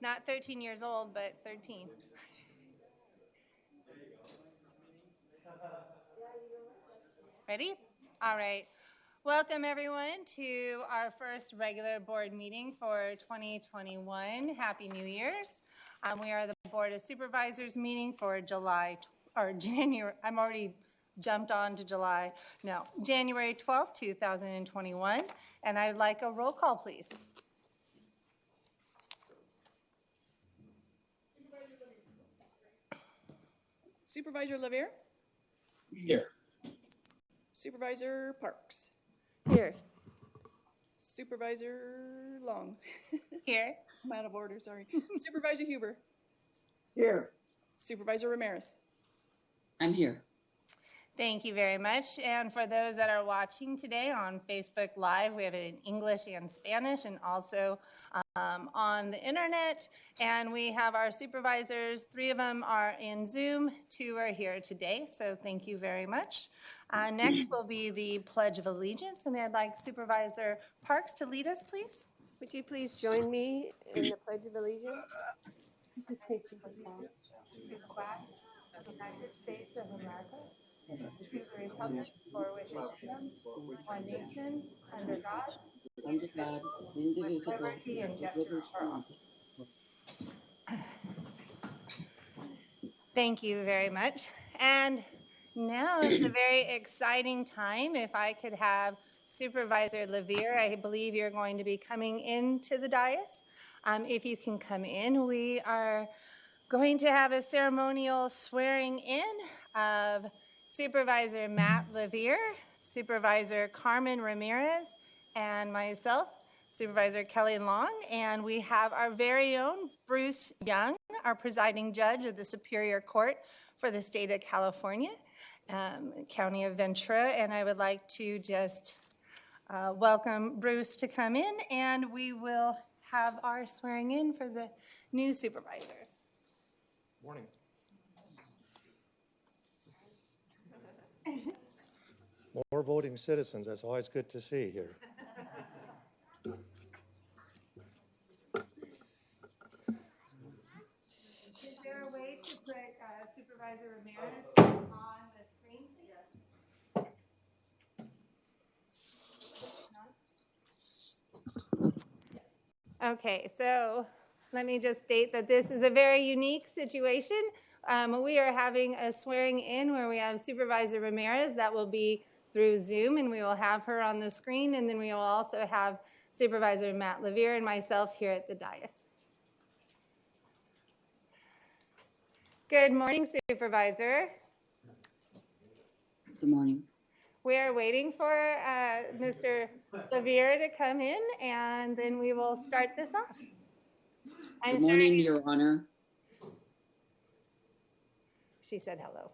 Not 13 years old, but 13. Ready? All right. Welcome, everyone, to our first regular board meeting for 2021. Happy New Year's. We are the Board of Supervisors meeting for January. I'm already jumped on to July. No, January 12th, 2021. And I'd like a roll call, please. Supervisor LaVere? Here. Supervisor Parks? Here. Supervisor Long? Here. I'm out of order, sorry. Supervisor Huber? Here. Supervisor Ramirez? I'm here. Thank you very much. And for those that are watching today on Facebook Live, we have it in English and Spanish and also on the internet. And we have our supervisors. 3 of them are in Zoom. 2 are here today. So thank you very much. Next will be the Pledge of Allegiance. And I'd like Supervisor Parks to lead us, please. Would you please join me in the Pledge of Allegiance? To the flag of the United States of America, and to the republic for which it stands, one nation, under God, indivisible, with liberty and justice for all. Thank you very much. And now it's a very exciting time. If I could have Supervisor LaVere, I believe you're going to be coming into the dais. If you can come in, we are going to have a ceremonial swearing in of Supervisor Matt LaVere, Supervisor Carmen Ramirez, and myself, Supervisor Kelly Long. And we have our very own Bruce Young, our presiding judge of the Superior Court for the state of California, County of Ventura. And I would like to just welcome Bruce to come in, and we will have our swearing in for the new supervisors. Morning. More voting citizens, that's always good to see here. Is there a way to put Supervisor Ramirez on the screen, please? Okay, so let me just state that this is a very unique situation. We are having a swearing in where we have Supervisor Ramirez. That will be through Zoom, and we will have her on the screen, and then we will also have Supervisor Matt LaVere and myself here at the dais. Good morning, Supervisor. Good morning. We are waiting for Mr. LaVere to come in, and then we will start this off. Good morning, Your Honor. She said hello.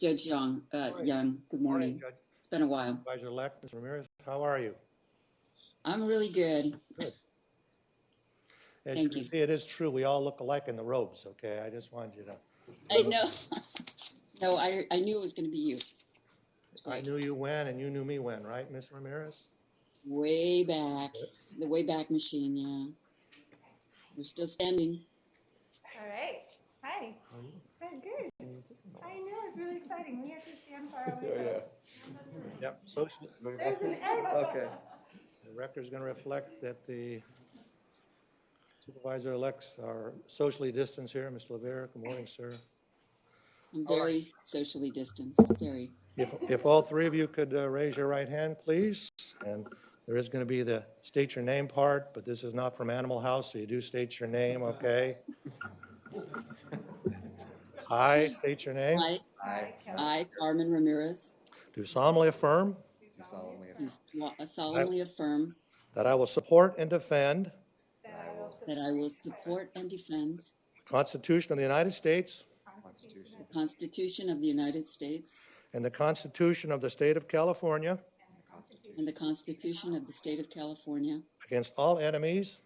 Judge Young, good morning. Judge. It's been a while. Supervisor-elect, Mr. Ramirez, how are you? I'm really good. Good. As Thank you you. can see, it is true. We all look alike in the robes, okay? I just wanted you to. I know. No, I knew it was going to be you. I knew you when, and you knew me when, right, Ms. Ramirez? Way back, the way back machine, yeah. We're still standing. All right. Hi. Good. I know, it's really exciting. We have to stand far away. Yep. Social. There's an X. Okay. The record's going to reflect that the supervisor-elects are socially distanced here. Mr. LaVere, good morning, sir. I'm very socially distanced, very. If all 3 of you could raise your right hand, please. And there is going to be the state your name part, but this is not from Animal House, so you do state your name, okay? I state your name. I, Carmen Ramirez, Do solemnly affirm solemnly affirm that I will support and defend that I will support and defend the Constitution of the United States the Constitution of the United States and the Constitution of the State of California and the Constitution of the State of California against all enemies,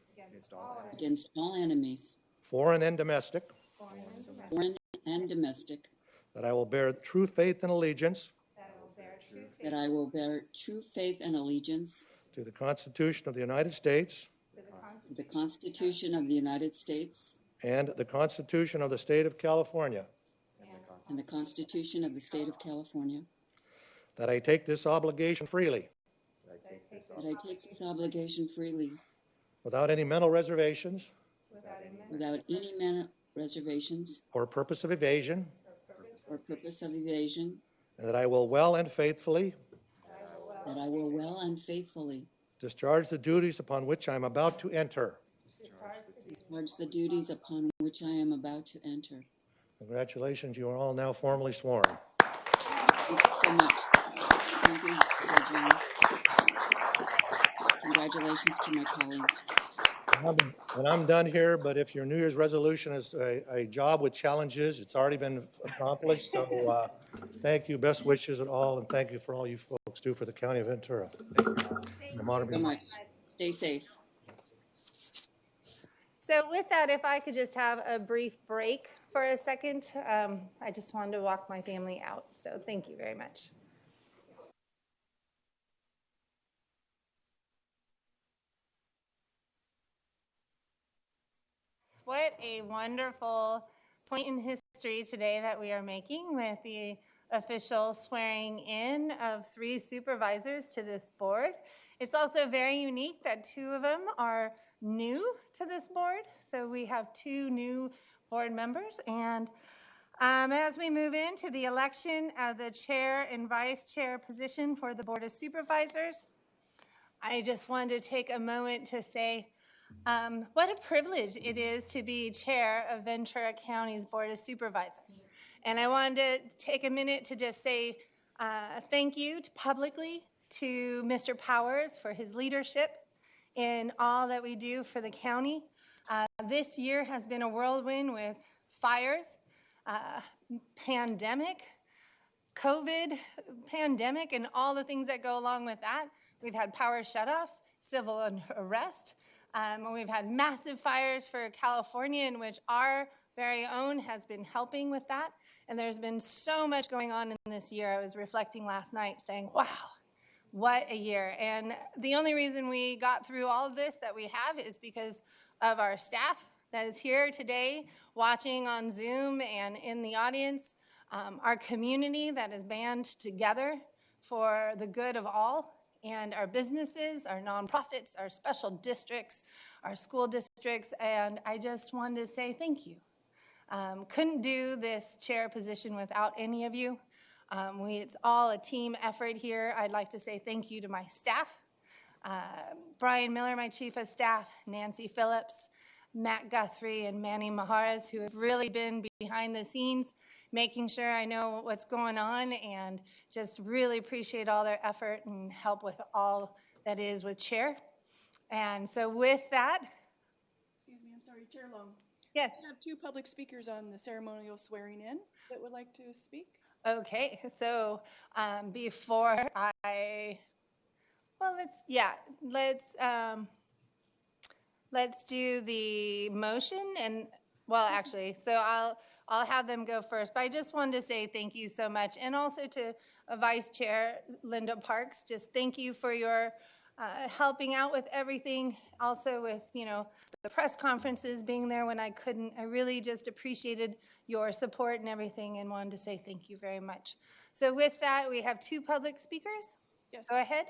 against all enemies, foreign and domestic, foreign and domestic, that I will bear true faith and allegiance that I will bear true faith and allegiance to the Constitution of the United States the Constitution of the United States and the Constitution of the State of California, and the Constitution of the State of California, that I take this obligation freely, that I take this obligation freely without any mental reservations without any reservations or purpose of evasion, or purpose of evasion, and that I will well and faithfully that I will well and faithfully discharge the duties upon which I am about to enter. discharge the duties upon which I am about to enter. Congratulations, you are all now formally sworn. Thank you so much. Thank you, Judge. Congratulations to my colleagues. And I'm done here, but if your New Year's resolution is a job with challenges, it's already been accomplished. So thank you, best wishes and all, and thank you for all you folks do for the County of Ventura. I'm honored to So be- much. Stay safe. So with that, if I could just have a brief break for a second, I just wanted to walk my family out. So thank you very much. What a wonderful point in history today that we are making with the official swearing in of 3 supervisors to this board. It's also very unique that 2 of them are new to this board. So we have 2 new board members. And as we move into the election of the chair and vice chair position for the Board of Supervisors, I just wanted to take a moment to say what a privilege it is to be chair of Ventura County's Board of Supervisors. And I wanted to take a minute to just say thank you publicly to Mr. Powers for his leadership in all that we do for the county. This year has been a whirlwind with fires, pandemic, COVID pandemic, and all the things that go along with that. We've had power shutoffs, civil arrest. We've had massive fires for California, in which our very own has been helping with that. And there's been so much going on in this year. I was reflecting last night saying, wow, what a year. And the only reason we got through all of this that we have is because of our staff that is here today watching on Zoom and in the audience, our community that is band together for the good of all, and our businesses, our nonprofits, our special districts, our school districts, and I just wanted to say thank you. Couldn't do this chair position without any of you. It's all a team effort here. I'd like to say thank you to my staff, Brian Miller, my chief of staff, Nancy Phillips, Matt Guthrie, and Manny Maharas, who have really been behind the scenes, making sure I know what's going on, and just really appreciate all their effort and help with all that is with chair. And so with that, Excuse me, I'm sorry, Chair Long. yes, We have 2 public speakers on the ceremonial swearing in that would like to speak. okay, so before let's do the motion, and actually, so I'll have them go first, but I just wanted to say thank you so much, and also to Vice Chair Linda Parks, just thank you for your helping out with everything, also with, the press conferences, being there when I couldn't. I really just appreciated your support and everything, and wanted to say thank you very much. So with that, we have 2 public speakers. Yes. Go ahead.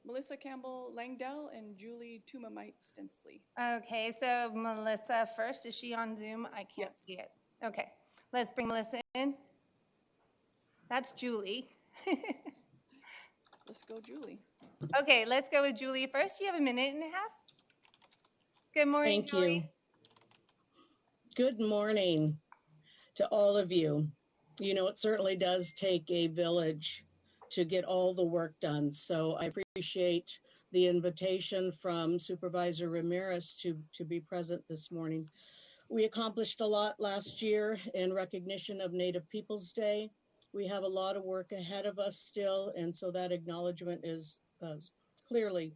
Melissa Campbell Langdell and Julie Tumamite Stensley. Okay, so Melissa first. Is she on Zoom? I can't Yes. see it. Okay, let's bring Melissa in. That's Julie. Let's go, Julie. Okay, let's go with Julie first. You have a minute and a half. Good morning, Thank Julie. you. Good morning to all of you. It certainly does take a village to get all the work done. So I appreciate the invitation from Supervisor Ramirez to be present this morning. We accomplished a lot last year in recognition of Native Peoples Day. We have a lot of work ahead of us still, and so that acknowledgement is clearly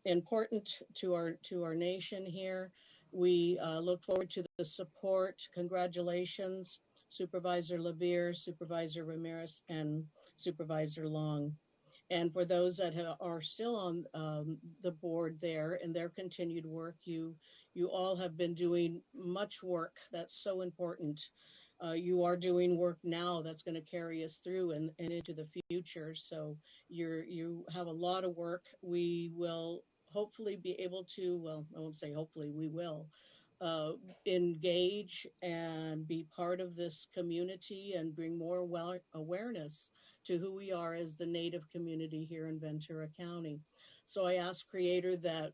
important to our nation here. We look forward to the support. Congratulations, Supervisor Levere, Supervisor Ramirez, and Supervisor Long. And for those that are still on the board there and their continued work, you all have been doing much work that's so important. You are doing work now that's going to carry us through and into the future. So you have a lot of work. We will hopefully be able to, well, I won't say hopefully, we will engage and be part of this community and bring more awareness to who we are as the Native community here in Ventura County. So I ask Creator that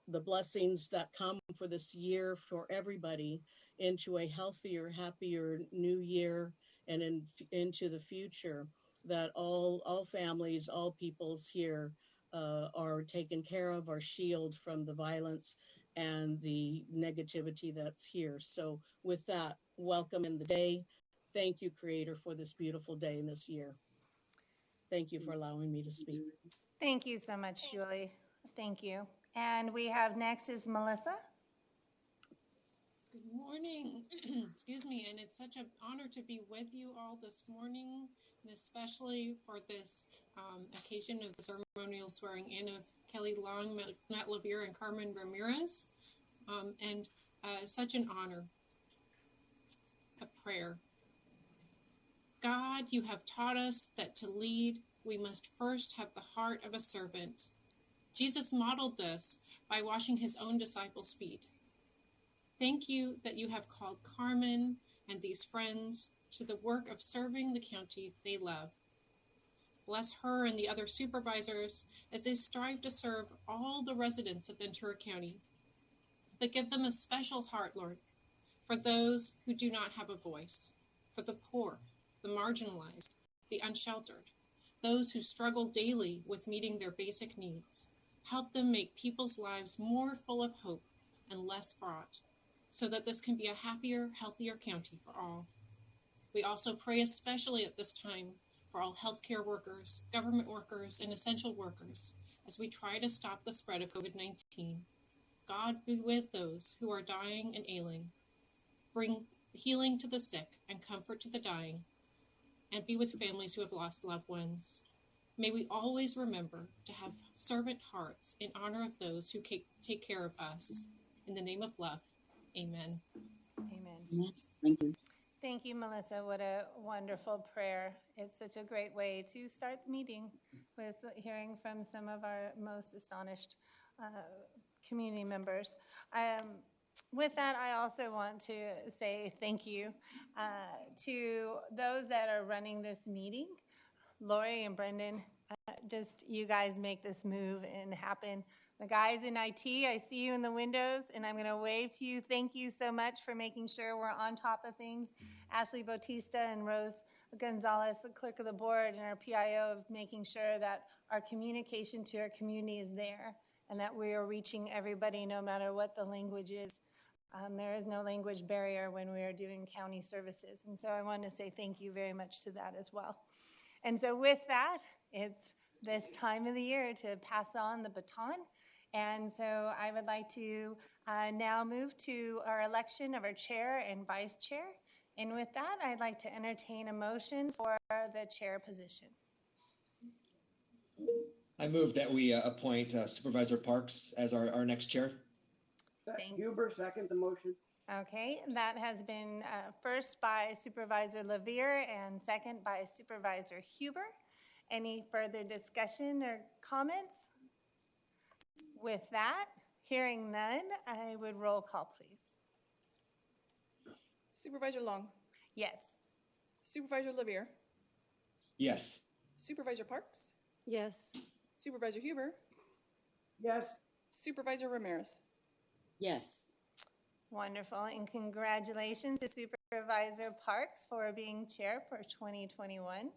the blessings that come for this year for everybody into a healthier, happier new year and into the future, that all families, all peoples here are taken care of, are shielded from the violence and the negativity that's here. So with that, welcome in the day. Thank you, Creator, for this beautiful day and this year. Thank you for allowing me to speak. Thank you so much, Julie. Thank you. And we have next is Melissa. Good morning. Excuse me. And it's such an honor to be with you all this morning, and especially for this occasion of the ceremonial swearing in of Kelly Long, Matt Levere, and Carmen Ramirez. And such an honor. A prayer. God, you have taught us that to lead, we must first have the heart of a servant. Jesus modeled this by washing his own disciples' feet. Thank you that you have called Carmen and these friends to the work of serving the county they love. Bless her and the other supervisors as they strive to serve all the residents of Ventura County. But give them a special heart, Lord, for those who do not have a voice, for the poor, the marginalized, the unsheltered, those who struggle daily with meeting their basic needs. Help them make people's lives more full of hope and less fraught, so that this can be a happier, healthier county for all. We also pray especially at this time for all healthcare workers, government workers, and essential workers as we try to stop the spread of COVID-19. God be with those who are dying and ailing. Bring healing to the sick and comfort to the dying, and be with families who have lost loved ones. May we always remember to have servant hearts in honor of those who take care of us. In the name of love, amen. Amen. Thank you. Thank you, Melissa. What a wonderful prayer. It's such a great way to start the meeting with hearing from some of our most astonished community members. With that, I also want to say thank you to those that are running this meeting. Lori and Brendan, just you guys make this move and happen. The guys in IT, I see you in the windows, and I'm going to wave to you. Thank you so much for making sure we're on top of things. Ashley Bautista and Rose Gonzalez, the clerk of the board, and our PIO, of making sure that our communication to our community is there and that we are reaching everybody no matter what the language is. There is no language barrier when we are doing county services. And so I want to say thank you very much to that as well. And so with that, it's this time of the year to pass on the baton. And so I would like to now move to our election of our chair and vice chair. And with that, I'd like to entertain a motion for the chair position. I move that we appoint Supervisor Parks as our next chair. Huber, second the motion. Okay, that has been first by Supervisor Levere and second by Supervisor Huber. Any further discussion or comments? With that, hearing none, I would roll call, please. Supervisor Long, Yes. Supervisor Levere, Yes. Supervisor Parks, Yes. Supervisor Huber, Yes. Supervisor Ramirez. Yes. Wonderful, and congratulations to Supervisor Parks for being chair for 2021.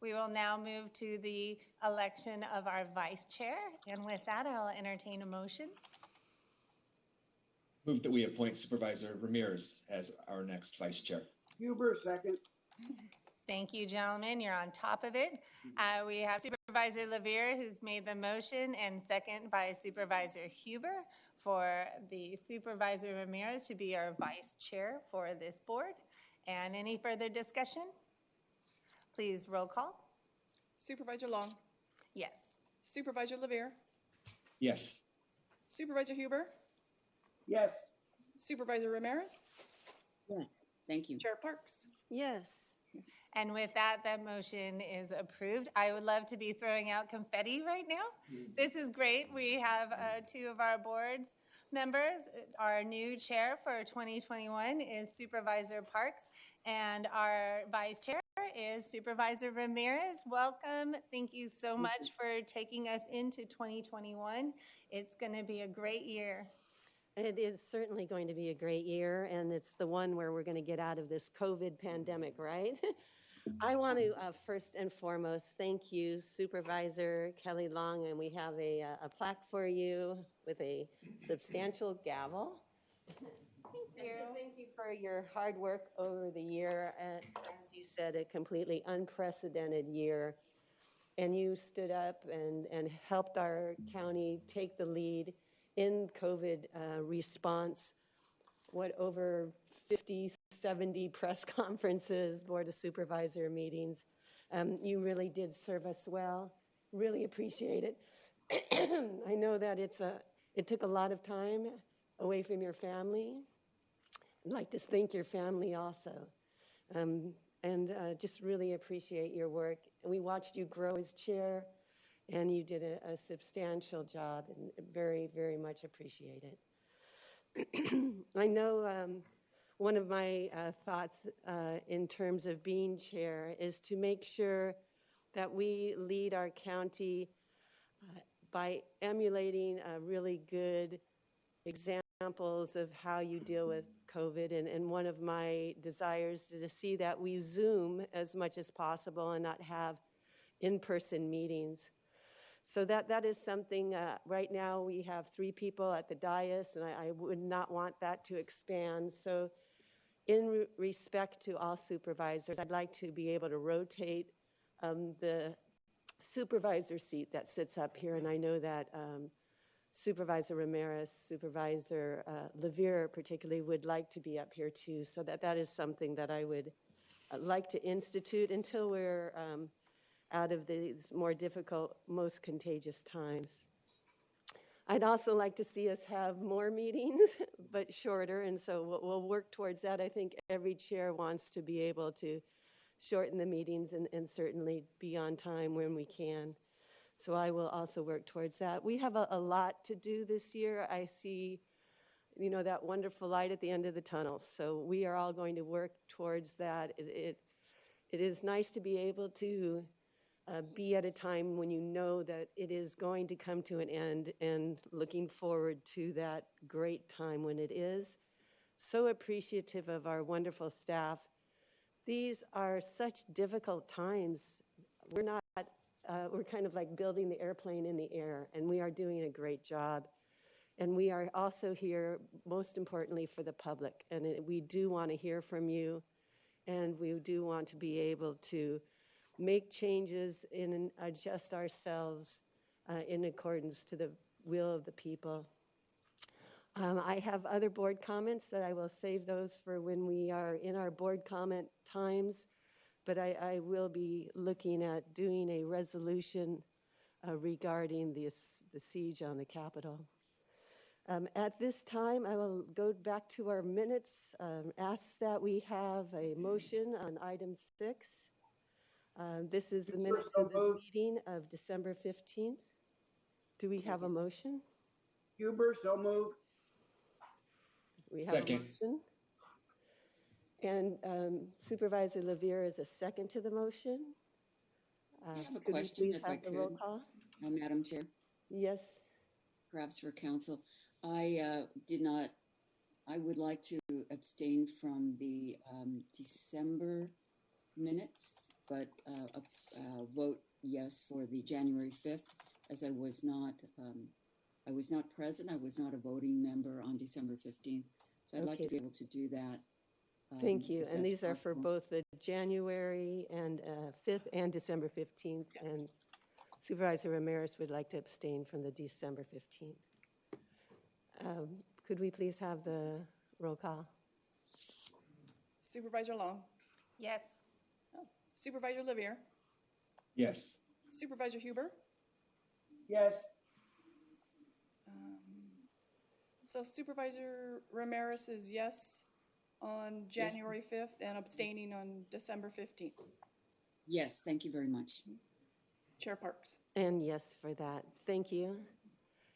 We will now move to the election of our vice chair, and with that, I'll entertain a motion. Move that we appoint Supervisor Ramirez as our next vice chair. Huber, second. Thank you, gentlemen. You're on top of it. We have Supervisor Levere, who's made the motion, and second by Supervisor Huber for the Supervisor Ramirez to be our vice chair for this board. And any further discussion? Please roll call. Supervisor Long, Yes. Supervisor Levere, Yes. Supervisor Huber, Yes. Supervisor Ramirez, Yeah, thank you. Chair Parks. Yes. And with that, that motion is approved. I would love to be throwing out confetti right now. This is great. We have two of our board's members. Our new chair for 2021 is Supervisor Parks, and our vice chair is Supervisor Ramirez. Welcome. Thank you so much for taking us into 2021. It's going to be a great year. It is certainly going to be a great year, and it's the one where we're going to get out of this COVID pandemic, right? I want to first and foremost thank you, Supervisor Kelly Long, and we have a plaque for you with a substantial gavel. Thank you. Thank you for your hard work over the year. As you said, a completely unprecedented year. And you stood up and helped our county take the lead in COVID response. Over 50, 70 press conferences, Board of Supervisor meetings. You really did serve us well. Really appreciate it. I know that it took a lot of time away from your family. I'd like to thank your family also. And just really appreciate your work. And we watched you grow as chair, and you did a substantial job, and very, very much appreciate it. I know one of my thoughts in terms of being chair is to make sure that we lead our county by emulating really good examples of how you deal with COVID. And one of my desires is to see that we Zoom as much as possible and not have in-person meetings. So that is something, right now we have 3 people at the dais, and I would not want that to expand. So in respect to all supervisors, I'd like to be able to rotate the supervisor seat that sits up here, and I know that Supervisor Ramirez, Supervisor Levere particularly would like to be up here too, so that is something that I would like to institute until we're out of these more difficult, most contagious times. I'd also like to see us have more meetings, but shorter, and so we'll work towards that. I think every chair wants to be able to shorten the meetings and certainly be on time when we can. So I will also work towards that. We have a lot to do this year. I see, that wonderful light at the end of the tunnel. So we are all going to work towards that. It is nice to be able to be at a time when you know that it is going to come to an end, and looking forward to that great time when it is. So appreciative of our wonderful staff. These are such difficult times. We're kind of like building the airplane in the air, and we are doing a great job. And we are also here, most importantly, for the public. And we do want to hear from you, and we do want to be able to make changes and adjust ourselves in accordance to the will of the people. I have other board comments, but I will save those for when we are in our board comment times. But I will be looking at doing a resolution regarding the siege on the Capitol. At this time, I will go back to our minutes, ask that we have a motion on item 6. This is the minutes of the meeting of December 15th. Do we have a motion? Huber, so moved. We have Second. a motion. And Supervisor Levere is a second to the motion. I have a Could we question, please if I have the roll could, call? Madam Chair, Yes. perhaps for council. I would like to abstain from the December minutes, but vote yes for the January 5th, as I was not present. I was not a voting member on December 15th. So I'd like to be able to do that. Thank you. if And that's these are for possible. both the January and 5th and December 15th. Yes. And Supervisor Ramirez would like to abstain from the December 15th. Could we please have the roll call? Supervisor Long, Yes. Supervisor Levere, Yes. Supervisor Huber, Yes. So Supervisor Ramirez is yes on January 5th and abstaining on December 15th. Yes, thank you very much. Chair Parks. And yes for that. Thank you.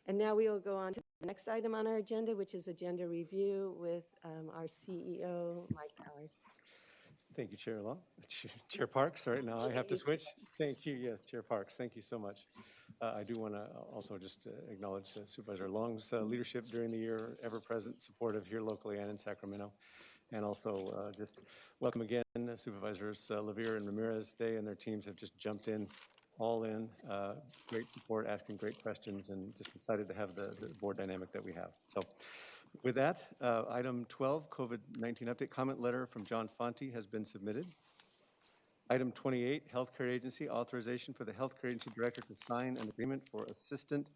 And now we will go on to the next item on our agenda, which is agenda review with our CEO, Mike Powers. Thank you, Chair Long. Chair Parks, all right, now I have to switch. Thank you, yes, Chair Parks, thank you so much. I do want to also just acknowledge Supervisor Long's leadership during the year, ever-present, supportive here locally and in Sacramento. And also just welcome again Supervisors Levere and Ramirez. They and their teams have just jumped in, all in, great support, asking great questions, and just excited to have the board dynamic that we have. So with that, item 12, COVID-19 update comment letter from John Fonte has been submitted. Item 28, Healthcare Agency authorization for the Healthcare Agency Director to sign an agreement for Assistant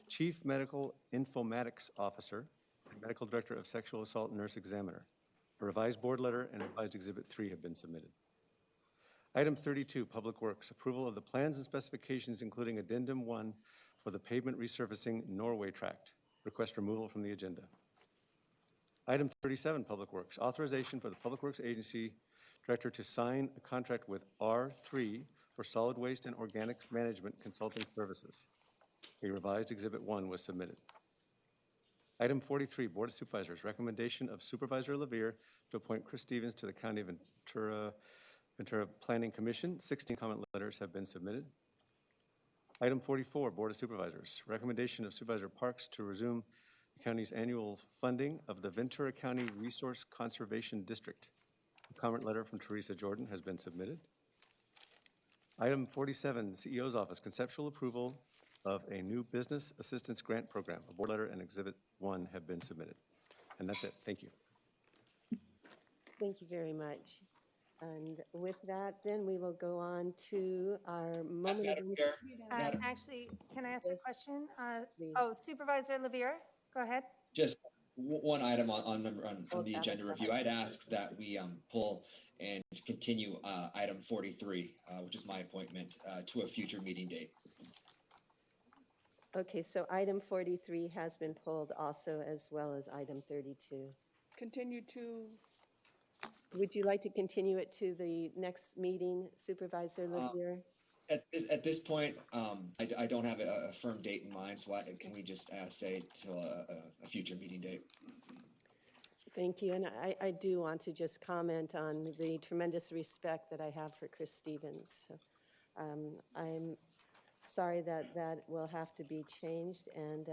Chief Medical Informatics Officer and Medical Director of Sexual Assault Nurse Examiner. A revised board letter and revised Exhibit 3 have been submitted. Item 32, Public Works, approval of the plans and specifications including Addendum 1 for the pavement resurfacing Norway Tract. Request removal from the agenda. Item 37, Public Works, authorization for the Public Works Agency Director to sign a contract with R3 for solid waste and organics management consulting services. A revised Exhibit 1 was submitted. Item 43, Board of Supervisors, recommendation of Supervisor Levere to appoint Chris Stevens to the County of Ventura Planning Commission. 16 comment letters have been submitted. Item 44, Board of Supervisors, recommendation of Supervisor Parks to resume the county's annual funding of the Ventura County Resource Conservation District. A comment letter from Teresa Jordan has been submitted. Item 47, CEO's Office, conceptual approval of a new business assistance grant program. A board letter and Exhibit 1 have been submitted. And that's it. Thank you. Thank you very much. And with that, then we will go on to our moment of Madam Chair. Actually, can I ask a question? Please. Oh, Supervisor Levere, go ahead. Just one item on the that agenda is review. I'd ask that we pull and continue item 43, which is my appointment, to a future meeting date. Okay, so item 43 has been pulled also, as well as item 32. Continue to, Would you like to continue it to the next meeting, Supervisor Levere? At this point, I don't have a firm date in mind, so can we just say till a future meeting date? Thank you, and I do want to just comment on the tremendous respect that I have for Chris Stevens. I'm sorry that that will have to be changed, and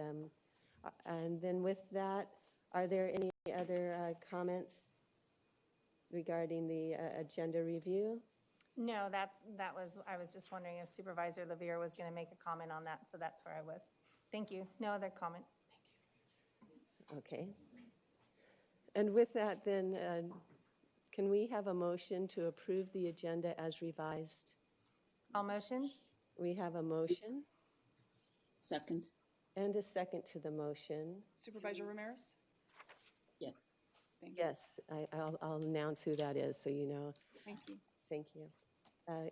then with that, are there any other comments regarding the agenda review? No, I was just wondering if Supervisor Levere was going to make a comment on that, so that's where I was. Thank you. No other comment. Thank you. Okay. And with that, then, can we have a motion to approve the agenda as revised? All motion? We have a motion Second? and a second to the motion. Supervisor Ramirez? Yes. Thank you. Yes, I'll announce who that is so you know. Thank you. Thank you.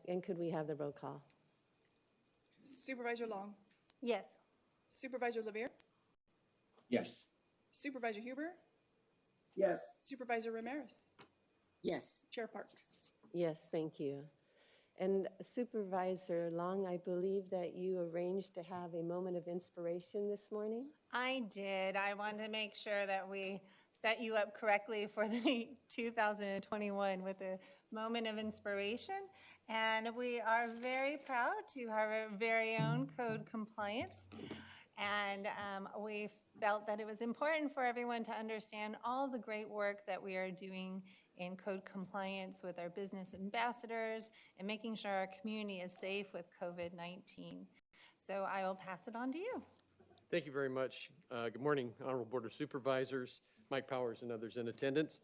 And could we have the roll call? Supervisor Long? Yes. Supervisor Levere? Yes. Supervisor Huber? Yes. Supervisor Ramirez? Yes. Chair Parks? Yes, thank you. And Supervisor Long, I believe that you arranged to have a moment of inspiration this morning. I did. I wanted to make sure that we set you up correctly for the 2021 with a moment of inspiration. And we are very proud to have our very own code compliance. And we felt that it was important for everyone to understand all the great work that we are doing in code compliance with our business ambassadors and making sure our community is safe with COVID-19. So I will pass it on to you. Thank you very much. Good morning, Honorable Board of Supervisors, Mike Powers, and others in attendance.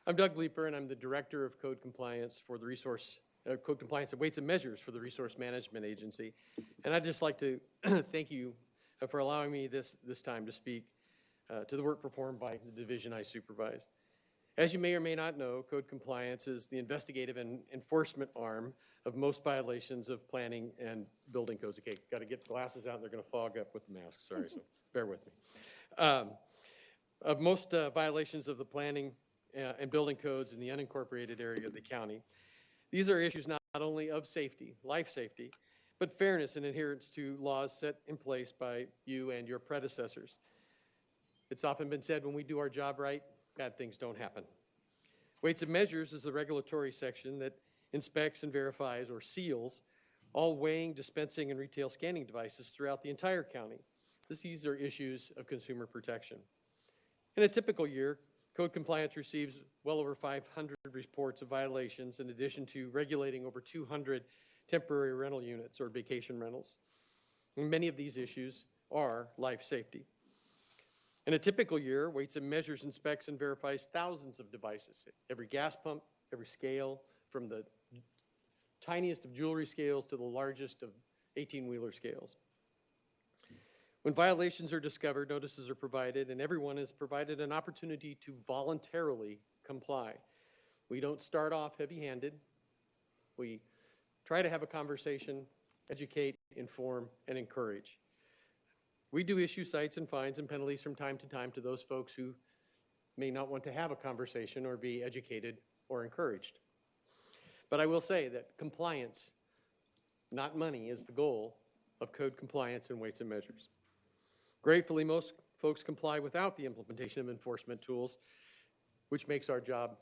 I'm Doug Leeper, and I'm the Director of Code Compliance for the Code Compliance and Weights and Measures for the Resource Management Agency. And I'd just like to thank you for allowing me this time to speak to the work performed by the division I supervise. As you may or may not know, Code Compliance is the investigative and enforcement arm of most violations of planning and building codes. Okay, got to get glasses out, and they're going to fog up with the mask. Sorry, so bear with me. Of most violations of the planning and building codes in the unincorporated area of the county, these are issues not only of safety, life safety, but fairness and adherence to laws set in place by you and your predecessors. It's often been said when we do our job right, bad things don't happen. Weights and measures is the regulatory section that inspects and verifies or seals all weighing, dispensing, and retail scanning devices throughout the entire county. These are issues of consumer protection. In a typical year, code compliance receives well over 500 reports of violations in addition to regulating over 200 temporary rental units or vacation rentals. And many of these issues are life safety. In a typical year, Weights and Measures inspects and verifies thousands of devices, every gas pump, every scale, from the tiniest of jewelry scales to the largest of 18-wheeler scales. When violations are discovered, notices are provided, and everyone is provided an opportunity to voluntarily comply. We don't start off heavy-handed. We try to have a conversation, educate, inform, and encourage. We do issue cites and fines and penalties from time to time to those folks who may not want to have a conversation or be educated or encouraged. But I will say that compliance, not money, is the goal of code compliance and weights and measures. Gratefully, most folks comply without the implementation of enforcement tools, which makes our job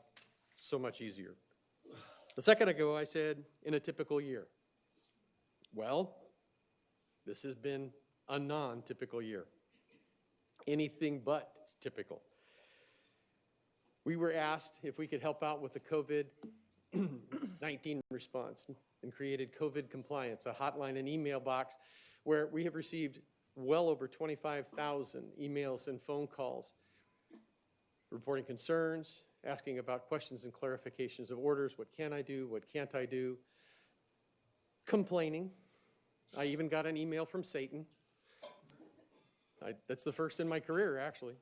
so much easier. A second ago, I said, in a typical year. Well, this has been a non-typical year. Anything but typical. We were asked if we could help out with the COVID-19 response and created COVID Compliance, a hotline and email box where we have received well over 25,000 emails and phone calls reporting concerns, asking about questions and clarifications of orders. What can I do? What can't I do? Complaining. I even got an email from Satan. That's the first in my career, actually.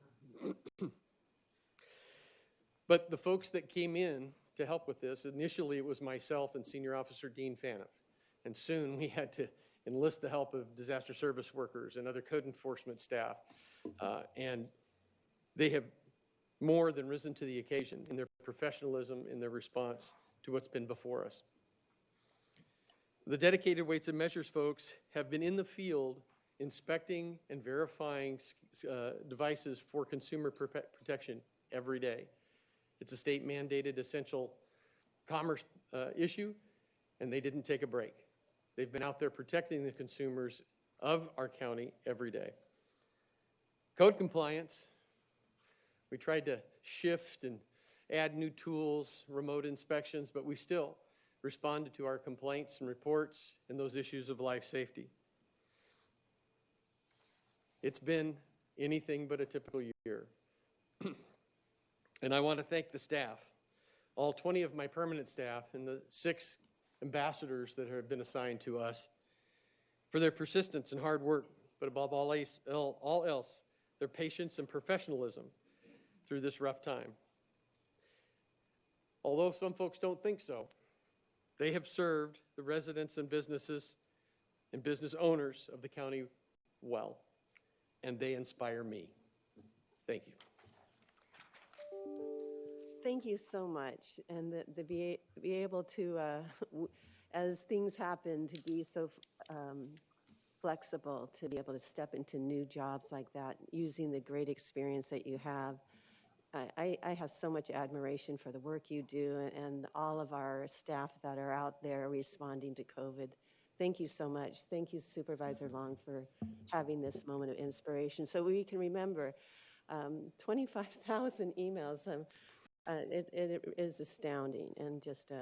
But the folks that came in to help with this, initially it was myself and Senior Officer Dean Faniff. And soon we had to enlist the help of disaster service workers and other code enforcement staff. And they have more than risen to the occasion in their professionalism, in their response to what's been before us. The dedicated Weights and Measures folks have been in the field inspecting and verifying devices for consumer protection every day. It's a state mandated essential commerce issue, and they didn't take a break. They've been out there protecting the consumers of our county every day. Code compliance, we tried to shift and add new tools, remote inspections, but we still responded to our complaints and reports and those issues of life safety. It's been anything but a typical year. And I want to thank the staff, all 20 of my permanent staff and the 6 ambassadors that have been assigned to us for their persistence and hard work, but above all else, their patience and professionalism through this rough time. Although some folks don't think so, they have served the residents and businesses and business owners of the county well, and they inspire me. Thank you. Thank you so much, and to be able to, as things happen, to be so flexible, to be able to step into new jobs like that, using the great experience that you have. I have so much admiration for the work you do and all of our staff that are out there responding to COVID. Thank you so much. Thank you, Supervisor Long, for having this moment of inspiration so we can remember 25,000 emails. It is astounding, and just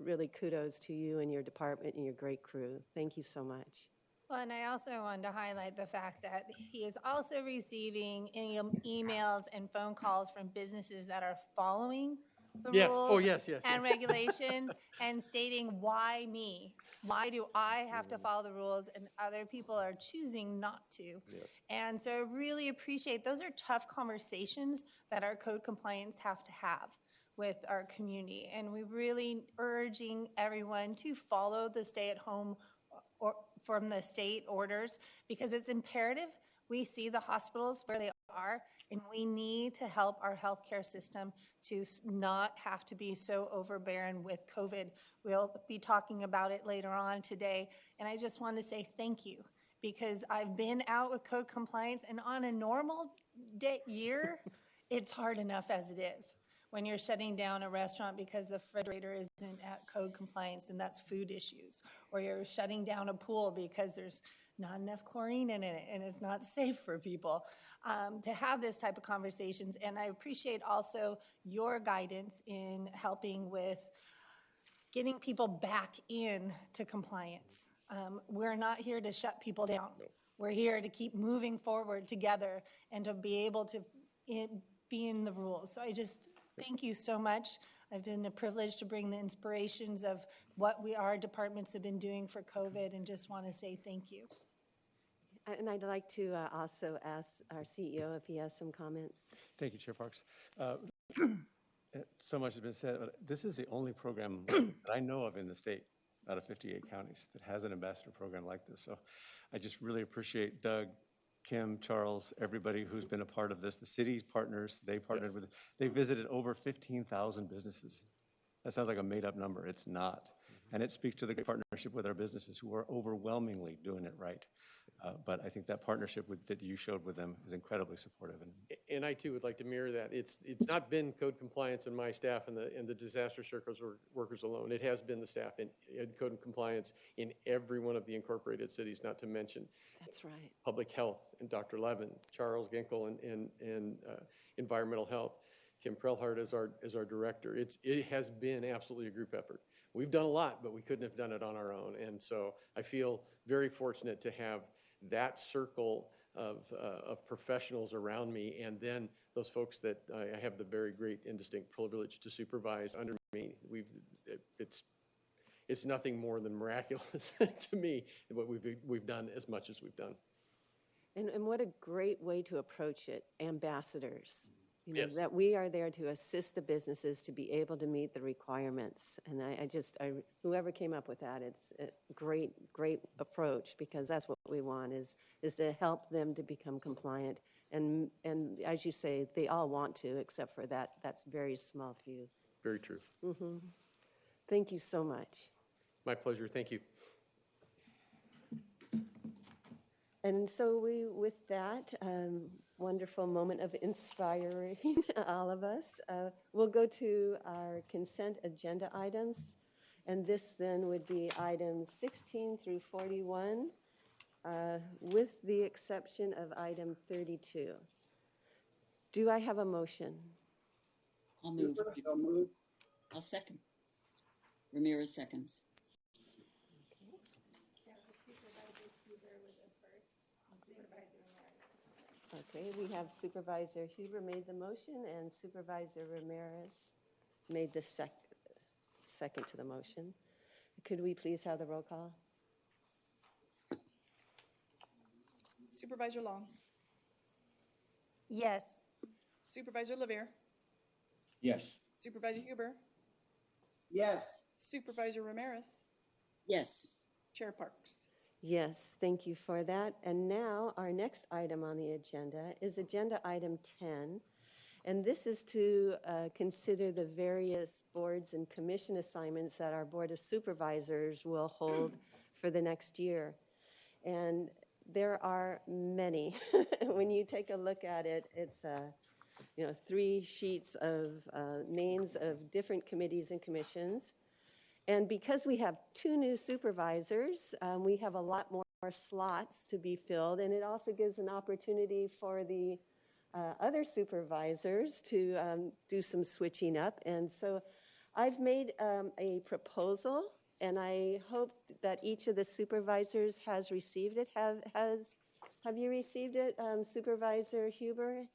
really kudos to you and your department and your great crew. Thank you so much. Well, and I also wanted to highlight the fact that he is also receiving emails and phone calls from businesses that are following the rules and regulations and stating, why me? Why do I have to follow the rules and other people are choosing not to? Yes. And so really appreciate, those are tough conversations that our code compliance have to have. with our community. And we really urging everyone to follow the stay-at-home or from the state orders, because it's imperative. We see the hospitals where they are, and we need to help our healthcare system to not have to be so overbearing with COVID. We'll be talking about it later on today, and I just want to say thank you, because I've been out with code compliance, and on a normal year, it's hard enough as it is. When you're shutting down a restaurant because the refrigerator isn't at code compliance, and that's food issues, or you're shutting down a pool because there's not enough chlorine in it and it's not safe for people, to have this type of conversations. And I appreciate also your guidance in helping with getting people back in to compliance. We're not here to shut people down. We're here to keep moving forward together and to be able to be in the rules. So I just thank you so much. I've been a privilege to bring the inspirations of what our departments have been doing for COVID, and just want to say thank you. And I'd like to also ask our CEO if he has some comments. Thank you, Chair Parks. So much has been said, but this is the only program that I know of in the state out of 58 counties that has an ambassador program like this. So I just really appreciate Doug, Kim, Charles, everybody who's been a part of this. The city partners, they partnered with, they visited over 15,000 businesses. That sounds like a made-up number. It's not. And it speaks to the great partnership with our businesses who are overwhelmingly doing it right. But I think that partnership that you showed with them is incredibly supportive. And I too would like to mirror that. It's not been code compliance and my staff and the disaster circles workers alone. It has been the staff in code compliance in every one of the incorporated cities, not to mention That's right. public health and Dr. Levin, Charles Ginkel and environmental health. Kim Prellhart is our director. It has been absolutely a group effort. We've done a lot, but we couldn't have done it on our own. And so I feel very fortunate to have that circle of professionals around me, and then those folks that I have the very great and distinct privilege to supervise under me. It's nothing more than miraculous to me what we've done as much as we've done. And what a great way to approach it, ambassadors. You know, Yes. that we are there to assist the businesses to be able to meet the requirements. And whoever came up with that, it's a great approach, because that's what we want is to help them to become compliant. And as you say, they all want to, except for that's very small few. Very true. Mm-hmm. Thank you so much. My pleasure. Thank you. And so with that wonderful moment of inspiring all of us, we'll go to our consent agenda items. And this then would be items 16 through 41, with the exception of item 32. Do I have a motion? I'll move. Huber, so moved. I'll second. Ramirez seconds. Okay, we have Supervisor Huber made the motion, and Supervisor Ramirez made the second to the motion. Could we please have the roll call? Supervisor Long, Yes. Supervisor Levere, Yes. Supervisor Huber, Yes. Supervisor Ramirez, Yes. Chair Parks. Yes, thank you for that. And now our next item on the agenda is agenda item 10. And this is to consider the various boards and commission assignments that our Board of Supervisors will hold for the next year. And there are many. When you take a look at it, it's 3 sheets of names of different committees and commissions. And because we have 2 new supervisors, we have a lot more slots to be filled. And it also gives an opportunity for the other supervisors to do some switching up. And so I've made a proposal, and I hope that each of the supervisors has received it. Have you received it, Supervisor Huber?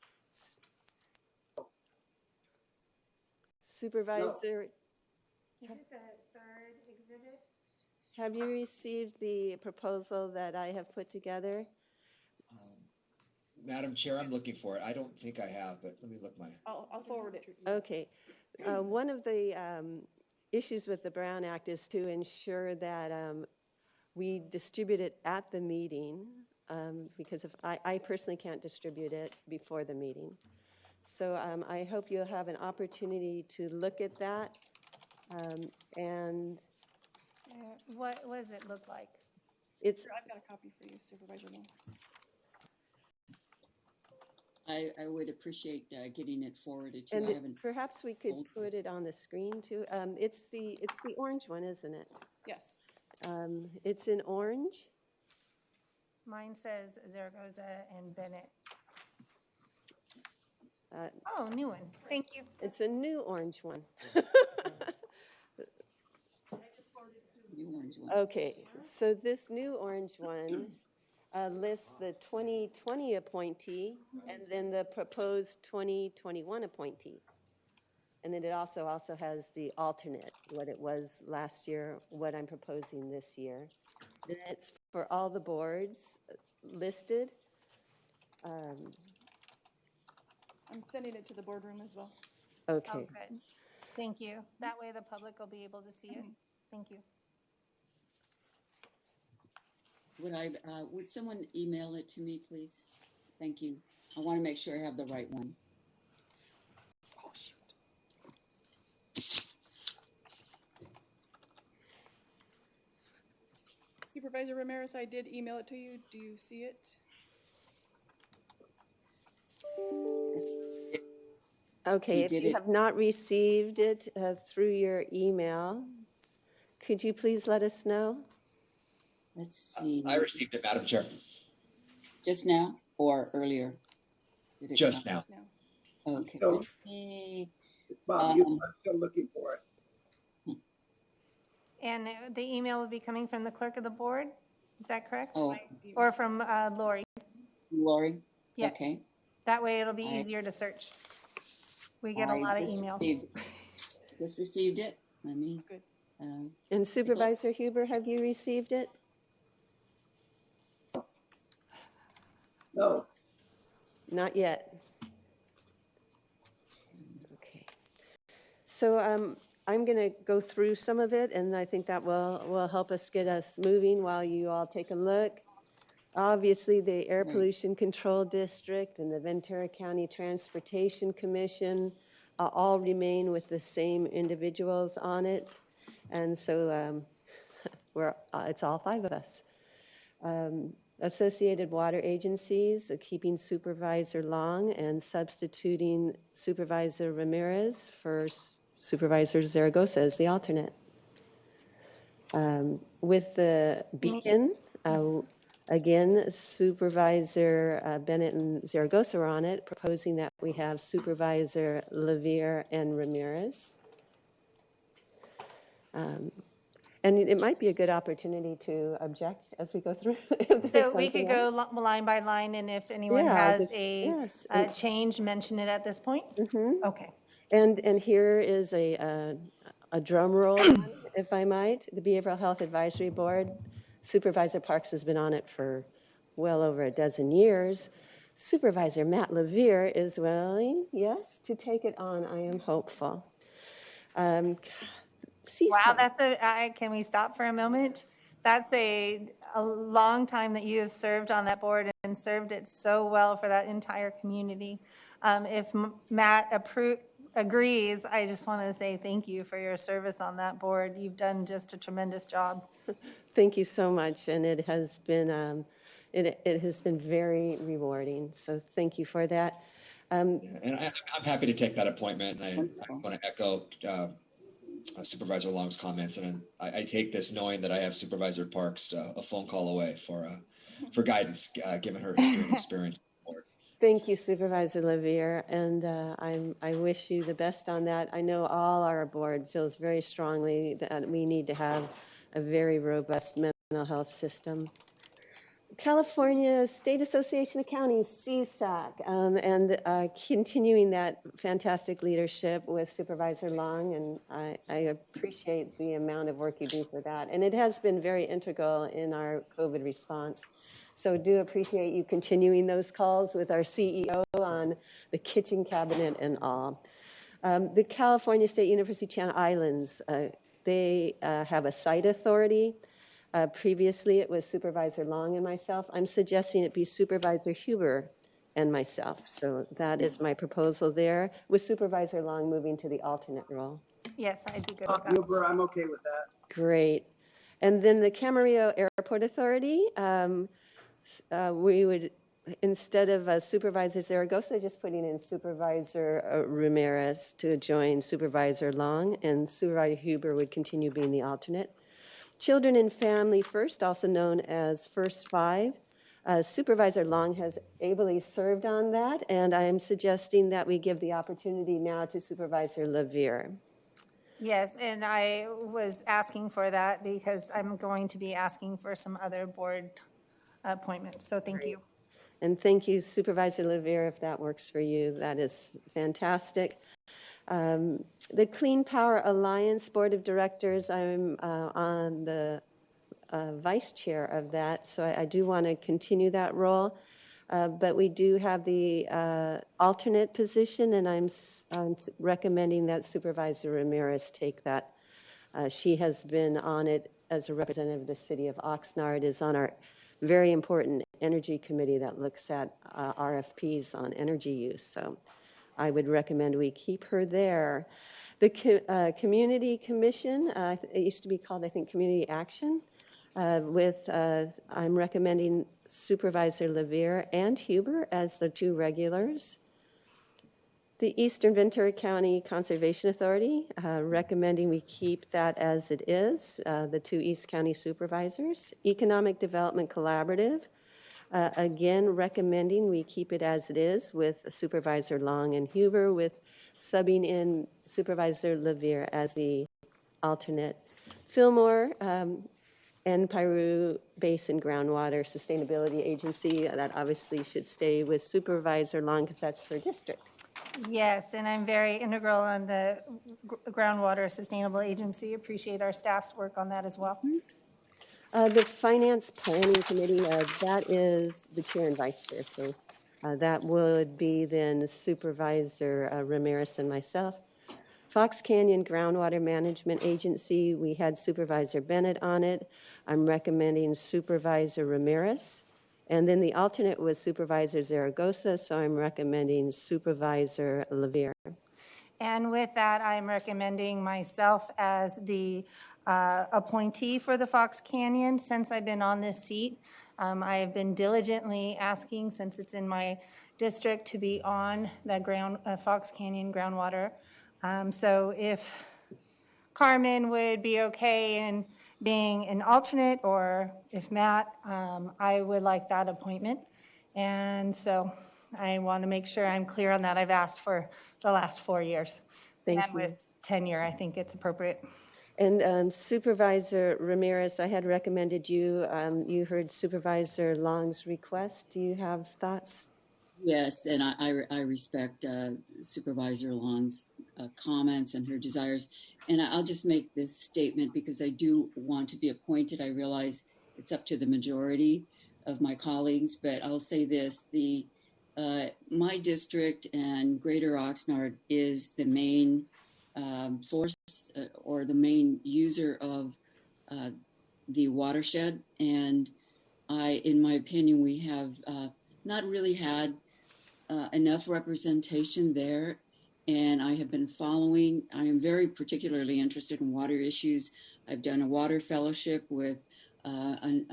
Supervisor? Is it the third exhibit? Have you received the proposal that I have put together? Madam Chair, I'm looking for it. I don't think I have, but let me look my. I'll forward it. Okay, One of the issues with the Brown Act is to ensure that we distribute it at the meeting, because if I personally can't distribute it before the meeting. So I hope you'll have an opportunity to look at that. And What does it look like? it's, I've got a copy for you, Supervisor Long. I would appreciate getting it forwarded to you. I and haven't. perhaps we could put it on the screen too. It's the orange one, isn't it? Yes. It's in orange. Mine says Zaragoza and Bennett. Uh, Oh, new one. Thank you. It's a new orange one. New orange one. Okay, so this new orange one lists the 2020 appointee and then the proposed 2021 appointee. And then it also has the alternate, what it was last year, what I'm proposing this year. And it's for all the boards listed. I'm sending it to the boardroom as well. Okay. Oh, good. Thank you. That way the public will be able to see it. Thank you. Would someone email it to me, please? Thank you. I want to make sure I have the right one. Oh, shoot. Supervisor Ramirez, I did email it to you. Do you see it? Okay, if you have not received it through your email, could you please let us know? Let's see. I received it, Madam Chair. Just now or earlier? Did it Just come? now. Just now. Okay. So- Let me- Bob, I'm still looking for it. And the email will be coming from the clerk of the board? Is that correct? Oh, Or from Lori? Lori? Yes. Okay. That way it'll be I- easier to search. We get a I lot of just emails. Just received it. Let me. Good. And Supervisor Huber, have you received it? No, Not yet. Okay. So I'm going to go through some of it, and I think that will help us get us moving while you all take a look. Obviously, the Air Pollution Control District and the Ventura County Transportation Commission all remain with the same individuals on it. And so it's all 5 of us. Associated Water Agencies, keeping Supervisor Long and substituting Supervisor Ramirez for Supervisor Zaragoza as the alternate. With the Beacon, again, Supervisor Bennett and Zaragoza are on it, proposing that we have Supervisor Levere and Ramirez. And it might be a good opportunity to object as we go through. So we could go line by line, and if anyone has a change, mention it at this point? Okay. And here is a drum roll, if I might. The Behavioral Health Advisory Board, Supervisor Parks has been on it for well over a dozen years. Supervisor Matt Levere is willing, yes, to take it on, I am hopeful. Wow, can we stop for a moment? That's a long time that you have served on that board and served it so well for that entire community. If Matt agrees, I just want to say thank you for your service on that board. You've done just a tremendous job. Thank you so much, and it has been very rewarding. So thank you for that. And I'm happy to take that appointment, and I want to echo Supervisor Long's comments, and I take this knowing that I have Supervisor Parks a phone call away for guidance, given her history and experience. Thank you, Supervisor Levere, and I wish you the best on that. I know all our board feels very strongly that we need to have a very robust mental health system. California State Association of Counties, CSAC, and continuing that fantastic leadership with Supervisor Long, and I appreciate the amount of work you do for that. And it has been very integral in our COVID response. So do appreciate you continuing those calls with our CEO on the kitchen cabinet and all. The California State University Channel Islands, they have a site authority. Previously, it was Supervisor Long and myself. I'm suggesting it be Supervisor Huber and myself. So that is my proposal there, with Supervisor Long moving to the alternate role. Yes, I'd be good with that. Huber, I'm okay with that. Great. And then the Camarillo Airport Authority, we would, instead of Supervisor Zaragoza, just putting in Supervisor Ramirez to join Supervisor Long, and Supervisor Huber would continue being the alternate. Children and Family First, also known as First Five. Supervisor Long has ably served on that, and I'm suggesting that we give the opportunity now to Supervisor Levere. Yes, and I was asking for that because I'm going to be asking for some other board appointments, so thank you. And thank you, Supervisor Levere, if that works for you. That is fantastic. The Clean Power Alliance Board of Directors, I'm on the vice chair of that, so I do want to continue that role. But we do have the alternate position, and I'm recommending that Supervisor Ramirez take that. She has been on it as a representative of the city of Oxnard, is on our very important energy committee that looks at RFPs on energy use. So I would recommend we keep her there. The Community Commission, it used to be called, I think, Community Action, I'm recommending Supervisor Levere and Huber as the two regulars. The Eastern Ventura County Conservation Authority, recommending we keep that as it is, the two East County supervisors. Economic Development Collaborative, again, recommending we keep it as it is with Supervisor Long and Huber, with subbing in Supervisor Levere as the alternate. Fillmore and Piru Basin Groundwater Sustainability Agency, that obviously should stay with Supervisor Long because that's her district. Yes, and I'm very integral on the Groundwater Sustainable Agency. Appreciate our staff's work on that as well. The Finance Planning Committee, that is the chair and vice chair. So that would be then Supervisor Ramirez and myself. Fox Canyon Groundwater Management Agency, we had Supervisor Bennett on it. I'm recommending Supervisor Ramirez. And then the alternate was Supervisor Zaragoza, so I'm recommending Supervisor Levere. And with that, I'm recommending myself as the appointee for the Fox Canyon. Since I've been on this seat, I have been diligently asking, since it's in my district, to be on the Fox Canyon groundwater. So if Carmen would be okay in being an alternate, or if Matt, I would like that appointment. And so I want to make sure I'm clear on that. I've asked for the last 4 years. Thank and you. with tenure, I think it's appropriate. And Supervisor Ramirez, I had recommended you. You heard Supervisor Long's request. Do you have thoughts? Yes, and I respect Supervisor Long's comments and her desires. And I'll just make this statement because I do want to be appointed. I realize it's up to the majority of my colleagues, but I'll say this. My district and Greater Oxnard is the main source or the main user of the watershed. And in my opinion, we have not really had enough representation there. And I have been following, I am very particularly interested in water issues. I've done a water fellowship with a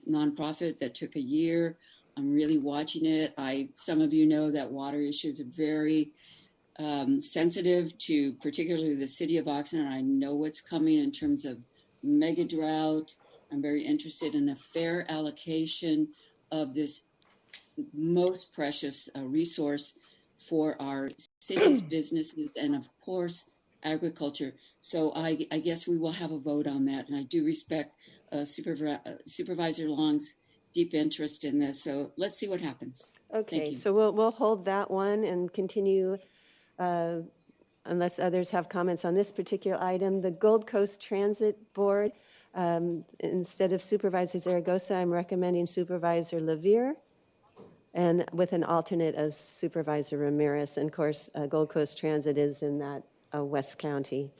nonprofit that took a year. I'm really watching it. Some of you know that water issues are very sensitive to particularly the city of Oxnard. I know what's coming in terms of mega drought. I'm very interested in a fair allocation of this most precious resource for our cities, businesses, and of course, agriculture. So I guess we will have a vote on that. And I do respect Supervisor Long's deep interest in this. So let's see what happens. Okay, so we'll hold that one and continue unless others have comments on this particular item. The Gold Coast Transit Board, instead of Supervisor Zaragoza, I'm recommending Supervisor Levere. and with an alternate as Supervisor Ramirez. And of course, Gold Coast Transit is in that West County.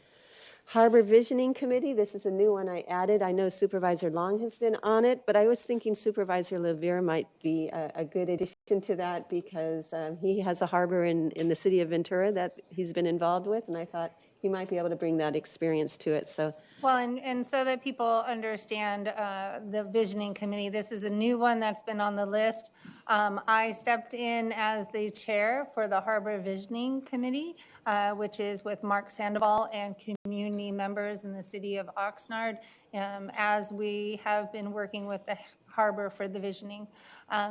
Harbor Visioning Committee, this is a new one I added. I know Supervisor Long has been on it, but I was thinking Supervisor Levere might be a good addition to that because he has a harbor in the city of Ventura that he's been involved with, and I thought he might be able to bring that experience to it. So, Well, and so that people understand the visioning committee, this is a new one that's been on the list. I stepped in as the chair for the Harbor Visioning Committee, which is with Mark Sandoval and community members in the city of Oxnard, as we have been working with the harbor for the visioning.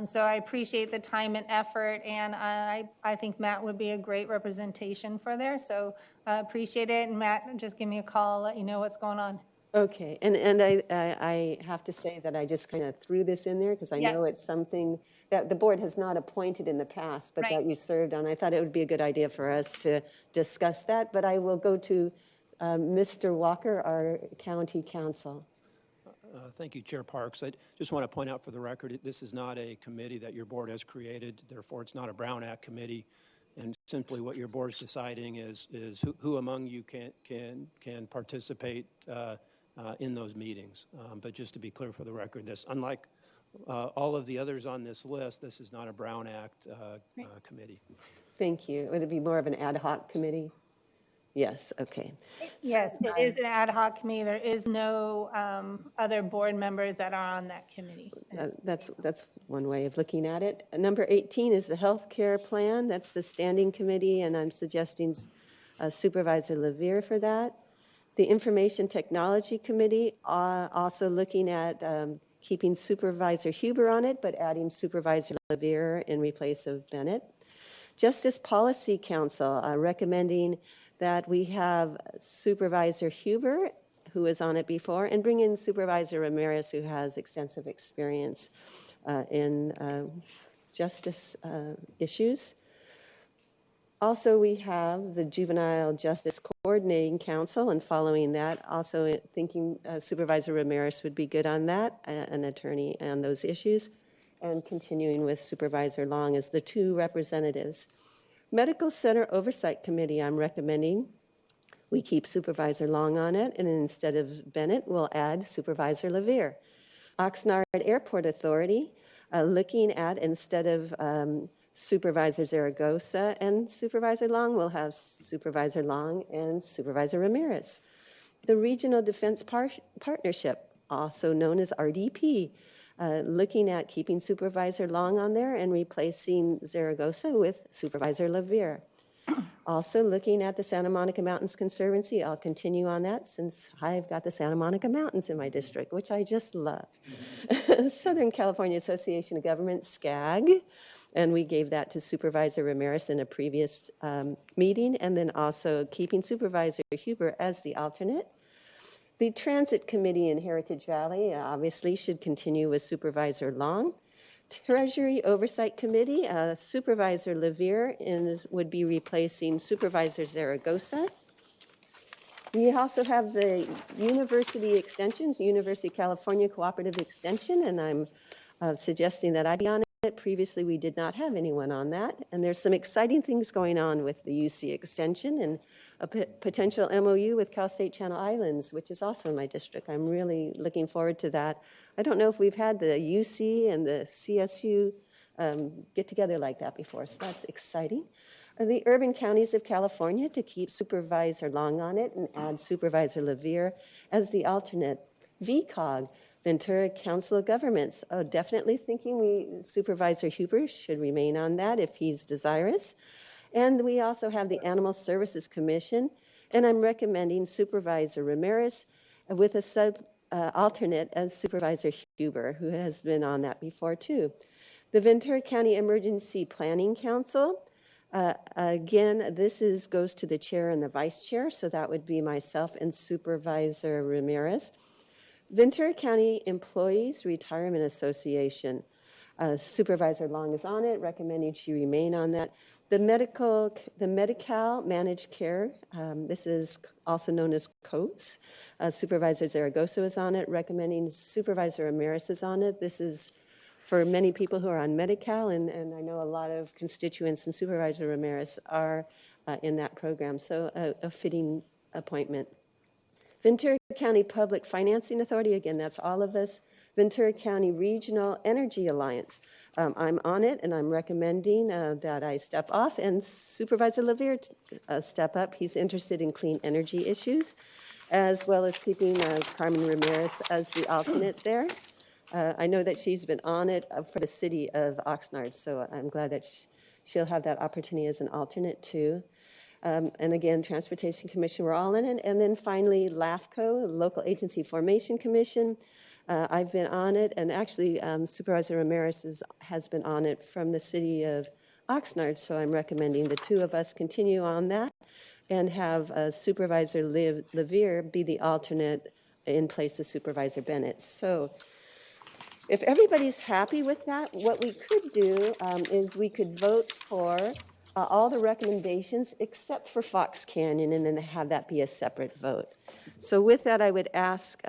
So I appreciate the time and effort, and I think Matt would be a great representation for there. So appreciate it, and Matt, just give me a call, let you know what's going on. okay, and I have to say that I just kind of threw this in there because I know Yes. it's something that the board has not appointed in the past, but Right. that you served on. I thought it would be a good idea for us to discuss that, but I will go to Mr. Walker, our county counsel. Thank you, Chair Parks. I just want to point out for the record, this is not a committee that your board has created. Therefore, it's not a Brown Act committee. And simply what your board's deciding is who among you can participate in those meetings. But just to be clear for the record, this, unlike all of the others on this list, this is not a Brown Act committee. Thank you. Would it be more of an ad hoc committee? Yes, okay. Yes, it is an ad hoc committee. There is no other board members that are on that committee. That's one way of looking at it. Number 18 is the healthcare plan. That's the standing committee, and I'm suggesting Supervisor Levere for that. The Information Technology Committee, also looking at keeping Supervisor Huber on it, but adding Supervisor Levere in replace of Bennett. Justice Policy Council, recommending that we have Supervisor Huber, who was on it before, and bring in Supervisor Ramirez, who has extensive experience in justice issues. Also, we have the Juvenile Justice Coordinating Council, and following that, also thinking Supervisor Ramirez would be good on that, an attorney on those issues, and continuing with Supervisor Long as the two representatives. Medical Center Oversight Committee, I'm recommending we keep Supervisor Long on it, and instead of Bennett, we'll add Supervisor Levere. Oxnard Airport Authority, looking at, instead of Supervisor Zaragoza and Supervisor Long, we'll have Supervisor Long and Supervisor Ramirez. The Regional Defense Partnership, also known as RDP, looking at keeping Supervisor Long on there and replacing Zaragoza with Supervisor Levere. Also looking at the Santa Monica Mountains Conservancy. I'll continue on that since I've got the Santa Monica Mountains in my district, which I just love. Southern California Association of Governments, SCAG, and we gave that to Supervisor Ramirez in a previous meeting, and then also keeping Supervisor Huber as the alternate. The Transit Committee in Heritage Valley obviously should continue with Supervisor Long. Treasury Oversight Committee, Supervisor Levere would be replacing Supervisor Zaragoza. We also have the University Extensions, University of California Cooperative Extension, and I'm suggesting that I be on it. Previously, we did not have anyone on that, and there's some exciting things going on with the UC Extension and a potential MOU with Cal State Channel Islands, which is also in my district. I'm really looking forward to that. I don't know if we've had the UC and the CSU get together like that before, so that's exciting. The Urban Counties of California, to keep Supervisor Long on it and add Supervisor Levere as the alternate. VCOG, Ventura Council of Governments. Oh, definitely thinking Supervisor Huber should remain on that if he's desirous. And we also have the Animal Services Commission, and I'm recommending Supervisor Ramirez with a alternate as Supervisor Huber, who has been on that before too. The Ventura County Emergency Planning Council, again, this goes to the chair and the vice chair, so that would be myself and Supervisor Ramirez. Ventura County Employees Retirement Association, Supervisor Long is on it, recommending she remain on that. The Medi-Cal Managed Care, this is also known as COATS. Supervisor Zaragoza is on it, recommending Supervisor Ramirez is on it. This is for many people who are on Medi-Cal, and I know a lot of constituents and Supervisor Ramirez are in that program, so a fitting appointment. Ventura County Public Financing Authority, again, that's all of us. Ventura County Regional Energy Alliance. I'm on it, and I'm recommending that I step off and Supervisor Levere step up. He's interested in clean energy issues, as well as keeping Carmen Ramirez as the alternate there. I know that she's been on it for the city of Oxnard, so I'm glad that she'll have that opportunity as an alternate too. And again, Transportation Commission, we're all in it. And then finally, LAFCO, Local Agency Formation Commission. I've been on it, and actually Supervisor Ramirez has been on it from the city of Oxnard, so I'm recommending the two of us continue on that and have Supervisor Levere be the alternate in place of Supervisor Bennett. So if everybody's happy with that, what we could do is we could vote for all the recommendations except for Fox Canyon, and then have that be a separate vote. So with that, I would ask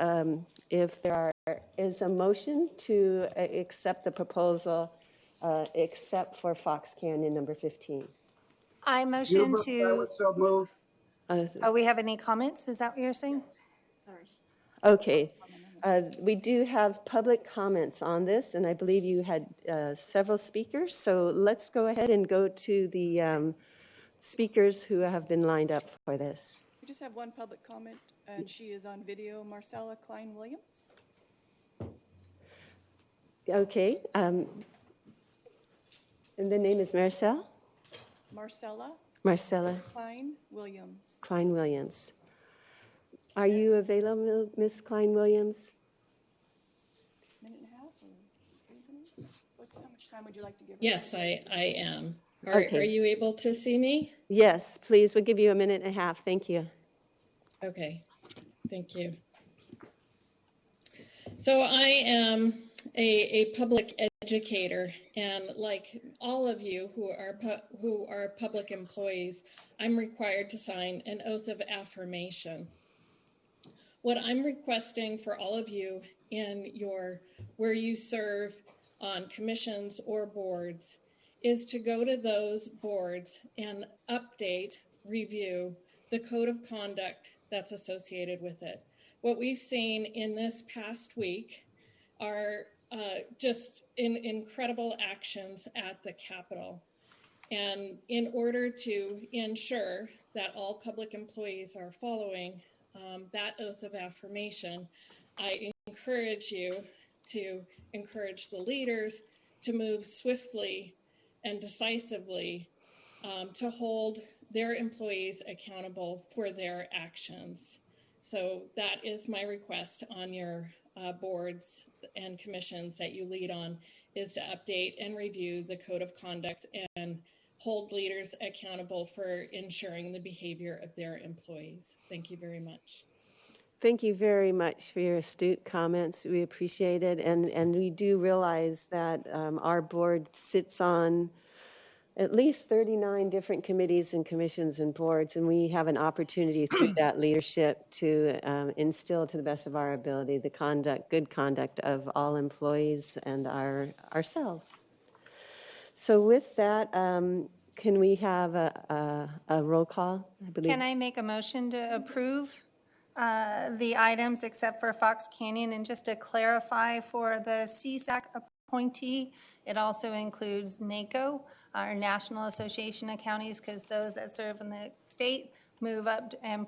if there is a motion to accept the proposal except for Fox Canyon number 15. I motion I to, would so move. oh, we have any comments? Is that what you're saying? Okay. We do have public comments on this, and I believe you had several speakers. So let's go ahead and go to the speakers who have been lined up for this. We just have one public comment, and she is on video, Marcella Klein-Williams. Okay. And the name is Marcella Klein-Williams. Klein-Williams. Are you available, Ms. Klein-Williams? Minute and a half or 3 minutes? How much time would you like to give her? Yes, I am. Are you able to see me? Yes, please. We'll give you a minute and a half. Thank you. Okay, thank you. So I am a public educator, and like all of you who are public employees, I'm required to sign an oath of affirmation. What I'm requesting for all of you in where you serve on commissions or boards is to go to those boards and update, review the code of conduct that's associated with it. What we've seen in this past week are just incredible actions at the Capitol. And in order to ensure that all public employees are following that oath of affirmation, I encourage you to encourage the leaders to move swiftly and decisively to hold their employees accountable for their actions. So that is my request on your boards and commissions that you lead on, is to update and review the code of conduct and hold leaders accountable for ensuring the behavior of their employees. Thank you very much. Thank you very much for your astute comments. We appreciate it. And we do realize that our board sits on at least 39 different committees and commissions and boards, and we have an opportunity through that leadership to instill to the best of our ability the good conduct of all employees and ourselves. So with that, can we have a roll call? I believe. Can I make a motion to approve the items except for Fox Canyon? And just to clarify for the CSAC appointee, it also includes NACO, our National Association of Counties, because those that serve in the state move up and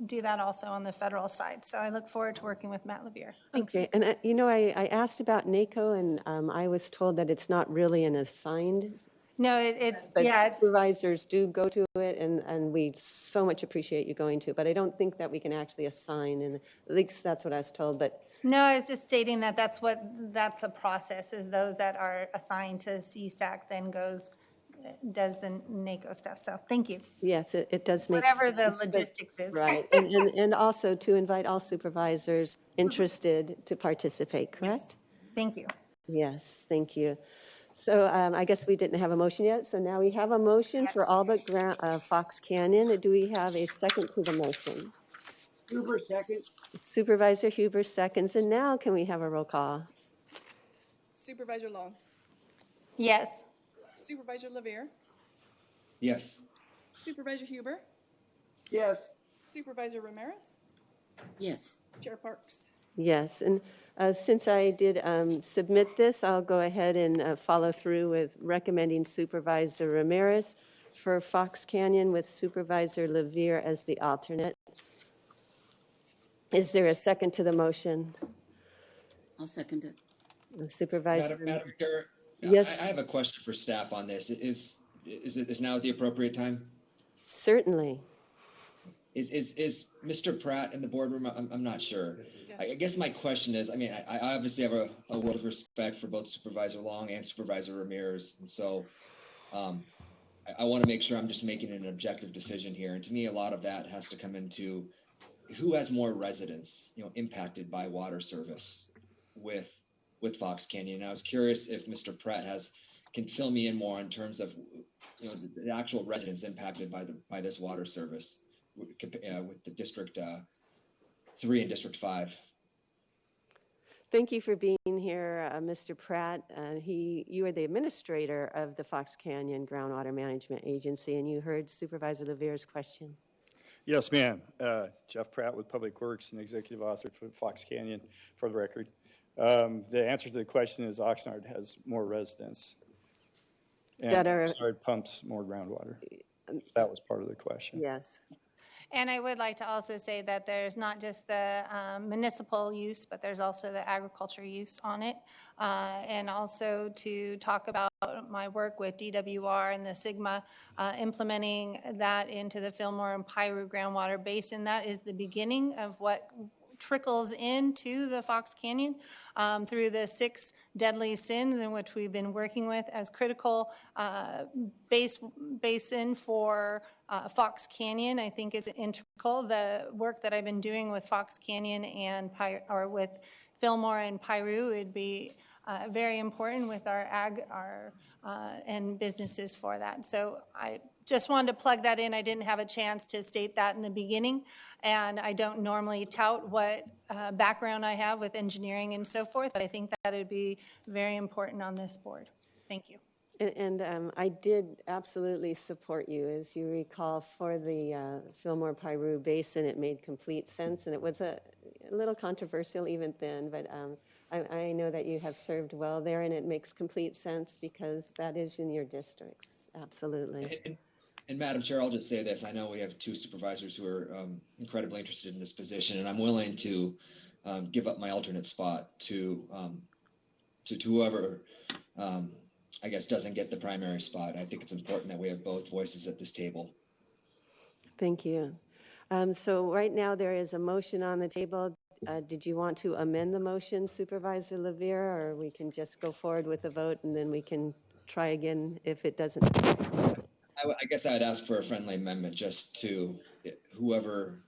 do that also on the federal side. So I look forward to working with Matt Levere. Thank you. And I asked about NACO, and I was told that it's not really an assigned. No, it's But yeah. supervisors do go to it, and we so much appreciate you going to it. But I don't think that we can actually assign, and at least that's what I was told. But No, I was just stating that that's the process, is those that are assigned to CSAC then does the NACO stuff. So thank you. yes, it does make Whatever sense. the logistics is. Right, and also to invite all supervisors interested to participate, correct? Thank you. Yes, thank you. So I guess we didn't have a motion yet, so now we have a motion for all but Fox Canyon. Do we have a second to the motion? Huber, second. Supervisor Huber seconds, and now can we have a roll call? Supervisor Long, Yes. Supervisor Levere, Yes. Supervisor Huber, Yes, Supervisor Ramirez, Yes. Chair Parks. Yes, and since I did submit this, I'll go ahead and follow through with recommending Supervisor Ramirez for Fox Canyon with Supervisor Levere as the alternate. Is there a second to the motion? I'll second it. Supervisor Madam Ramirez? Chair, Yes, I have a question for staff on this. Is now the appropriate time? certainly. Is Mr. Pratt in the boardroom? I'm not sure. I guess my question is, I mean, I obviously have a world of respect for both Supervisor Long and Supervisor Ramirez, and so I want to make sure I'm just making an objective decision here. And to me, a lot of that has to come into who has more residents, impacted by water service with Fox Canyon. And I was curious if Mr. Pratt can fill me in more in terms of the actual residents impacted by this water service with the District 3 and District 5. Thank you for being here, Mr. Pratt. You are the administrator of the Fox Canyon Groundwater Management Agency, and you heard Supervisor Levere's question. Yes, ma'am. Jeff Pratt with Public Works and Executive Officer for Fox Canyon, for the record. The answer to the question is Oxnard has more residents. And Oxnard pumps more groundwater, if that was part of the question. Yes. And I would like to also say that there's not just the municipal use, but there's also the agriculture use on it. And also to talk about my work with DWR and the Sigma, implementing that into the Fillmore and Piru groundwater basin. That is the beginning of what trickles into the Fox Canyon through the 6 deadly sins in which we've been working with as critical basin for Fox Canyon. I think is integral. The work that I've been doing with Fox Canyon and with Fillmore and Piru would be very important with our and businesses for that. So I just wanted to plug that in. I didn't have a chance to state that in the beginning, and I don't normally tout what background I have with engineering and so forth, but I think that would be very important on this board. Thank you. And I did absolutely support you. As you recall, for the Fillmore Piru Basin, it made complete sense, and it was a little controversial even then, but I know that you have served well there, and it makes complete sense because that is in your districts. Absolutely. And Madam Chair, I'll just say this. I know we have 2 supervisors who are incredibly interested in this position, and I'm willing to give up my alternate spot to whoever I guess doesn't get the primary spot. I think it's important that we have both voices at this table. Thank you. So right now there is a motion on the table. Did you want to amend the motion, Supervisor Levere, or we can just go forward with the vote and then we can try again if it doesn't pass? I guess I'd ask for a friendly amendment just to whoever.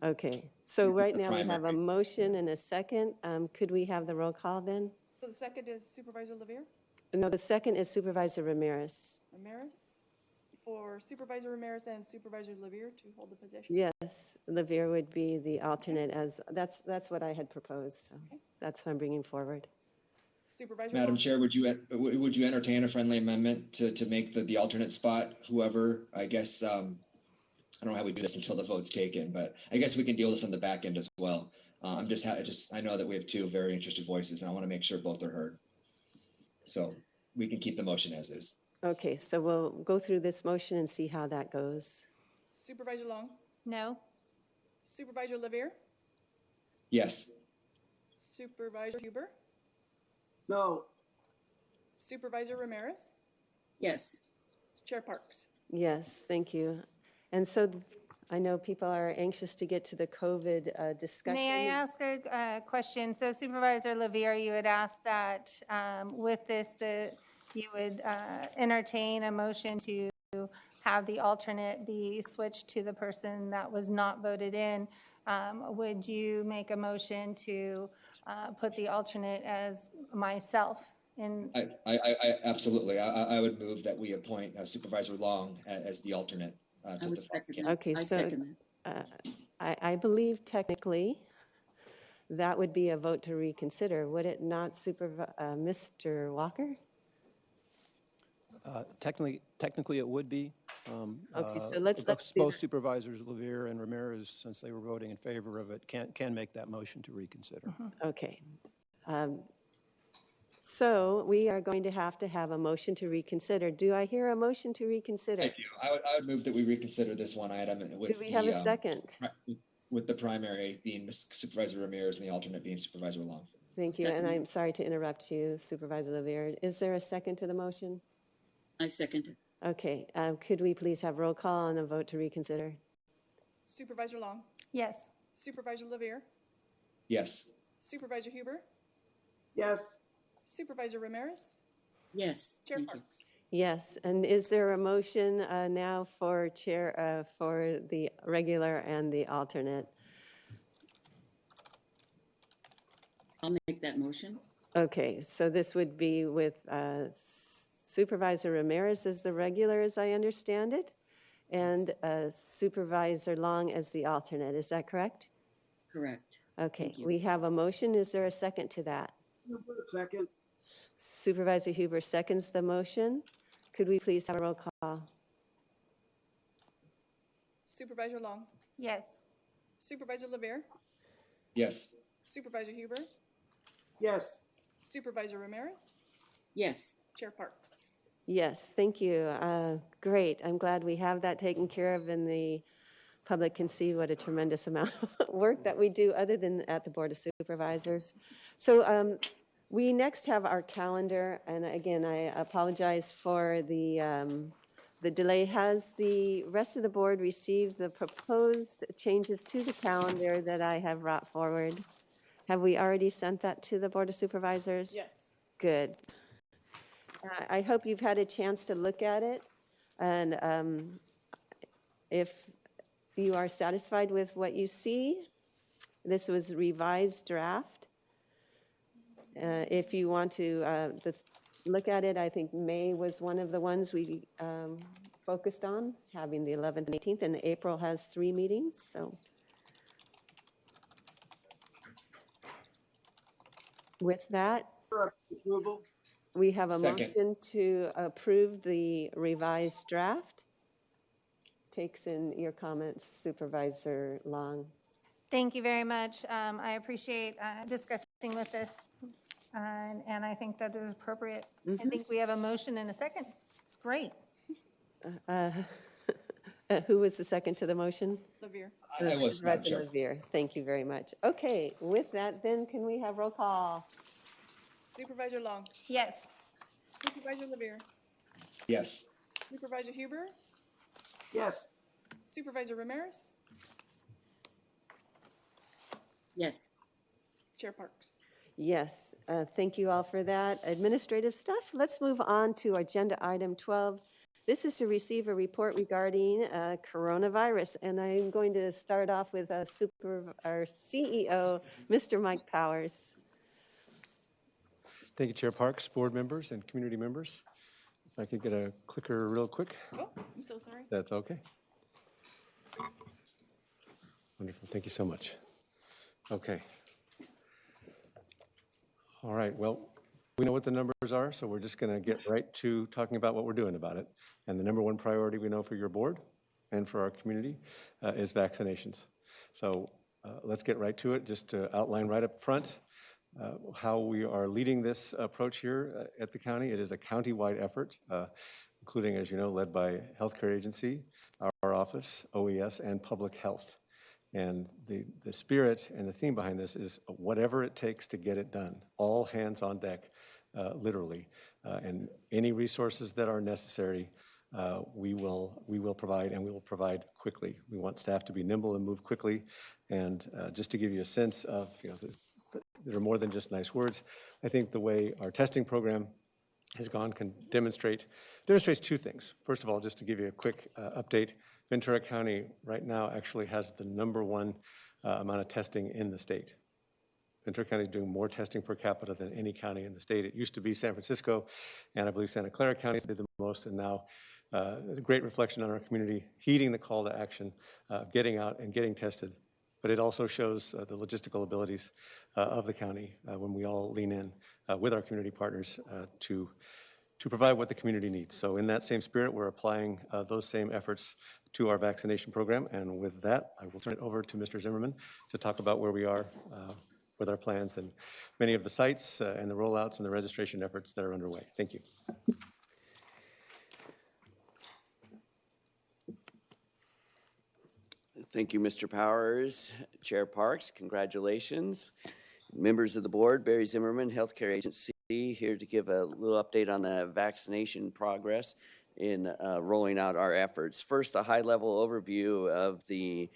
Okay. So right now we have a motion and a second. Could we have the roll call then? So the second is Supervisor Levere? No, the second is Supervisor Ramirez. Ramirez? For Supervisor Ramirez and Supervisor Levere to hold the position? Yes, Levere would be the alternate as, that's what I had proposed. So that's what I'm bringing forward. Supervisor Madam Long? Chair, would you entertain a friendly amendment to make the alternate spot whoever, I guess, I don't know how we do this until the vote's taken, but I guess we can deal with this on the back end as well. I know that we have 2 very interested voices and I want to make sure both are heard. So we can keep the motion as is. Okay, so we'll go through this motion and see how that goes. Supervisor Long? No. Supervisor Levere? Yes. Supervisor Huber? no, Supervisor Ramirez? Yes. Chair Parks? Yes, thank you. And so I know people are anxious to get to the COVID discussion. May I ask a question? So Supervisor Levere, you had asked that with this, you would entertain a motion to have the alternate be switched to the person that was not voted in. Would you make a motion to put the alternate as myself? I absolutely. I would move that we appoint Supervisor Long as the alternate. To the Okay, so I believe technically that would be a vote to reconsider, would it not, Mr. Walker? Technically, it would be. Okay, so let's do Both that. Supervisors Levere and Ramirez, since they were voting in favor of it, can make that motion to reconsider. Okay. So we are going to have a motion to reconsider. Do I hear a motion to reconsider? I do. I would move that we reconsider this one item with Do we have a second? With the primary being Supervisor Ramirez and the alternate being Supervisor Long. Thank you, and Second. I'm sorry to interrupt you, Supervisor Levere. Is there a second to the motion? I second it. Okay, could we please have roll call on a vote to reconsider? Supervisor Long, Yes. Supervisor Levere, Yes. Supervisor Huber, yes, Supervisor Ramirez, Yes. Chair thank you. Parks. Yes, and is there a motion now for chair, for the regular and the alternate? I'll make that motion. Okay, so this would be with Supervisor Ramirez as the regular, as I understand it, and Supervisor Long as the alternate. Is that correct? Correct. Okay, Thank you. we have a motion. Is there a second to that? second, Supervisor Huber seconds the motion. Could we please have a roll call? Supervisor Long, Yes. Supervisor Levere, Yes. Supervisor Huber, yes, Supervisor Ramirez, Yes. Chair Parks. Yes, thank you. Great. I'm glad we have that taken care of, and the public can see what a tremendous amount of work that we do other than at the Board of Supervisors. So we next have our calendar, and again, I apologize for the delay. Has the rest of the board received the proposed changes to the calendar that I have brought forward? Have we already sent that to the Board of Supervisors? Yes. Good. I hope you've had a chance to look at it, and if you are satisfied with what you see, this was revised draft. If you want to look at it, I think May was one of the ones we focused on, having the 11th and 18th, and April has 3 meetings, so. With that, approval, we have a Second. motion to approve the revised draft. Takes in your comments, Supervisor Long. Thank you very much. I appreciate discussing with this, and I think that is appropriate. I think we have a motion and a second. It's great. Who was the second to the motion? Levere, I was, Madam Supervisor Chair. Levere. Thank you very much. Okay, with that, then, can we have roll call? Supervisor Long, Yes. Supervisor Levere, Yes. Supervisor Huber, yes, Supervisor Ramirez, Yes. Chair Parks. Yes, thank you all for that. Administrative stuff. Let's move on to agenda item 12. This is to receive a report regarding coronavirus, and I'm going to start off with our CEO, Mr. Mike Powers. Thank you, Chair Parks, board members, and community members. If I could get a clicker real quick. Oh, I'm so sorry. That's okay. Wonderful. Thank you so much. Okay. All right. Well, we know what the numbers are, so we're just going to get right to talking about what we're doing about it. And the number one priority we know for your board and for our community is vaccinations. So let's get right to it. Just to outline right up front how we are leading this approach here at the county. It is a county-wide effort, including, as you know, led by Healthcare Agency, our office, OES, and Public Health. And the spirit and the theme behind this is whatever it takes to get it done. All hands on deck, literally. And any resources that are necessary, we will provide, and we will provide quickly. We want staff to be nimble and move quickly. And just to give you a sense of, there are more than just nice words. I think the way our testing program has gone can demonstrates 2 things. First of all, just to give you a quick update, Ventura County right now actually has the #1 amount of testing in the state. Ventura County is doing more testing per capita than any county in the state. It used to be San Francisco, and I believe Santa Clara County did the most, and now a great reflection on our community, heeding the call to action, getting out and getting tested. but it also shows the logistical abilities of the county when we all lean in with our community partners to provide what the community needs. So in that same spirit, we're applying those same efforts to our vaccination program. And with that, I will turn it over to Mr. Zimmerman to talk about where we are with our plans and many of the sites and the rollouts and the registration efforts that are underway. Thank you. Thank you, Mr. Powers. Chair Parks, congratulations. Members of the board, Barry Zimmerman, Healthcare Agency, here to give a little update on the vaccination progress in rolling out our efforts. First, a high-level overview of the,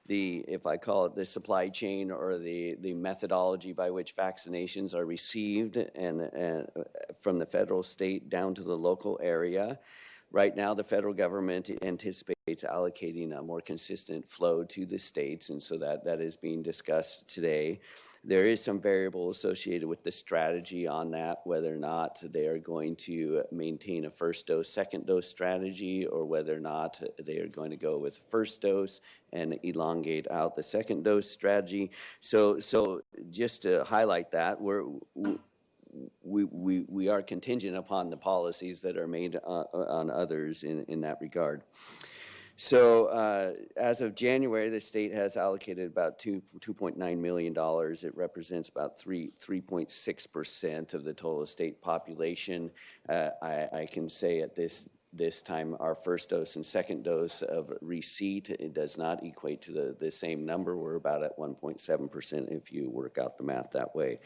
if I call it the supply chain or the methodology by which vaccinations are received and from the federal, state, down to the local area. Right now, the federal government anticipates allocating a more consistent flow to the states, and so that is being discussed today. There is some variable associated with the strategy on that, whether or not they are going to maintain a first dose, second dose strategy, or whether or not they are going to go with first dose and elongate out the second dose strategy. So just to highlight that, we are contingent upon the policies that are made on others in that regard. So as of January, the state has allocated about $2.9 million. It represents about 3.6% of the total state population. I can say at this time, our first dose and second dose of receipt, it does not equate to the same number. We're about at 1.7% if you work out the math that way.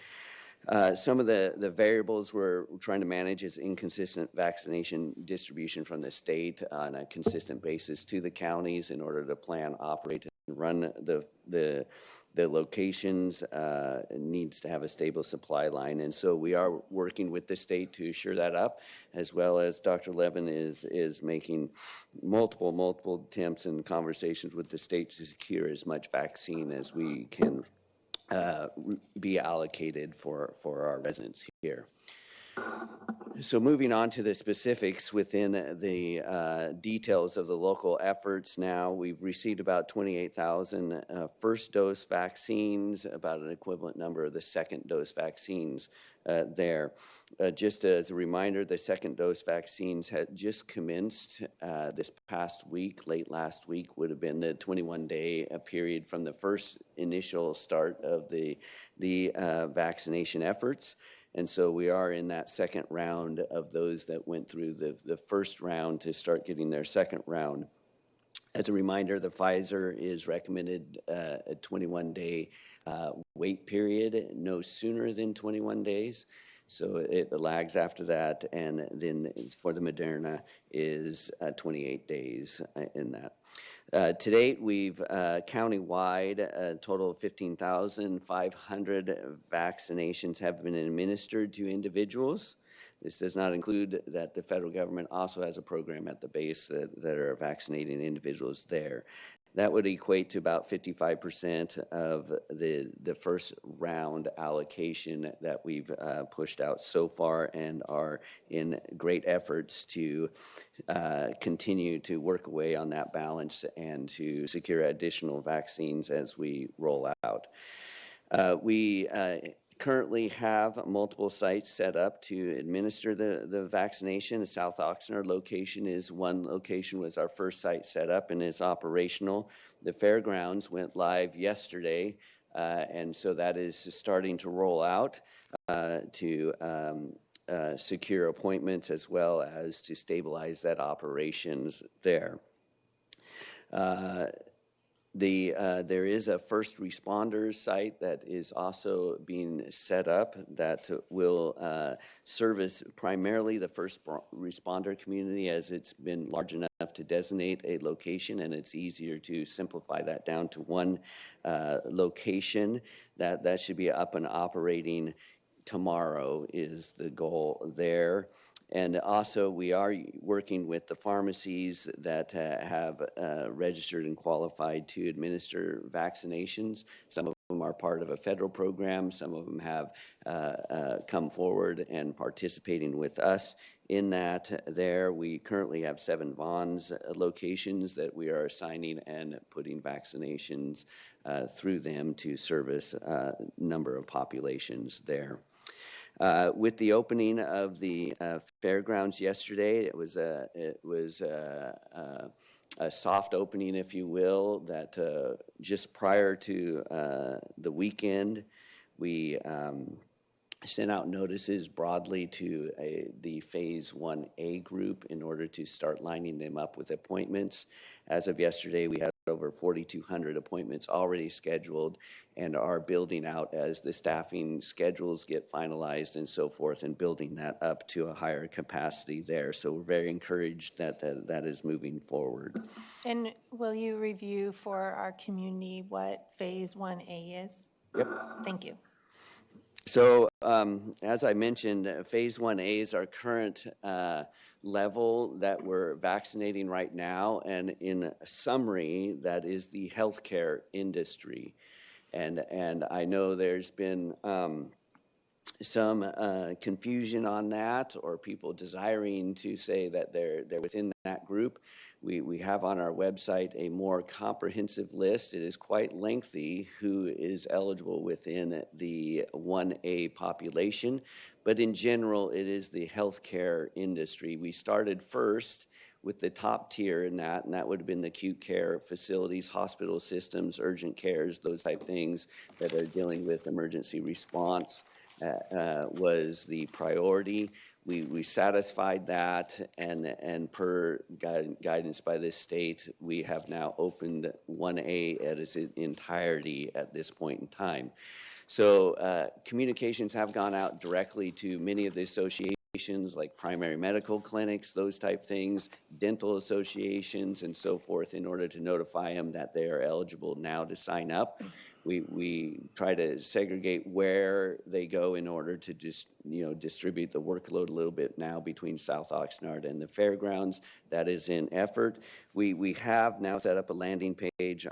Some of the variables we're trying to manage is inconsistent vaccination distribution from the state on a consistent basis to the counties in order to plan, operate, and run the locations. It needs to have a stable supply line. And so we are working with the state to shore that up, as well as Dr. Levin is making multiple attempts and conversations with the state to secure as much vaccine as we can be allocated for our residents here. So moving on to the specifics within the details of the local efforts now, we've received about 28,000 first dose vaccines, about an equivalent number of the second dose vaccines there. Just as a reminder, the second dose vaccines had just commenced this past week. Late last week would have been the 21-day period from the first initial start of the vaccination efforts. And so we are in that second round of those that went through the first round to start getting their second round. As a reminder, the Pfizer is recommended a 21-day wait period, no sooner than 21 days. So it lags after that, and then for the Moderna is 28 days in that. To date, we've countywide a total of 15,500 vaccinations have been administered to individuals. This does not include that the federal government also has a program at the base that are vaccinating individuals there. That would equate to about 55% of the first round allocation that we've pushed out so far, and are in great efforts to continue to work away on that balance and to secure additional vaccines as we roll out. We currently have multiple sites set up to administer the vaccination. The South Oxnard location is one location, was our first site set up and is operational. The fairgrounds went live yesterday, and so that is starting to roll out to secure appointments as well as to stabilize that operations there. There is a first responders site that is also being set up that will service primarily the first responder community, as it's been large enough to designate a location, and it's easier to simplify that down to one location. That should be up and operating tomorrow is the goal there. And also, we are working with the pharmacies that have registered and qualified to administer vaccinations. Some of them are part of a federal program. Some of them have come forward and participating with us in that there. We currently have 7 Vons locations that we are assigning and putting vaccinations through them to service a number of populations there. With the opening of the fairgrounds yesterday, it was a soft opening, if you will, that just prior to the weekend, we sent out notices broadly to the Phase 1A group in order to start lining them up with appointments. As of yesterday, we had over 4,200 appointments already scheduled and are building out as the staffing schedules get finalized and so forth, and building that up to a higher capacity there. So we're very encouraged that that is moving forward. And will you review for our community what Phase 1A is? Yep. Thank you. So as I mentioned, Phase 1A is our current level that we're vaccinating right now. And in summary, that is the healthcare industry. And I know there's been some confusion on that, or people desiring to say that they're within that group. We have on our website a more comprehensive list. It is quite lengthy who is eligible within the 1A population, but in general, it is the healthcare industry. We started first with the top tier in that, and that would have been the acute care facilities, hospital systems, urgent cares, those type things that are dealing with emergency response. Was the priority. We satisfied that, and per guidance by this state, we have now opened 1A at its entirety at this point in time. So communications have gone out directly to many of the associations, like primary medical clinics, those type things, dental associations, and so forth, in order to notify them that they are eligible now to sign up. We try to segregate where they go in order to just distribute the workload a little bit now between South Oxnard and the fairgrounds. That is in effort. We have now set up a landing page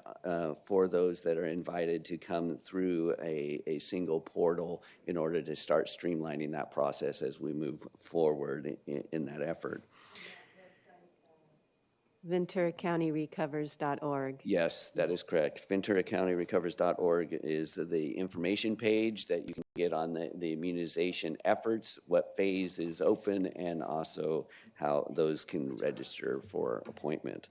for those that are invited to come through a single portal in order to start streamlining that process as we move forward in that effort. VenturaCountyRecovers.org. Yes, that is correct. VenturaCountyRecovers.org is the information page that you can get on the immunization efforts, what phase is open, and also how those can register for appointment.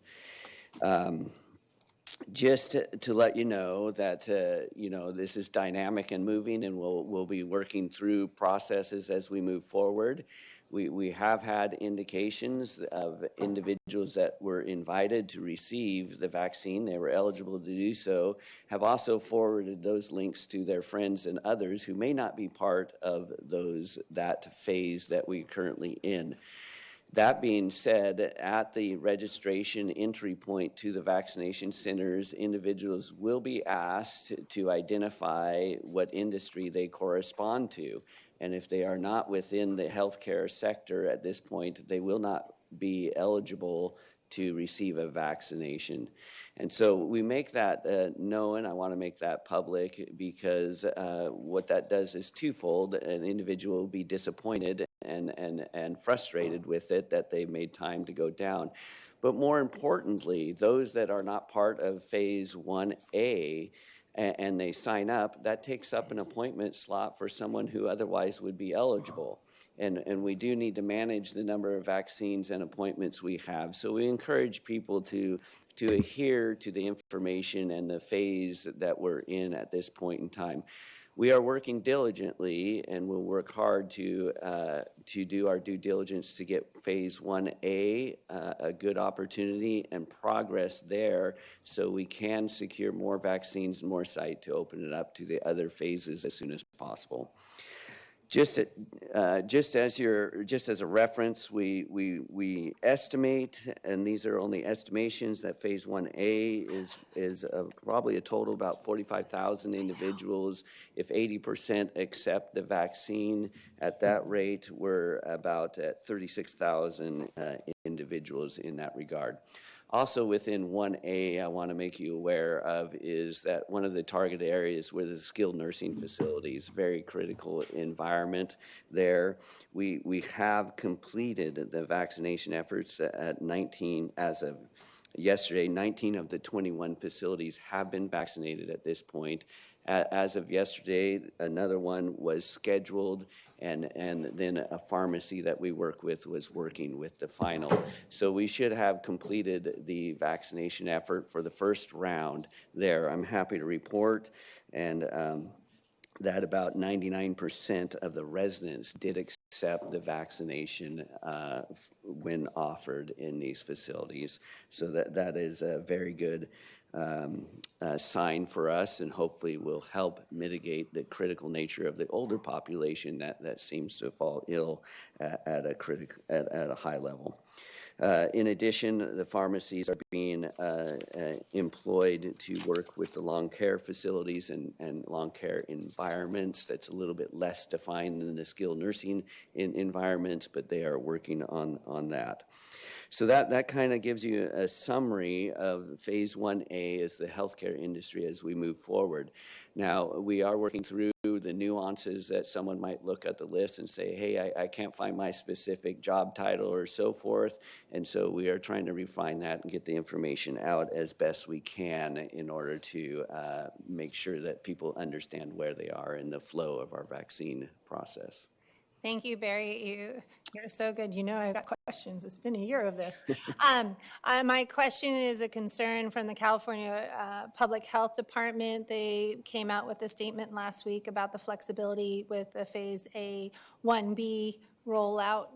Just to let you know that this is dynamic and moving, and we'll be working through processes as we move forward. We have had indications of individuals that were invited to receive the vaccine. They were eligible to do so, have also forwarded those links to their friends and others who may not be part of that phase that we're currently in. That being said, at the registration entry point to the vaccination centers, individuals will be asked to identify what industry they correspond to. And if they are not within the healthcare sector at this point, they will not be eligible to receive a vaccination. And so we make that known. I want to make that public because what that does is twofold. An individual will be disappointed and frustrated with it that they made time to go down. But more importantly, those that are not part of Phase 1A and they sign up, that takes up an appointment slot for someone who otherwise would be eligible. And we do need to manage the number of vaccines and appointments we have. So we encourage people to adhere to the information and the phase that we're in at this point in time. We are working diligently, and we'll work hard to do our due diligence to get Phase 1A a good opportunity and progress there, so we can secure more vaccines and more site to open it up to the other phases as soon as possible. Just as a reference, we estimate, and these are only estimations, that Phase 1A is probably a total of about 45,000 individuals. If 80% accept the vaccine, at that rate, we're about at 36,000 individuals in that regard. Also within 1A, I want to make you aware of is that one of the target areas where the skilled nursing facilities, very critical environment there. We have completed the vaccination efforts at 19, as of yesterday, 19 of the 21 facilities have been vaccinated at this point. As of yesterday, another one was scheduled, and then a pharmacy that we work with was working with the final. So we should have completed the vaccination effort for the first round there. I'm happy to report and that about 99% of the residents did accept the vaccination when offered in these facilities. So that is a very good sign for us, and hopefully will help mitigate the critical nature of the older population that seems to fall ill at a high level. In addition, the pharmacies are being employed to work with the long care facilities and long care environments. That's a little bit less defined than the skilled nursing environments, but they are working on that. So that kind of gives you a summary of phase 1A as the healthcare industry as we move forward. Now, we are working through the nuances that someone might look at the list and say, hey, I can't find my specific job title or so forth. And so we are trying to refine that and get the information out as best we can in order to make sure that people understand where they are in the flow of our vaccine process. Thank you, Barry. You're so good. You know I've got questions. It's been a year of this. My question is a concern from the California Public Health Department. They came out with a statement last week about the flexibility with the Phase A 1B rollout.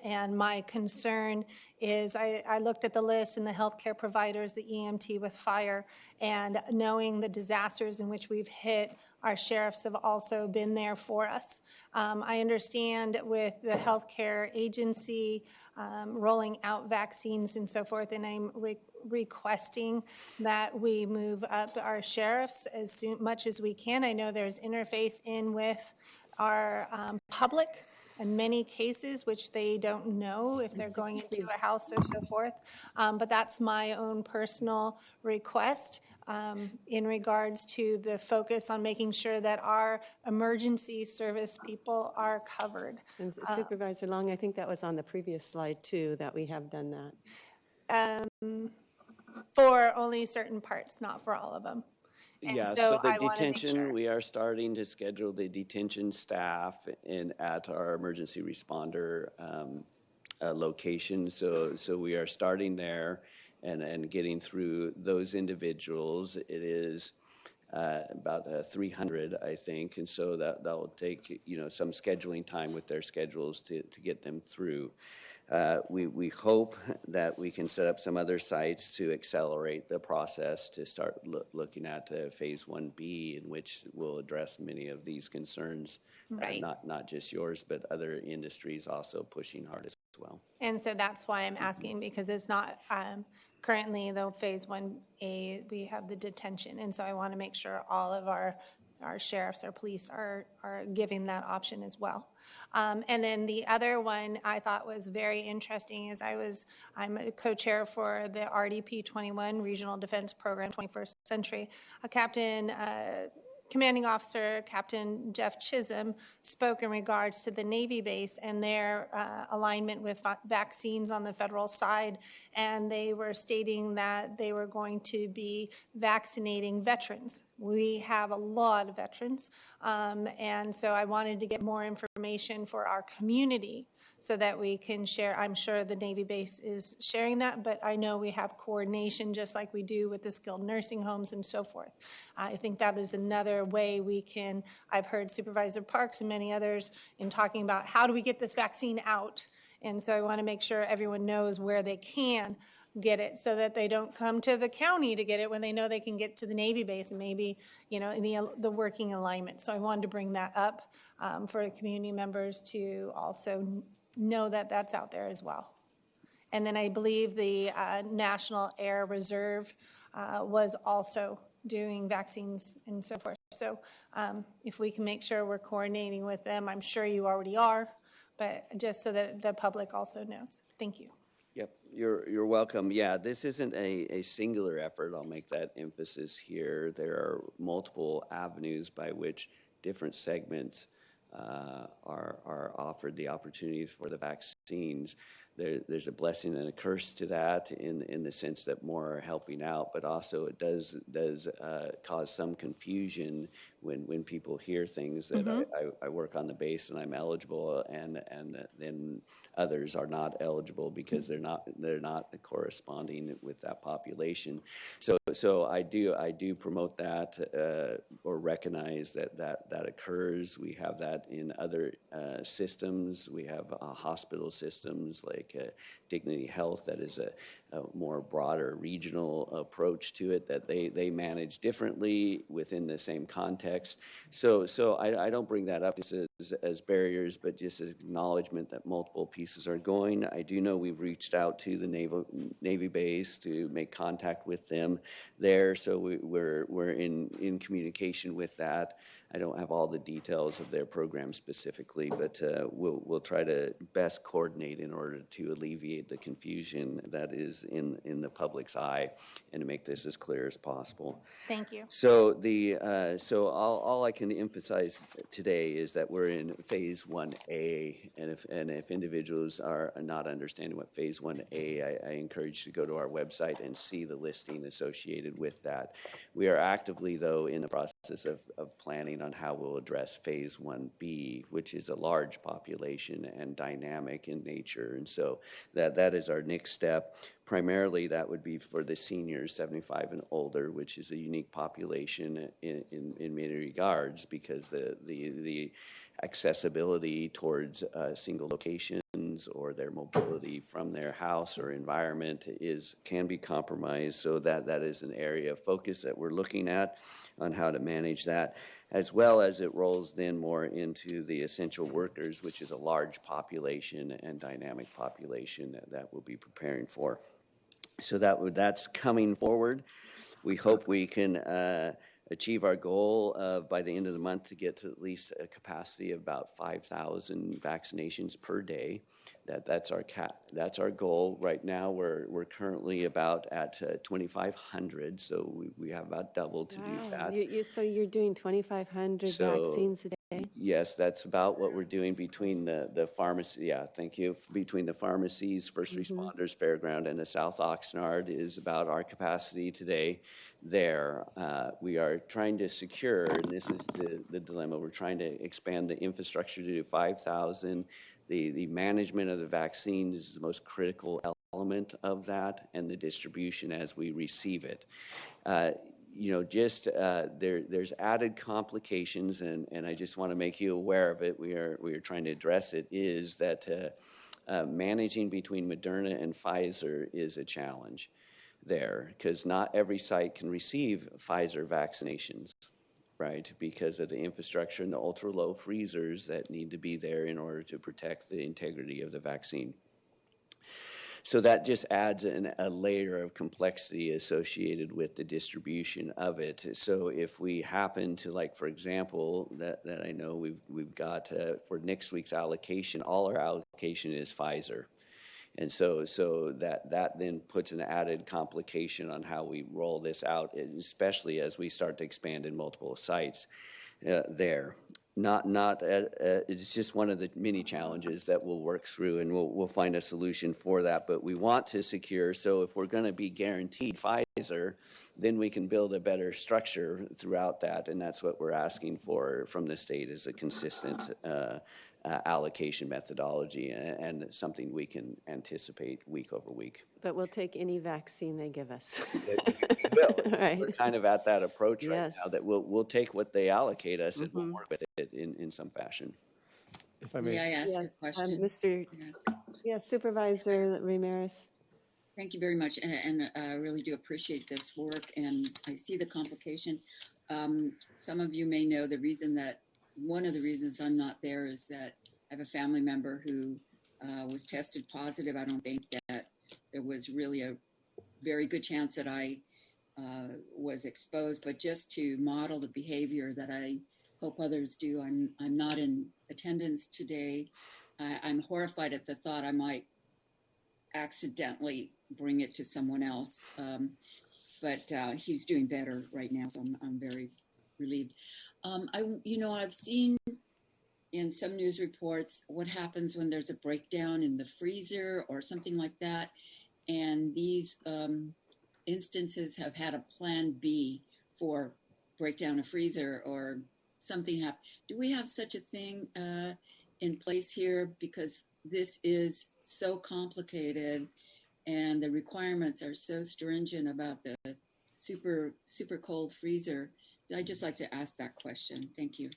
And my concern is I looked at the list and the healthcare providers, the EMT with fire, and knowing the disasters in which we've hit, our sheriffs have also been there for us. I understand with the healthcare agency rolling out vaccines and so forth, and I'm requesting that we move up our sheriffs as much as we can. I know there's interface in with our public in many cases, which they don't know if they're going into a house or so forth. But that's my own personal request in regards to the focus on making sure that our emergency service people are covered. And Supervisor Long, I think that was on the previous slide too, that we have done that. For only certain parts, not for all of them. And yeah, so the I wanna make detention, sure. we are starting to schedule the detention staff at our emergency responder location. So we are starting there and getting through those individuals. It is about 300, I think, and so that will take some scheduling time with their schedules to get them through. We hope that we can set up some other sites to accelerate the process to start looking at phase 1B, in which will address many of these concerns, Right. Not just yours, but other industries also pushing hard as well. And so that's why I'm asking, because it's not currently, though, phase 1A, we have the detention. And so I want to make sure all of our sheriffs, our police are giving that option as well. And then the other one I thought was very interesting is I'm a co-chair for the RDP 21 Regional Defense Program 21st Century. Commanding Officer Captain Jeff Chisholm spoke in regards to the Navy base and their alignment with vaccines on the federal side, and they were stating that they were going to be vaccinating veterans. We have a lot of veterans, and so I wanted to get more information for our community so that we can share. I'm sure the Navy base is sharing that, but I know we have coordination just like we do with the skilled nursing homes and so forth. I think that is another way we can, I've heard Supervisor Parks and many others in talking about how do we get this vaccine out? And so I want to make sure everyone knows where they can get it so that they don't come to the county to get it when they know they can get to the Navy base and maybe, in the working alignment. So I wanted to bring that up for community members to also know that that's out there as well. And then I believe the National Air Reserve was also doing vaccines and so forth. So if we can make sure we're coordinating with them, I'm sure you already are, but just so that the public also knows. Thank you. Yep, you're welcome. Yeah, this isn't a singular effort. I'll make that emphasis here. There are multiple avenues by which different segments are offered the opportunity for the vaccines. There's a blessing and a curse to that in the sense that more are helping out, but also it does cause some confusion when people hear things that I work on the base and I'm eligible, and then others are not eligible because they're not corresponding with that population. So I do promote that or recognize that occurs. We have that in other systems. We have hospital systems like Dignity Health that is a more broader regional approach to it that they manage differently within the same context. So I don't bring that up just as barriers, but just as acknowledgement that multiple pieces are going. I do know we've reached out to the Navy base to make contact with them there, so we're in communication with that. I don't have all the details of their program specifically, but we'll try to best coordinate in order to alleviate the confusion that is in the public's eye and to make this as clear as possible. Thank you. So all I can emphasize today is that we're in phase 1A, and if individuals are not understanding what phase 1A, I encourage you to go to our website and see the listing associated with that. We are actively, though, in the process of planning on how we'll address phase 1B, which is a large population and dynamic in nature, and so that is our next step. Primarily, that would be for the seniors 75 and older, which is a unique population in many regards because the accessibility towards single locations or their mobility from their house or environment can be compromised. So that is an area of focus that we're looking at on how to manage that, as well as it rolls then more into the essential workers, which is a large population and dynamic population that we'll be preparing for. So that's coming forward. We hope we can achieve our goal of by the end of the month to get to at least a capacity of about 5,000 vaccinations per day. That's our goal. Right now we're currently about at 2,500, so we have about double to do that. So you're doing 2,500 vaccines a day? Yes, that's about what we're doing between the pharmacy. Yeah, thank you. Between the pharmacies, first responders, fairground, and the South Oxnard is about our capacity today. There, we are trying to secure, and this is the dilemma. We're trying to expand the infrastructure to 5,000. The management of the vaccines is the most critical element of that, and the distribution as we receive it. There's added complications, and I just want to make you aware of it. We are trying to address it. Is that managing between Moderna and Pfizer is a challenge there because not every site can receive Pfizer vaccinations, right? Because of the infrastructure and the ultra low freezers that need to be there in order to protect the integrity of the vaccine. So that just adds a layer of complexity associated with the distribution of it. So if we happen to, like, for example, that I know we've got for next week's allocation, all our allocation is Pfizer. And so that then puts an added complication on how we roll this out, especially as we start to expand in multiple sites there. It's just one of the many challenges that we'll work through, and we'll find a solution for that. But we want to secure, so if we're going to be guaranteed Pfizer, then we can build a better structure throughout that, and that's what we're asking for from the state is a consistent allocation methodology and something we can anticipate week over week. But we'll take any vaccine they give us. We will. Right. We're kind of at that approach right Yes. now that we'll take what they allocate us and we'll work with it in some fashion. If I may. May I ask a question? Supervisor Ramirez. Thank you very much, and I really do appreciate this work, and I see the complication. Some of you may know one of the reasons I'm not there is that I have a family member who was tested positive. I don't think that there was really a very good chance that I was exposed, but just to model the behavior that I hope others do. I'm not in attendance today. I'm horrified at the thought I might accidentally bring it to someone else. But he's doing better right now, so I'm very relieved. I've seen in some news reports what happens when there's a breakdown in the freezer or something like that, and these instances have had a plan B for breakdown of freezer or something happen. Do we have such a thing in place here? Because this is so complicated and the requirements are so stringent about the super cold freezer. I'd just like to ask that question. Thank you.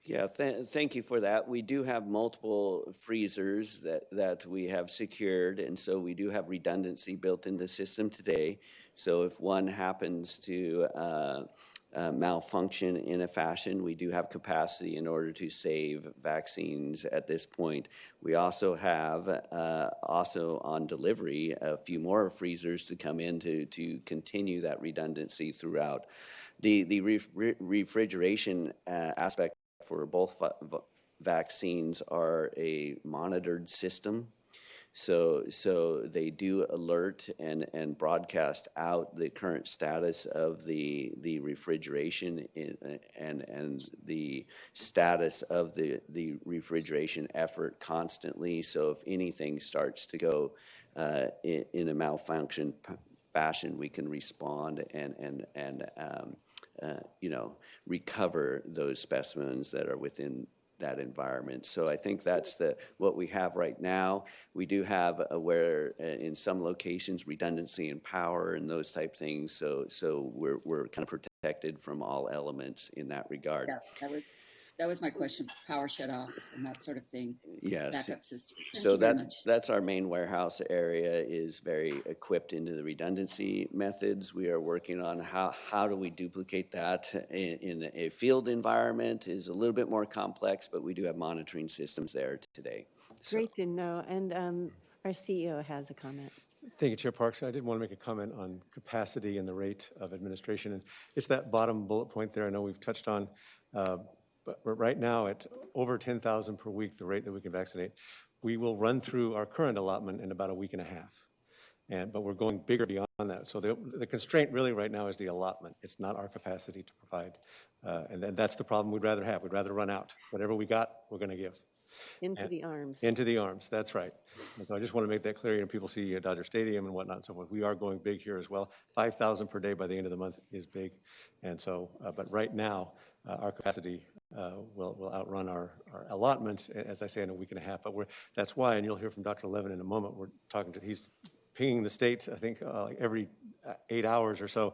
Yeah, thank you for that. We do have multiple freezers that we have secured, and so we do have redundancy built into the system today. So if one happens to malfunction in a fashion, we do have capacity in order to save vaccines at this point. We also have, also on delivery, a few more freezers to come in to continue that redundancy throughout. The refrigeration aspect for both vaccines are a monitored system. So they do alert and broadcast out the current status of the refrigeration and the status of the refrigeration effort constantly. So if anything starts to go in a malfunction fashion, we can respond and recover those specimens that are within that environment. So I think that's what we have right now. We do have where in some locations redundancy in power and those type things. So we're kind of protected from all elements in that regard. Yeah, that was my question. Power shutoffs and that sort of thing. Yes. Backup system. So that's our main warehouse area is very equipped into the redundancy methods. We are working on how do we duplicate that in a field environment is a little bit more complex, but we do have monitoring systems there today. Great to know. And our CEO has a comment. Thank you, Chair Parks. I did want to make a comment on capacity and the rate of administration. And it's that bottom bullet point there I know we've touched on. But right now, at over 10,000 per week, the rate that we can vaccinate, we will run through our current allotment in about a week and a half. But we're going bigger beyond that. So the constraint really right now is the allotment. It's not our capacity to provide. And that's the problem we'd rather have. We'd rather run out. Whatever we got, we're going to give. Into the arms. Into the arms, that's right. And so I just want to make that clear. People see Dodger Stadium and whatnot and so forth. We are going big here as well. 5,000 per day by the end of the month is big. And so, but right now, our capacity will outrun our allotments, as I say, in a week and a half. But that's why, and you'll hear from Dr. Levin in a moment, he's pinging the state, I think, like every 8 hours or so.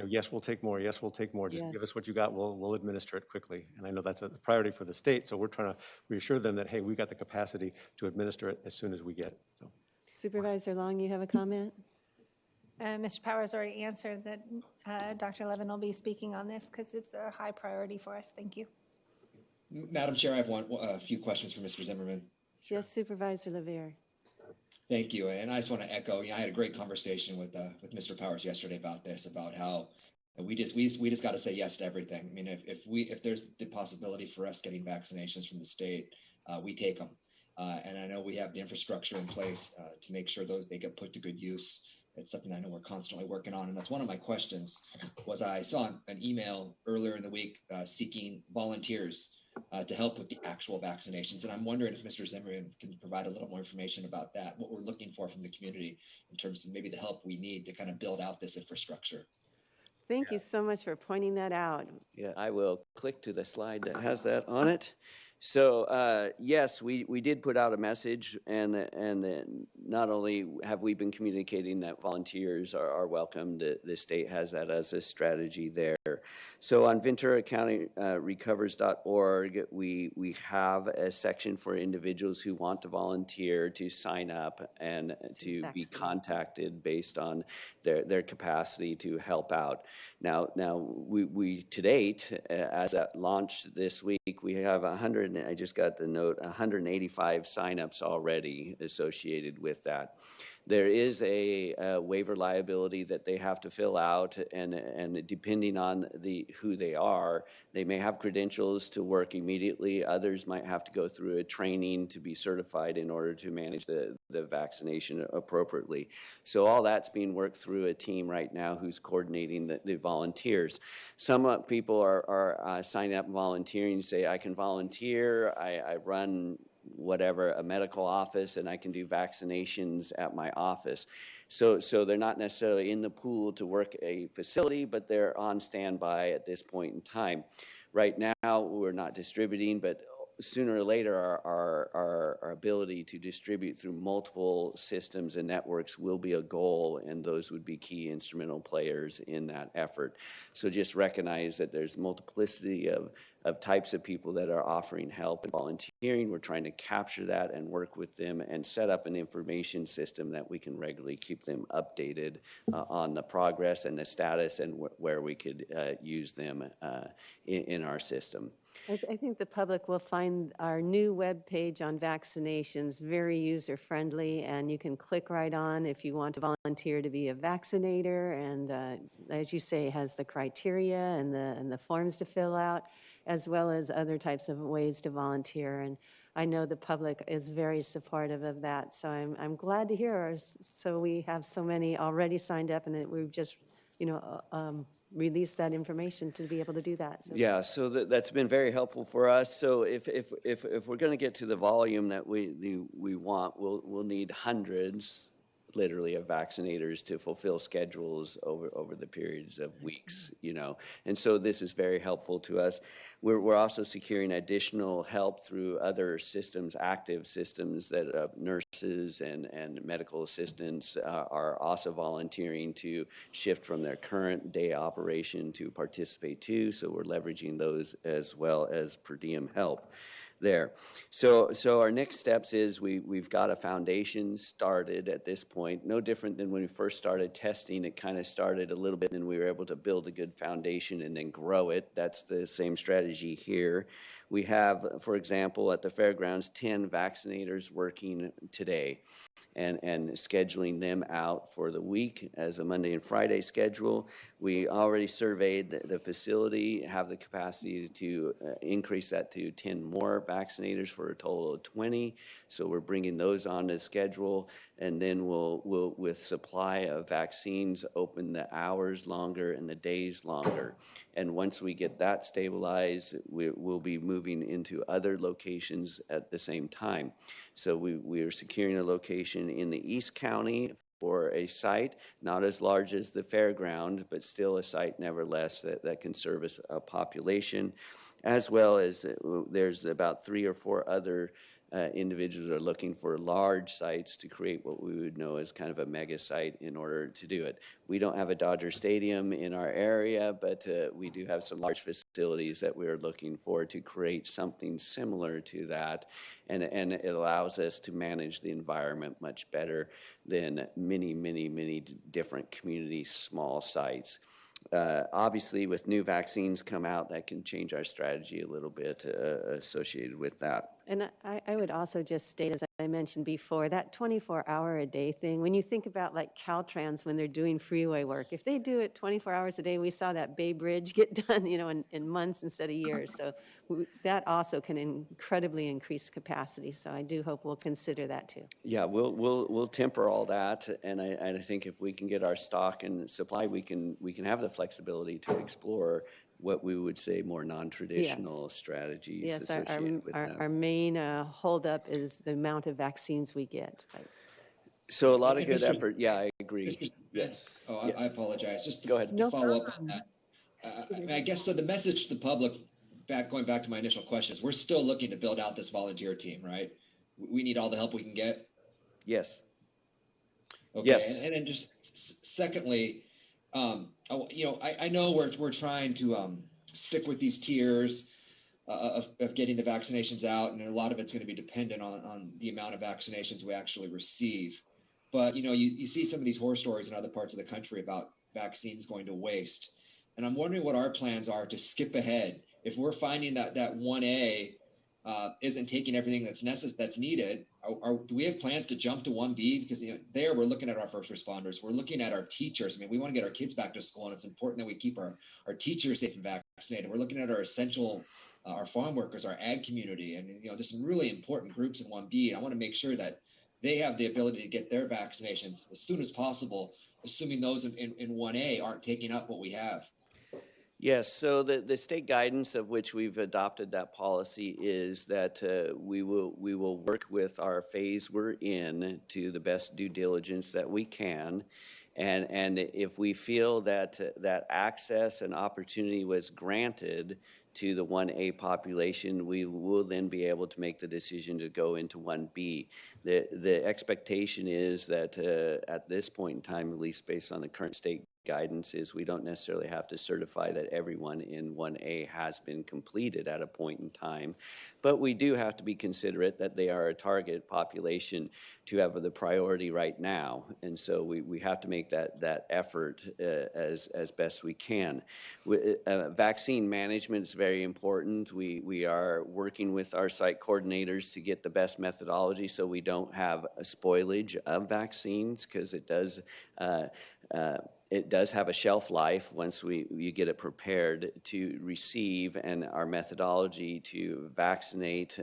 Yes, we'll take more. Yes, we'll take more. Just give us what you got. We'll administer it quickly. And I know that's a priority for the state. So we're trying to reassure them that, hey, we've got the capacity to administer it as soon as we get it. So. Supervisor Long, you have a comment? Mr. Powers already answered that Dr. Levin will be speaking on this because it's a high priority for us. Thank you. Madam Chair, I have a few questions for Mr. Zimmerman. Yes, Supervisor LaVere. Thank you. And I just want to echo, I had a great conversation with Mr. Powers yesterday about this, about how we just got to say yes to everything. I mean, if there's the possibility for us getting vaccinations from the state, we take them. And I know we have the infrastructure in place to make sure they get put to good use. It's something I know we're constantly working on. And that's one of my questions was I saw an email earlier in the week seeking volunteers to help with the actual vaccinations. And I'm wondering if Mr. Zimmerman can provide a little more information about that, what we're looking for from the community in terms of maybe the help we need to kind of build out this infrastructure. Thank you so much for pointing that out. Yeah, I will click to the slide that has that on it. So yes, we did put out a message, and not only have we been communicating that volunteers are welcome, the state has that as a strategy there. So on Ventura County recovers.org, we have a section for individuals who want to volunteer to sign up and to be contacted based on their capacity to help out. Now we to date, as at launch this week, we have I just got the note, 185 signups already associated with that. There is a waiver liability that they have to fill out, and depending on who they are, they may have credentials to work immediately. Others might have to go through a training to be certified in order to manage the vaccination appropriately. So all that's being worked through a team right now who's coordinating the volunteers. Some people are signing up and volunteering, say, I can volunteer, I run whatever, a medical office, and I can do vaccinations at my office. So they're not necessarily in the pool to work a facility, but they're on standby at this point in time. Right now, we're not distributing, but sooner or later, our ability to distribute through multiple systems and networks will be a goal, and those would be key instrumental players in that effort. So just recognize that there's multiplicity of types of people that are offering help and volunteering. We're trying to capture that and work with them and set up an information system that we can regularly keep them updated on the progress and the status and where we could use them in our system. I think the public will find our new webpage on vaccinations very user-friendly, and you can click right on if you want to volunteer to be a vaccinator, and as you say, has the criteria and the forms to fill out, as well as other types of ways to volunteer. And I know the public is very supportive of that, so I'm glad to hear. So we have so many already signed up, and we've just, release that information to be able to do that. So. Yeah, so that's been very helpful for us. So if we're going to get to the volume that we want, we'll need hundreds, literally, of vaccinators to fulfill schedules over the periods of weeks, And so this is very helpful to us. We're also securing additional help through other systems, active systems that nurses and medical assistants are also volunteering to shift from their current day operation to participate too. So we're leveraging those as well as per diem help there. So our next steps is we've got a foundation started at this point, no different than when we first started testing. It kind of started a little bit and we were able to build a good foundation and then grow it. That's the same strategy here. We have, for example, at the fairgrounds, 10 vaccinators working today and scheduling them out for the week as a Monday and Friday schedule. We already surveyed the facility, have the capacity to increase that to 10 more vaccinators for a total of 20. So we're bringing those on the schedule, and then we'll with supply of vaccines, open the hours longer and the days longer. And once we get that stabilized, we'll be moving into other locations at the same time. So we are securing a location in the East County for a site, not as large as the fairground, but still a site nevertheless that can service a population, as well as there's about 3 or 4 other individuals are looking for large sites to create what we would know as kind of a mega site in order to do it. We don't have a Dodger Stadium in our area, but we do have some large facilities that we're looking for to create something similar to that. And it allows us to manage the environment much better than many different community small sites. Obviously, with new vaccines come out, that can change our strategy a little bit associated with that. And I would also just state, as I mentioned before, that 24-hour-a-day thing, when you think about like Caltrans when they're doing freeway work, if they do it 24 hours a day, we saw that Bay Bridge get done, in months instead of years. So that also can incredibly increase capacity. So I do hope we'll consider that too. Yeah, we'll temper all that, and I think if we can get our stock and supply, we can have the flexibility to explore what we would say more non-traditional strategies associated with that. Our main holdup is the amount of vaccines we get. Right? So a lot of good effort. Yeah, I agree. Yes. Oh, yes. I apologize. Just go ahead. To follow up on that. I guess so. The message to the public, going back to my initial question, is we're still looking to build out this volunteer team, right? We need all the help we can get. Yes. Okay. Yes. And then just secondly, I know we're trying to stick with these tiers of getting the vaccinations out, and a lot of it's going to be dependent on the amount of vaccinations we actually receive. But you see some of these horror stories in other parts of the country about vaccines going to waste, and I'm wondering what our plans are to skip ahead if we're finding that 1A isn't taking everything that's needed, do we have plans to jump to 1B? Because there we're looking at our first responders, we're looking at our teachers. I mean, we want to get our kids back to school, and it's important that we keep our teachers safe and vaccinated. We're looking at our essential, our farm workers, our ag community, and there's some really important groups in 1B. And I want to make sure that they have the ability to get their vaccinations as soon as possible, assuming those in 1A aren't taking up what we have. Yes, so the state guidance of which we've adopted that policy is that we will work with our phase we're in to the best due diligence that we can. And if we feel that access and opportunity was granted to the 1A population, we will then be able to make the decision to go into 1B. The expectation is that at this point in time, at least based on the current state guidance, is we don't necessarily have to certify that everyone in 1A has been completed at a point in time, but we do have to be considerate that they are a target population to have the priority right now, and so we have to make that effort as best we can. Vaccine management is very important. We are working with our site coordinators to get the best methodology so we don't have a spoilage of vaccines, because it does have a shelf life once you get it prepared to receive, and our methodology to vaccinate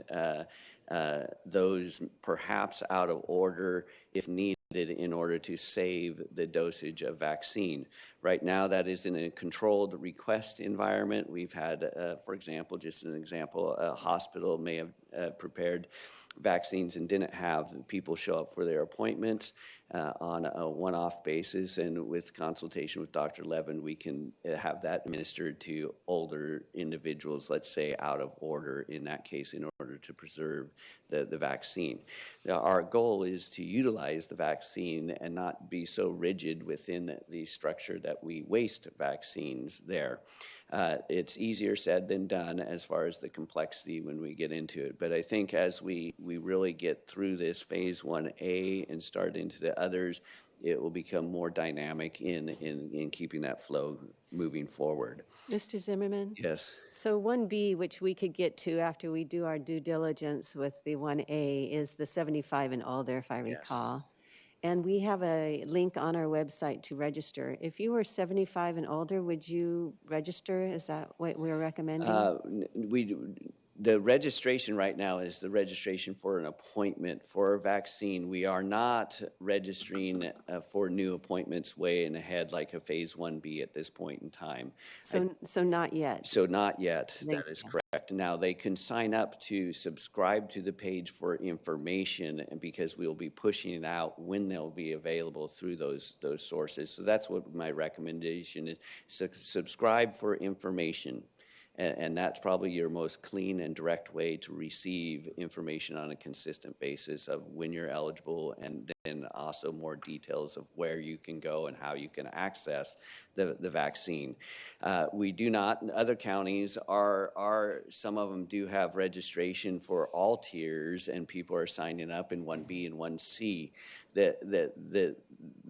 those perhaps out of order if needed in order to save the dosage of vaccine. Right now, that is in a controlled request environment. We've had, for example, just an example, a hospital may have prepared vaccines and didn't have people show up for their appointments on a one-off basis, and with consultation with Dr. Levin, we can have that administered to older individuals, let's say out of order in that case, in order to preserve the vaccine. Now, our goal is to utilize the vaccine and not be so rigid within the structure that we waste vaccines there. It's easier said than done as far as the complexity when we get into it. But I think as we really get through this phase 1A and start into the others, it will become more dynamic in keeping that flow moving forward. Mr. Zimmerman? Yes. So 1B, which we could get to after we do our due diligence with the 1A, is the 75 and older, if I recall. And we have a link on our website to register. If you were 75 and older, would you register? Is that what we're recommending? The registration right now is the registration for an appointment for a vaccine. We are not registering for new appointments way in ahead like a phase 1B at this point in time. So not yet. So not yet. That is correct. Now they can sign up to subscribe to the page for information, and because we'll be pushing it out when they'll be available through those sources. So that's what my recommendation is. Subscribe for information. And that's probably your most clean and direct way to receive information on a consistent basis of when you're eligible, and then also more details of where you can go and how you can access the vaccine. We do not, other counties some of them do have registration for all tiers, and people are signing up in 1B and 1C. The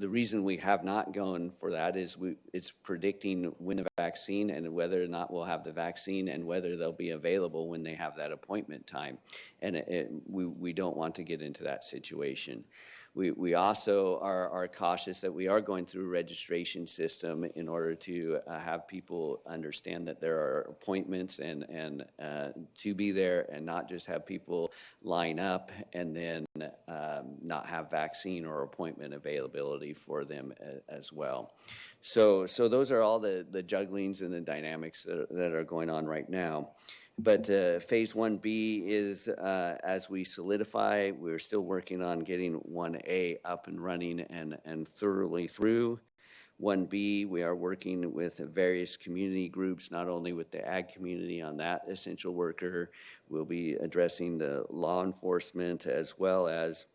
reason we have not gone for that is it's predicting when the vaccine and whether or not we'll have the vaccine and whether they'll be available when they have that appointment time. And we don't want to get into that situation. We also are cautious that we are going through a registration system in order to have people understand that there are appointments and to be there, and not just have people line up and then not have vaccine or appointment availability for them as well. So those are all the jugglings and the dynamics that are going on right now. But phase 1B is, as we solidify, we're still working on getting 1A up and running and thoroughly through. 1B, we are working with various community groups, not only with the ag community on that essential worker. We'll be addressing the law enforcement as well as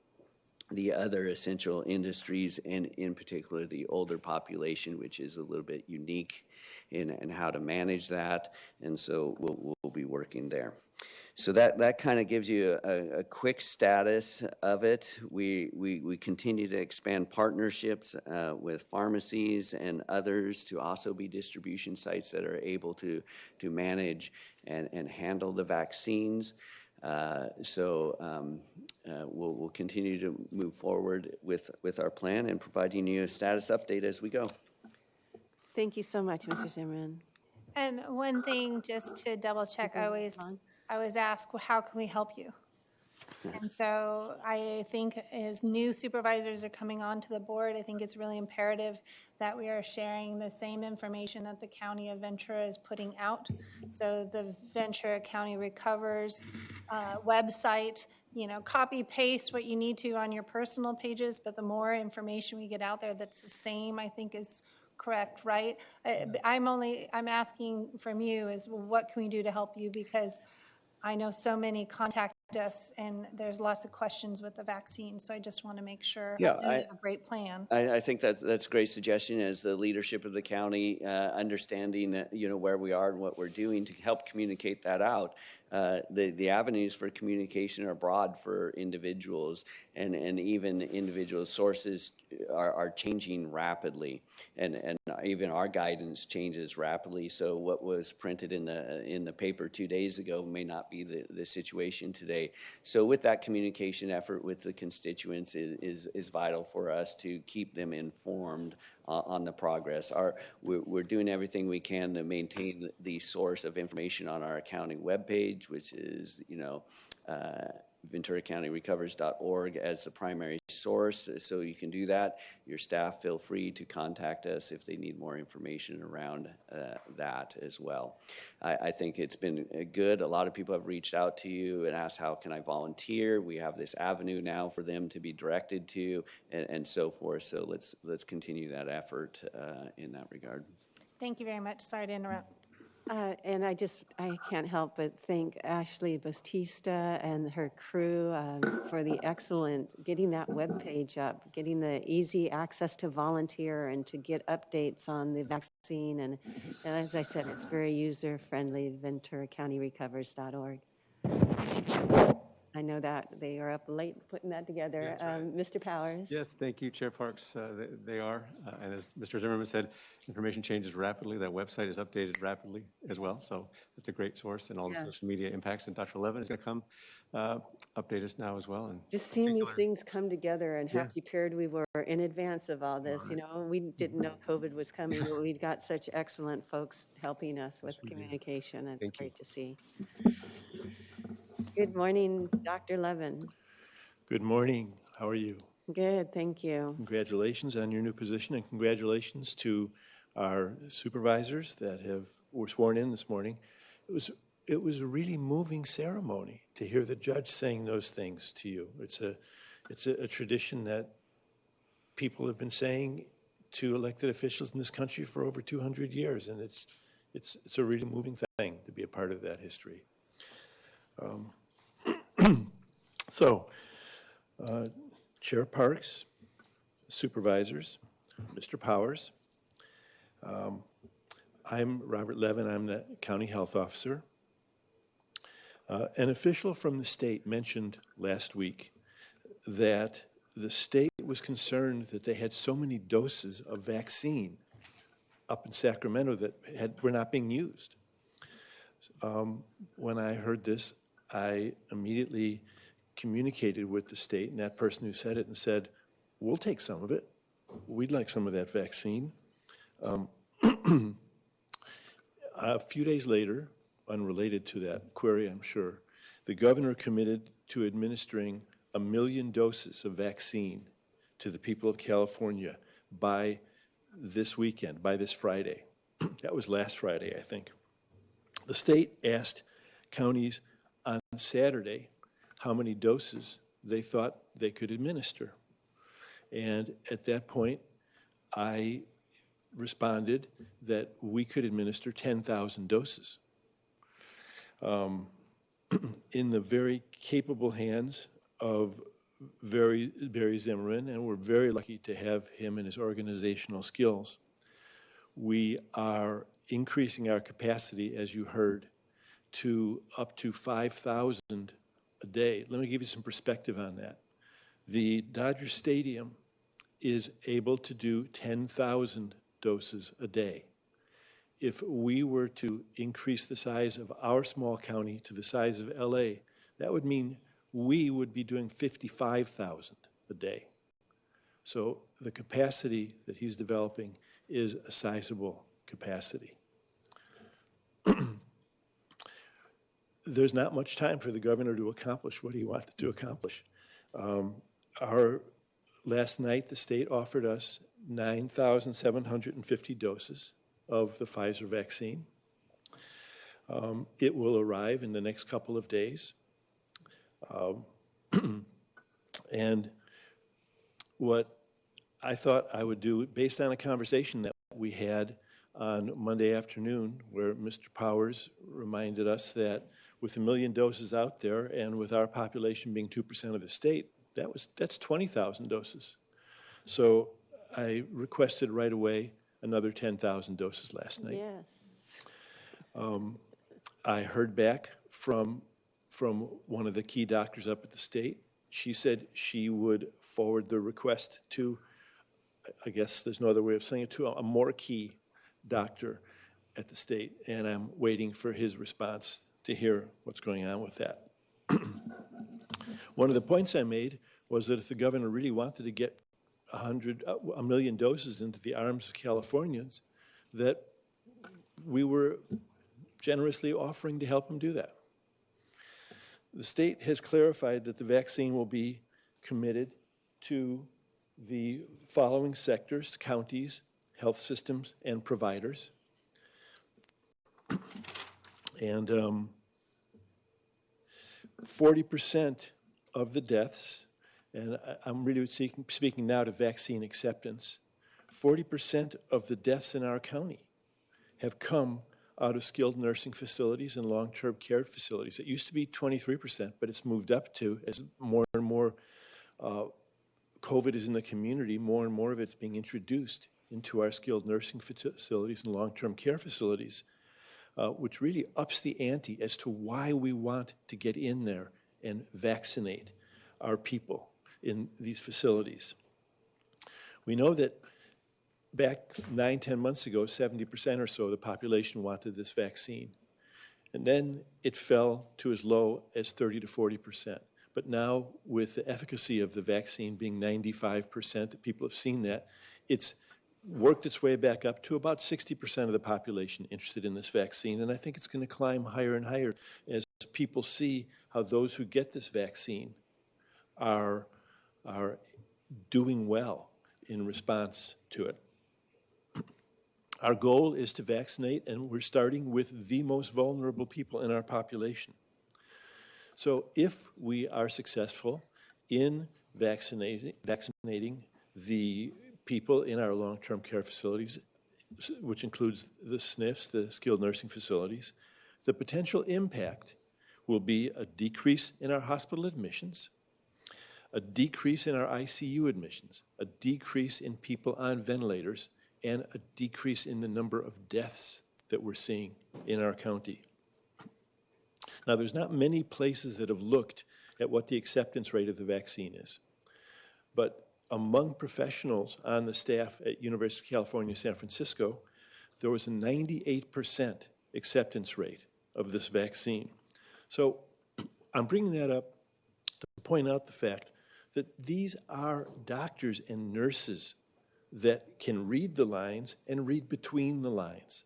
the other essential industries, and in particular the older population, which is a little bit unique in how to manage that, and so we'll be working there. So that kind of gives you a quick status of it. We continue to expand partnerships with pharmacies and others to also be distribution sites that are able to manage and handle the vaccines. We'll continue to move forward with our plan and providing you a status update as we go. Thank you so much, Mr. Zimmerman. And one thing, just to double check, I always ask, well, how can we help you? And so I think as new supervisors are coming onto the board, I think it's really imperative that we are sharing the same information that the County of Ventura is putting out. So the Ventura County Recovers website, copy paste what you need to on your personal pages, but the more information we get out there that's the same, I think is correct, right? I'm asking from you is what can we do to help you, because I know so many contact us and there's lots of questions with the vaccine. So I just want to make sure you have a great plan. I think that's a great suggestion as the leadership of the county, understanding where we are and what we're doing to help communicate that out. The avenues for communication are broad for individuals, and even individual sources are changing rapidly, and even our guidance changes rapidly. So what was printed in the paper 2 days ago may not be the situation today. So with that communication effort with the constituents is vital for us to keep them informed on the progress. We're doing everything we can to maintain the source of information on our county webpage, which is VenturaCountyRecovers.org as the primary source. So you can do that. Your staff feel free to contact us if they need more information around that as well. I think it's been good. A lot of people have reached out to you and asked, how can I volunteer? We have this avenue now for them to be directed to, and so forth. So let's continue that effort in that regard. Thank you very much. Sorry to interrupt. And I can't help but thank Ashley Bastista and her crew for the excellent, getting that webpage up, getting the easy access to volunteer and to get updates on the vaccine. And as I said, it's very user-friendly, VenturaCountyRecovers.org. I know that they are up late putting that together. That's right. Mr. Powers? Yes, thank you, Chair Parks. They are, and as Mr. Zimmerman said, information changes rapidly. That website is updated rapidly as well, so it's a great source, and all the social media impacts. And Dr. Levin is going to come update us now as well. And just seeing these things come together and how prepared we were in advance of all this. We didn't know COVID was coming, but we've got such excellent folks helping us with communication. It's great to see. Good morning, Dr. Levin. Good morning. How are you? Good, thank you. Congratulations on your new position, and congratulations to our supervisors that were sworn in this morning. It was a really moving ceremony to hear the judge saying those things to you. It's a tradition that people have been saying to elected officials in this country for over 200 years, and it's a really moving thing to be a part of that history. Chair Parks, supervisors, Mr. Powers, I'm Robert Levin. I'm the county health officer. An official from the state mentioned last week that the state was concerned that they had so many doses of vaccine up in Sacramento that were not being used. When I heard this, I immediately communicated with the state and that person who said it and said, we'll take some of it. We'd like some of that vaccine. A few days later, unrelated to that query, I'm sure, the governor committed to administering 1 million doses of vaccine to the people of California by this weekend, by this Friday. That was last Friday, I think. The state asked counties on Saturday how many doses they thought they could administer. And at that point, I responded that we could administer 10,000 doses. In the very capable hands of Barry Zimmerman, and we're very lucky to have him and his organizational skills, we are increasing our capacity, as you heard, to up to 5,000 a day. Let me give you some perspective on that. The Dodger Stadium is able to do 10,000 doses a day. If we were to increase the size of our small county to the size of LA, that would mean we would be doing 55,000 a day. So the capacity that he's developing is a sizable capacity. There's not much time for the governor to accomplish what he wanted to accomplish. Last night, the state offered us 9,750 doses of the Pfizer vaccine. It will arrive in the next couple of days. And what I thought I would do, based on a conversation that we had on Monday afternoon, where Mr. Powers reminded us that with 1 million doses out there and with our population being 2% of the state, that's 20,000 doses. So I requested right away another 10,000 doses last night. Yes. I heard back from one of the key doctors up at the state. She said she would forward the request to, I guess there's no other way of saying it, to a more key doctor at the state, and I'm waiting for his response to hear what's going on with that. One of the points I made was that if the governor really wanted to get 1 million doses into the arms of Californians, that we were generously offering to help him do that. The state has clarified that the vaccine will be committed to the following sectors: counties, health systems, and providers. And 40% of the deaths, and I'm really speaking now to vaccine acceptance, 40% of the deaths in our county have come out of skilled nursing facilities and long-term care facilities. It used to be 23%, but it's moved up to, as more and more COVID is in the community, more and more of it's being introduced into our skilled nursing facilities and long-term care facilities, which really ups the ante as to why we want to get in there and vaccinate our people in these facilities. We know that back 9-10 months ago, 70% or so of the population wanted this vaccine. And then it fell to as low as 30 to 40%. But now, with the efficacy of the vaccine being 95%, that people have seen that, it's worked its way back up to about 60% of the population interested in this vaccine. And I think it's going to climb higher and higher as people see how those who get this vaccine are doing well in response to it. Our goal is to vaccinate, and we're starting with the most vulnerable people in our population. So if we are successful in vaccinating the people in our long-term care facilities, which includes the SNFs, the skilled nursing facilities, the potential impact will be a decrease in our hospital admissions, a decrease in our ICU admissions, a decrease in people on ventilators, and a decrease in the number of deaths that we're seeing in our county. Now, there's not many places that have looked at what the acceptance rate of the vaccine is. But among professionals on the staff at University of California, San Francisco, there was a 98% acceptance rate of this vaccine. So I'm bringing that up to point out the fact that these are doctors and nurses that can read the lines and read between the lines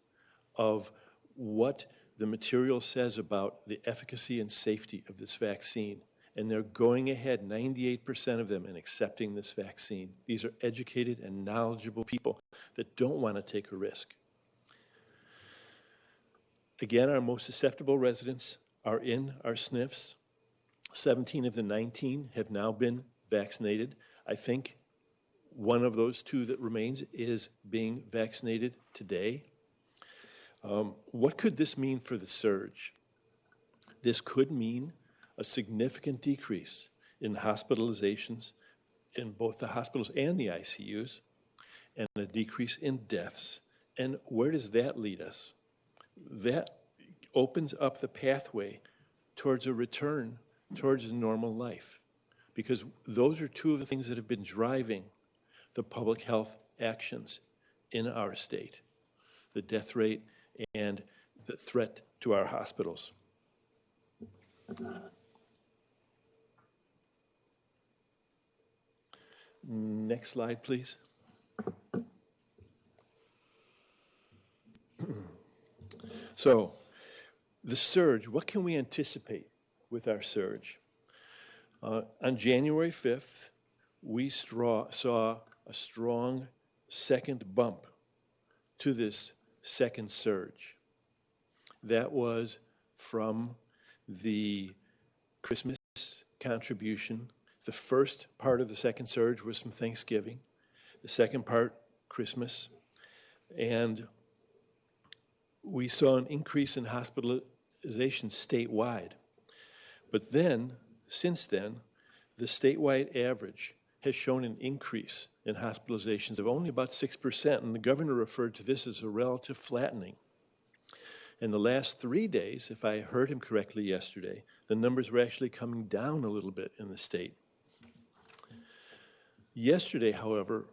of what the material says about the efficacy and safety of this vaccine. And they're going ahead, 98% of them, and accepting this vaccine. These are educated and knowledgeable people that don't want to take a risk. Again, our most susceptible residents are in our SNFs. 17 of the 19 have now been vaccinated. I think one of those two that remains is being vaccinated today. What could this mean for the surge? This could mean a significant decrease in hospitalizations in both the hospitals and the ICUs, and a decrease in deaths. And where does that lead us? That opens up the pathway towards a return towards a normal life, because those are two of the things that have been driving the public health actions in our state, the death rate and the threat to our hospitals. Next slide, please. So, the surge, what can we anticipate with our surge? On January 5th, we saw a strong second bump to this second surge. That was from the Christmas contribution. The first part of the second surge was from Thanksgiving, the second part, Christmas, and we saw an increase in hospitalizations statewide. But then, since then, the statewide average has shown an increase in hospitalizations of only about 6%, and the governor referred to this as a relative flattening. In the last 3 days, if I heard him correctly yesterday, the numbers were actually coming down a little bit in the state. Yesterday, however,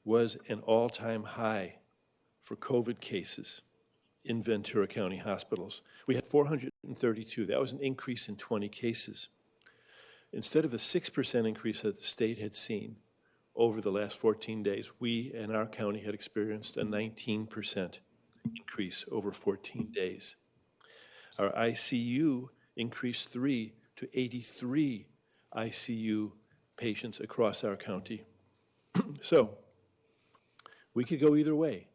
was an all-time high for COVID cases in Ventura County hospitals. We had 432. That was an increase in 20 cases. Instead of a 6% increase that the state had seen over the last 14 days, we in our county had experienced a 19% increase over 14 days. Our ICU increased 3 to 83 ICU patients across our county. So we could go either way.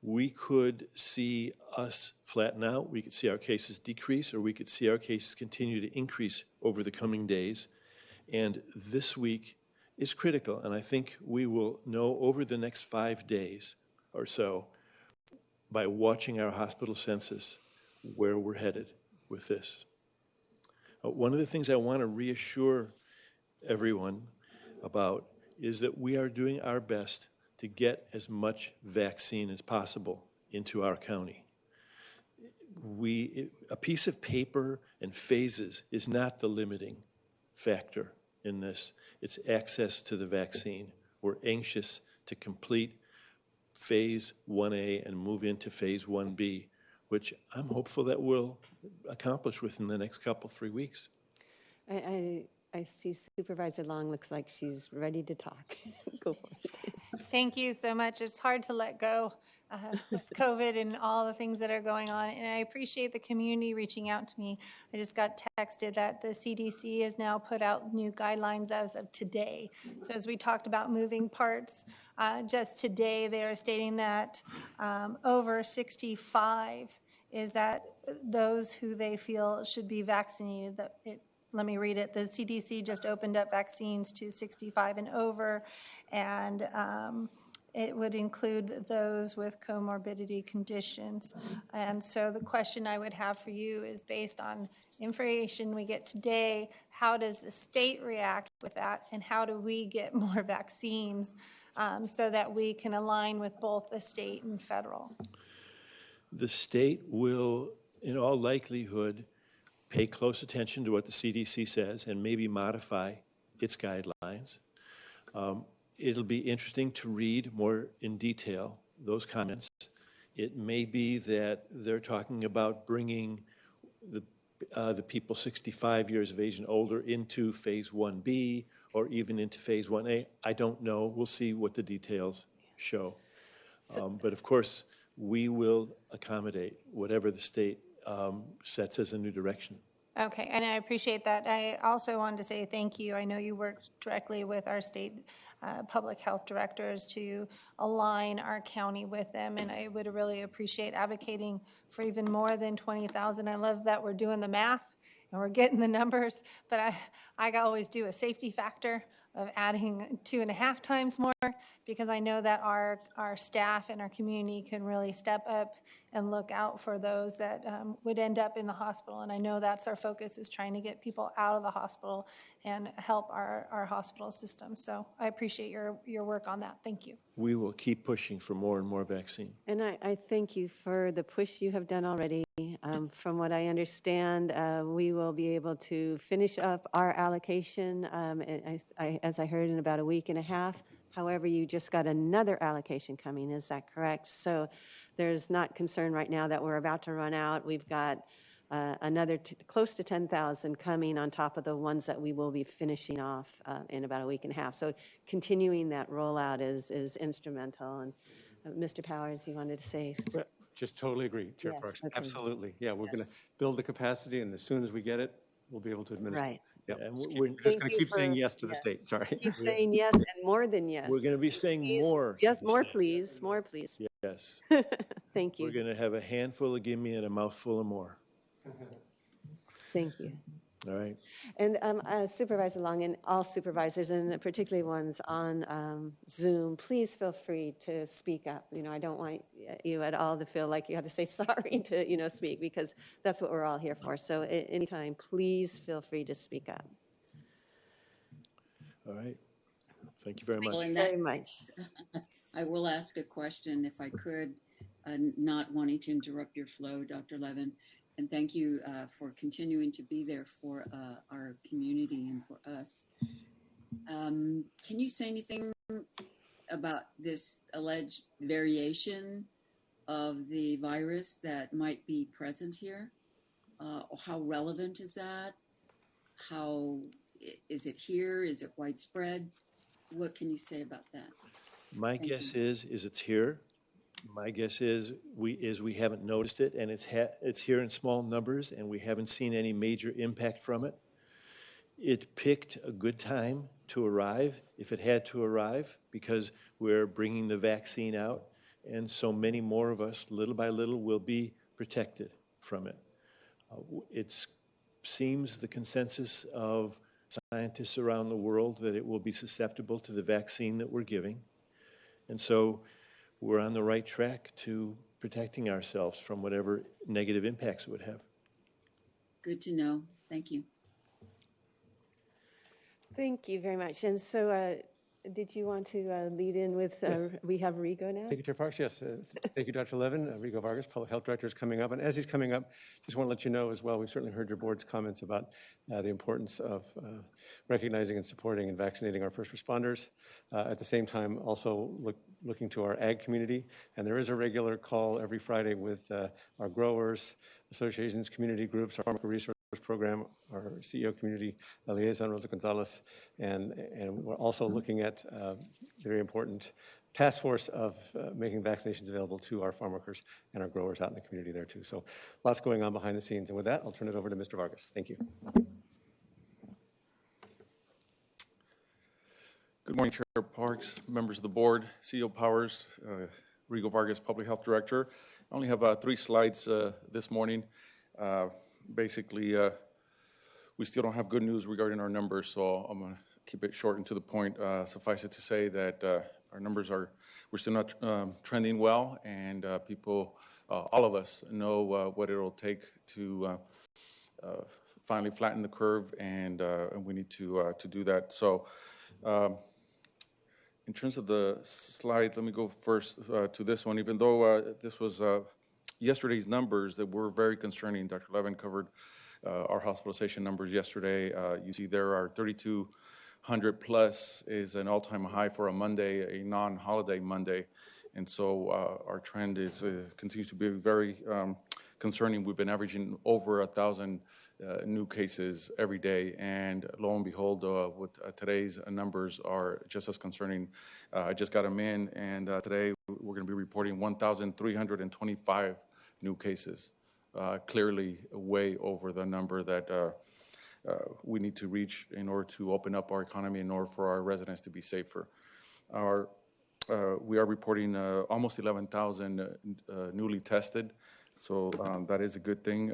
We could see us flatten out, we could see our cases decrease, or we could see our cases continue to increase over the coming days. And this week is critical, and I think we will know over the next 5 days or so by watching our hospital census where we're headed with this. One of the things I want to reassure everyone about is that we are doing our best to get as much vaccine as possible into our county. A piece of paper and phases is not the limiting factor in this. It's access to the vaccine. We're anxious to complete phase 1A and move into phase 1B, which I'm hopeful that we'll accomplish within the next 3 weeks. I see Supervisor Long looks like she's ready to talk. Go for it. Thank you so much. It's hard to let go with COVID and all the things that are going on. And I appreciate the community reaching out to me. I just got texted that the CDC has now put out new guidelines as of today. So as we talked about moving parts, just today they are stating that over 65 is that those who they feel should be vaccinated. Let me read it. The CDC just opened up vaccines to 65 and over, and it would include those with comorbidity conditions. And so the question I would have for you is, based on information we get today, how does the state react with that, and how do we get more vaccines so that we can align with both the state and federal? The state will, in all likelihood, pay close attention to what the CDC says and maybe modify its guidelines. It'll be interesting to read more in detail those comments. It may be that they're talking about bringing the people 65 years of age and older into phase 1B or even into phase 1A. I don't know. We'll see what the details show. But of course, we will accommodate whatever the state sets as a new direction. Okay, and I appreciate that. I also wanted to say thank you. I know you worked directly with our state public health directors to align our county with them, and I would really appreciate advocating for even more than 20,000. I love that we're doing the math and we're getting the numbers, but I always do a safety factor of adding 2.5 times more, because I know that our staff and our community can really step up and look out for those that would end up in the hospital. And I know that's our focus, is trying to get people out of the hospital and help our hospital system. So I appreciate your work on that. Thank you. We will keep pushing for more and more vaccine. And I thank you for the push you have done already. From what I understand, we will be able to finish up our allocation, as I heard, in about 1.5 weeks. However, you just got another allocation coming, is that correct? So there's not concern right now that we're about to run out. We've got another close to 10,000 coming on top of the ones that we will be finishing off in about a week and a half. So continuing that rollout is instrumental. And Mr. Powers, you wanted to say? Just totally agree, Chair Yes, Parks. okay. Absolutely. Yeah, we're going to build the capacity, and as soon as we get it, we'll be able to administer. Right. Yeah, And we're just going to keep saying yes to the yes. state. Sorry. Keep saying yes and more than yes. We're going to be saying Please, more. yes, to the more state. please, more please. Yes. Thank We're you. going to have a handful of gimme and a mouthful of more. Thank you. All right. And Supervisor Long and all supervisors, and particularly ones on Zoom, please feel free to speak up. You know, I don't want you at all to feel like you have to say sorry to, you know, speak, because that's what we're all here for. So anytime, please feel free to speak up. All right. Thank you very much. Well, in Very that much. case, I will ask a question if I could, not wanting to interrupt your flow, Dr. Levin. And thank you for continuing to be there for our community and for us. Can you say anything about this alleged variation of the virus that might be present here? How relevant is that? How is it here? Is it widespread? What can you say about that? My guess is it's here. My guess is we haven't noticed it, and it's here in small numbers, and we haven't seen any major impact from it. It picked a good time to arrive, if it had to arrive, because we're bringing the vaccine out, and so many more of us, little by little, will be protected from it. It seems the consensus of scientists around the world that it will be susceptible to the vaccine that we're giving, and so we're on the right track to protecting ourselves from whatever negative impacts it would have. Good to know. Thank you. Thank you very much. And so did you want to lead in with, Yes. We have Rigo now? Thank you, Chair Parks. Yes, thank you, Dr. Levin. Rigo Vargas, Public Health Director, is coming up. And as he's coming up, just want to let you know as well, we've certainly heard your board's comments about the importance of recognizing and supporting and vaccinating our first responders. At the same time, also looking to our ag community. And there is a regular call every Friday with our growers, associations, community groups, our farmer resource program, our CEO community liaison, Rosa Gonzalez, and we're also looking at the very important task force of making vaccinations available to our farm workers and our growers out in the community there too. So lots going on behind the scenes. And with that, I'll turn it over to Mr. Vargas. Thank you. Good morning, Chair Parks, members of the board, CEO Powers, Rigo Vargas, Public Health Director. I only have 3 slides this morning. Basically, we still don't have good news regarding our numbers, so I'm going to keep it short and to the point. Suffice it to say that our numbers we're still not trending well, and people, all of us, know what it'll take to finally flatten the curve, and we need to do that. So, in terms of the slide, let me go first to this one. Even though this was yesterday's numbers that were very concerning, Dr. Levin covered our hospitalization numbers yesterday. You see there are 3,200 plus is an all-time high for a Monday, a non-holiday Monday. And so our trend is continues to be very concerning. We've been averaging over 1,000 new cases every day, and lo and behold, with today's numbers are just as concerning. I just got them in, and today we're going to be reporting 1,325 new cases, clearly way over the number that we need to reach in order to open up our economy, in order for our residents to be safer. We are reporting almost 11,000 newly tested, so that is a good thing.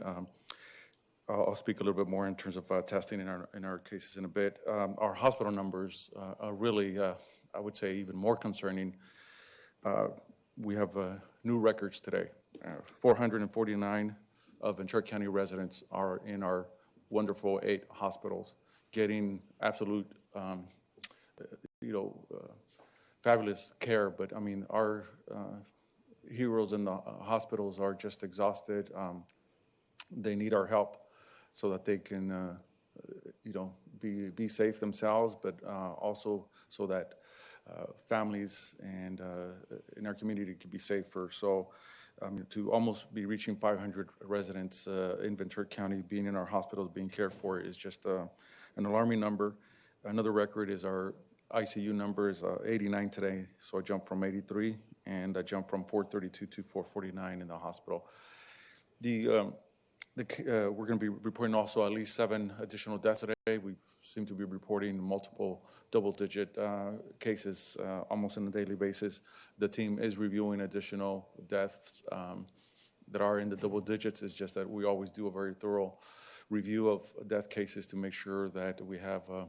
I'll speak a little bit more in terms of testing in our cases in a bit. Our hospital numbers are really, I would say, even more concerning. We have new records today. 449 of Ventura County residents are in our wonderful 8 hospitals, getting absolute, fabulous care. But I mean, our heroes in the hospitals are just exhausted. They need our help so that they can, be safe themselves, but also so that families and in our community can be safer. So to almost be reaching 500 residents in Ventura County being in our hospitals being cared for is just an alarming number. Another record is our ICU number is 89 today, so a jump from 83, and a jump from 432 to 449 in the hospital. We're going to be reporting also at least 7 additional deaths today. We seem to be reporting multiple double-digit cases almost on a daily basis. The team is reviewing additional deaths that are in the double digits. It's just that we always do a very thorough review of death cases to make sure that we have a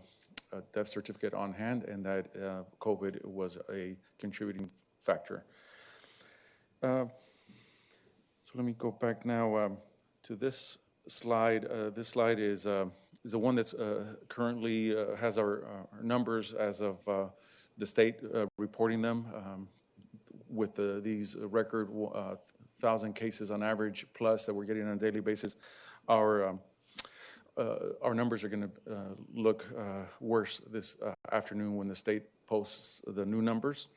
death certificate on hand and that COVID was a contributing factor. So let me go back now to this slide. This slide is the one that's currently has our numbers as of the state reporting them with these record 1,000 cases on average plus that we're getting on a daily basis. Our numbers are going to look worse this afternoon when the state posts the new numbers.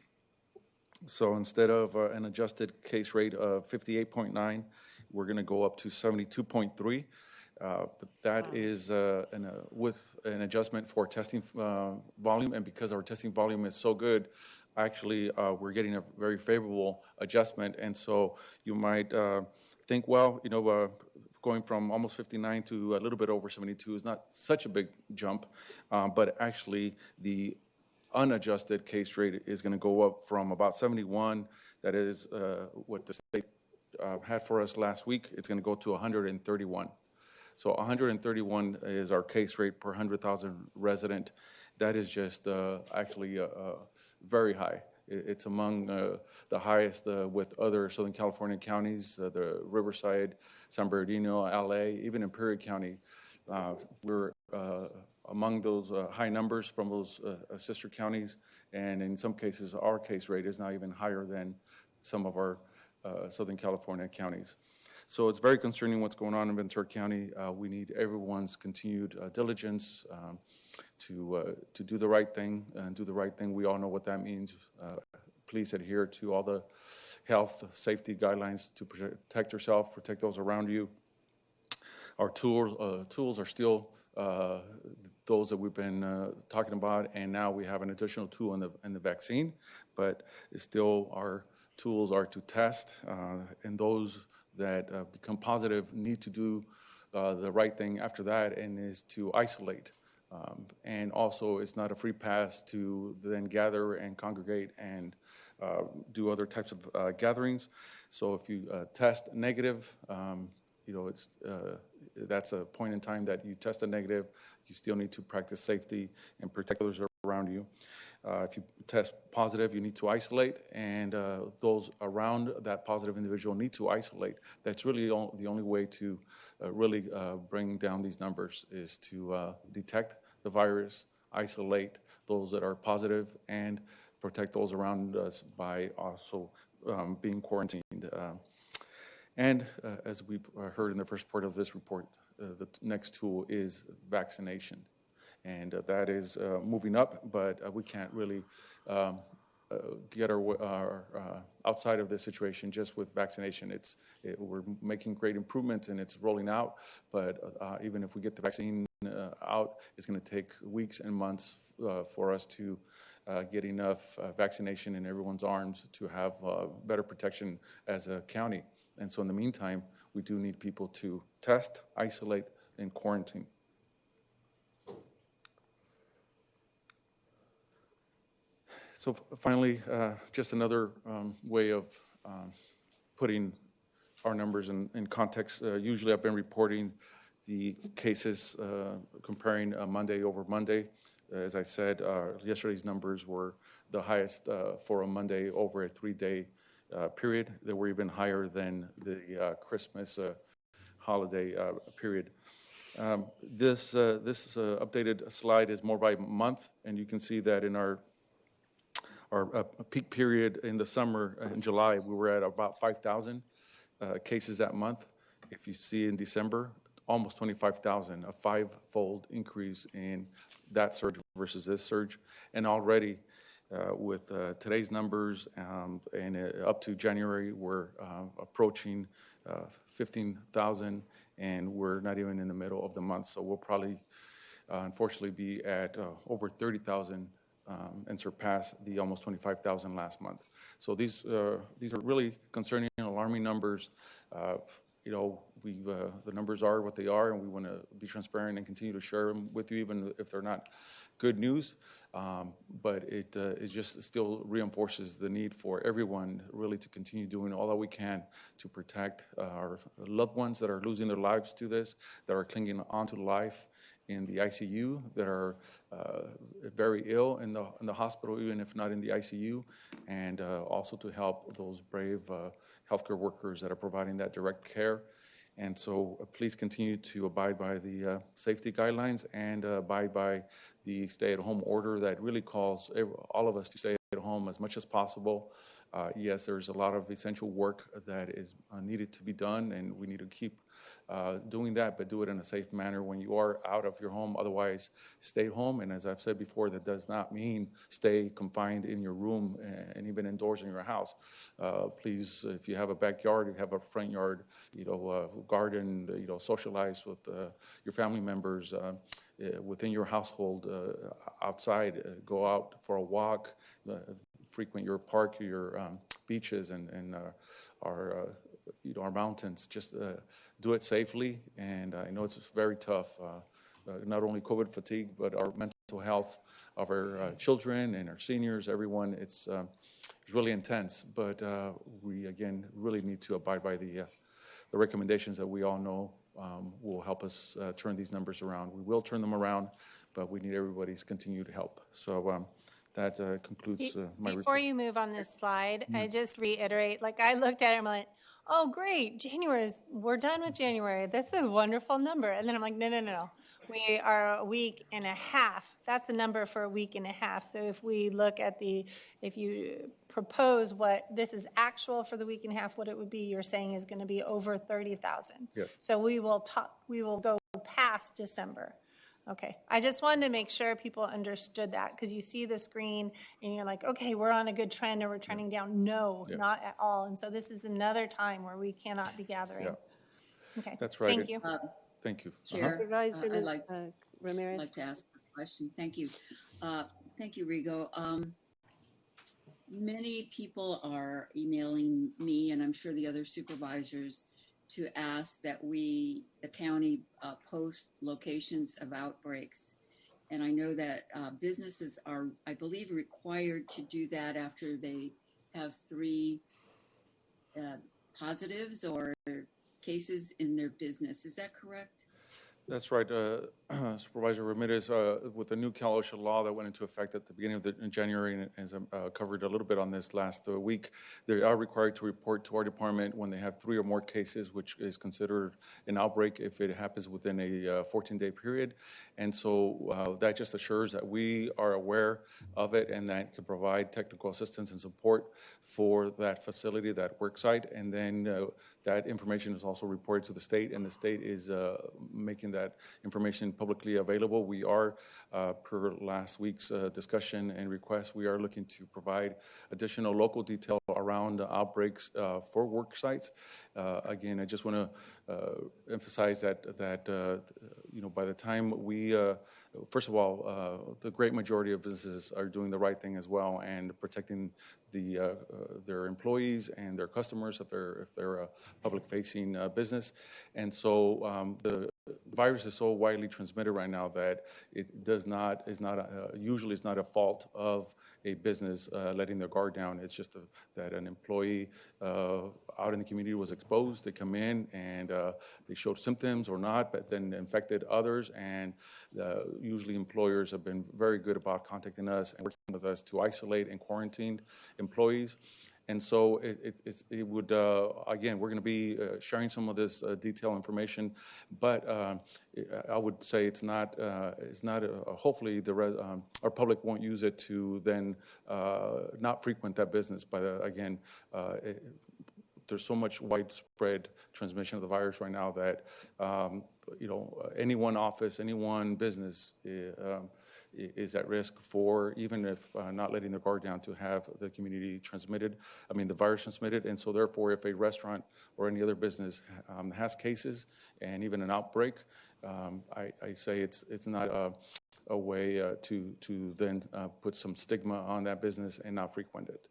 So instead of an adjusted case rate of 58.9, we're going to go up to 72.3. But that is with an adjustment for testing volume. And because our testing volume is so good, actually, we're getting a very favorable adjustment. And so you might think, well, you know, going from almost 59 to a little bit over 72 is not such a big jump. But actually, the unadjusted case rate is going to go up from about 71. That is what the state had for us last week. It's going to go to 131. So 131 is our case rate per 100,000 resident. That is just actually very high. It's among the highest with other Southern California counties, the Riverside, San Bernardino, LA, even Imperial County. We're among those high numbers from those sister counties, and in some cases, our case rate is now even higher than some of our Southern California counties. So it's very concerning what's going on in Ventura County. We need everyone's continued diligence to do the right thing and do the right thing. We all know what that means. Please adhere to all the health safety guidelines to protect yourself, protect those around you. Our tools are still those that we've been talking about, and now we have an additional tool in the vaccine, but still our tools are to test, and those that become positive need to do the right thing after that, and is to isolate. And also, it's not a free pass to then gather and congregate and do other types of gatherings. So if you test negative, you know, that's a point in time that you tested negative. You still need to practice safety and protect those around you. If you test positive, you need to isolate, and those around that positive individual need to isolate. That's really the only way to really bring down these numbers is to detect the virus, isolate those that are positive, and protect those around us by also being quarantined. And as we've heard in the first part of this report, the next tool is vaccination. And that is moving up, but we can't really get our outside of this situation just with vaccination. We're making great improvements and it's rolling out, but even if we get the vaccine out, it's going to take weeks and months for us to get enough vaccination in everyone's arms to have better protection as a county. And so in the meantime, we do need people to test, isolate, and quarantine. So finally, just another way of putting our numbers in context. Usually I've been reporting the cases comparing Monday over Monday. As I said, yesterday's numbers were the highest for a Monday over a 3-day period. They were even higher than the Christmas holiday period. This updated slide is more by month, and you can see that in our peak period in the summer, in July, we were at about 5,000 cases that month. If you see in December, almost 25,000, a 5-fold increase in that surge versus this surge. And already With today's numbers and up to January, we're approaching 15,000, and we're not even in the middle of the month. So we'll probably, unfortunately, be at over 30,000 and surpass the almost 25,000 last month. So these are really concerning and alarming numbers. You know, the numbers are what they are, and we want to be transparent and continue to share them with you, even if they're not good news. But it just still reinforces the need for everyone really to continue doing all that we can to protect our loved ones that are losing their lives to this, that are clinging onto life in the ICU, that are very ill in the hospital, even if not in the ICU, and also to help those brave healthcare workers that are providing that direct care. And so please continue to abide by the safety guidelines and abide by the stay-at-home order that really calls all of us to stay at home as much as possible. Yes, there's a lot of essential work that is needed to be done, and we need to keep doing that, but do it in a safe manner when you are out of your home. Otherwise, stay home. And as I've said before, that does not mean stay confined in your room and even indoors in your house. Please, if you have a backyard, you have a front yard, garden, socialize with your family members within your household, outside, go out for a walk, frequent your park, your beaches, and our mountains. Just do it safely. And I know it's very tough, not only COVID fatigue, but our mental health of our children and our seniors, everyone. It's really intense, but we, again, really need to abide by the recommendations that we all know will help us turn these numbers around. We will turn them around, but we need everybody's continued help. So that concludes my report. Before you move on this slide, I just reiterate, like I looked at it, I'm like, oh, great, we're done with January. That's a wonderful number. And then I'm like, no. We are a week and a half. That's the number for a week and a half. So if we look at if you propose what this is actual for the week and a half, what it would be, you're saying is going to be over 30,000. Yes. So we will go past December. Okay, I just wanted to make sure people understood that, because you see the screen and you're like, okay, we're on a good trend and we're trending down. No, not at all. And so this is another time where we cannot be gathering. Yeah. Okay, That's right. Thank you. Thank you. Chair, Supervisor I'd Ramirez. like to ask a question. Thank you. Thank you, Rigo. Many people are emailing me, and I'm sure the other supervisors, to ask that the county, post locations of outbreaks. And I know that businesses are, I believe, required to do that after they have 3 positives or cases in their business. Is that correct? That's right, Supervisor Ramirez, with the new Cal OSHA law that went into effect at the beginning of January, and as I covered a little bit on this last week, they are required to report to our department when they have 3 or more cases, which is considered an outbreak if it happens within a 14-day period. And so that just assures that we are aware of it and that can provide technical assistance and support for that facility, that work site. And then that information is also reported to the state, and the state is making that information publicly available. We are, per last week's discussion and request, we are looking to provide additional local detail around outbreaks for work sites. Again, I just want to emphasize that by the time we, first of all, the great majority of businesses are doing the right thing as well and protecting their employees and their customers if they're a public-facing business. And so the virus is so widely transmitted right now that it usually is not a fault of a business letting their guard down. It's just that an employee out in the community was exposed. They come in and they showed symptoms or not, but then infected others. And usually employers have been very good about contacting us and working with us to isolate and quarantine employees. And so it would, again, we're going to be sharing some of this detailed information, but I would say it's not hopefully our public won't use it to then not frequent that business. But again, there's so much widespread transmission of the virus right now that, any one office, any one business is at risk for, even if not letting their guard down, to have the community transmitted, the virus transmitted. And so therefore, if a restaurant or any other business has cases and even an outbreak, I say it's not a way to then put some stigma on that business and not frequent it.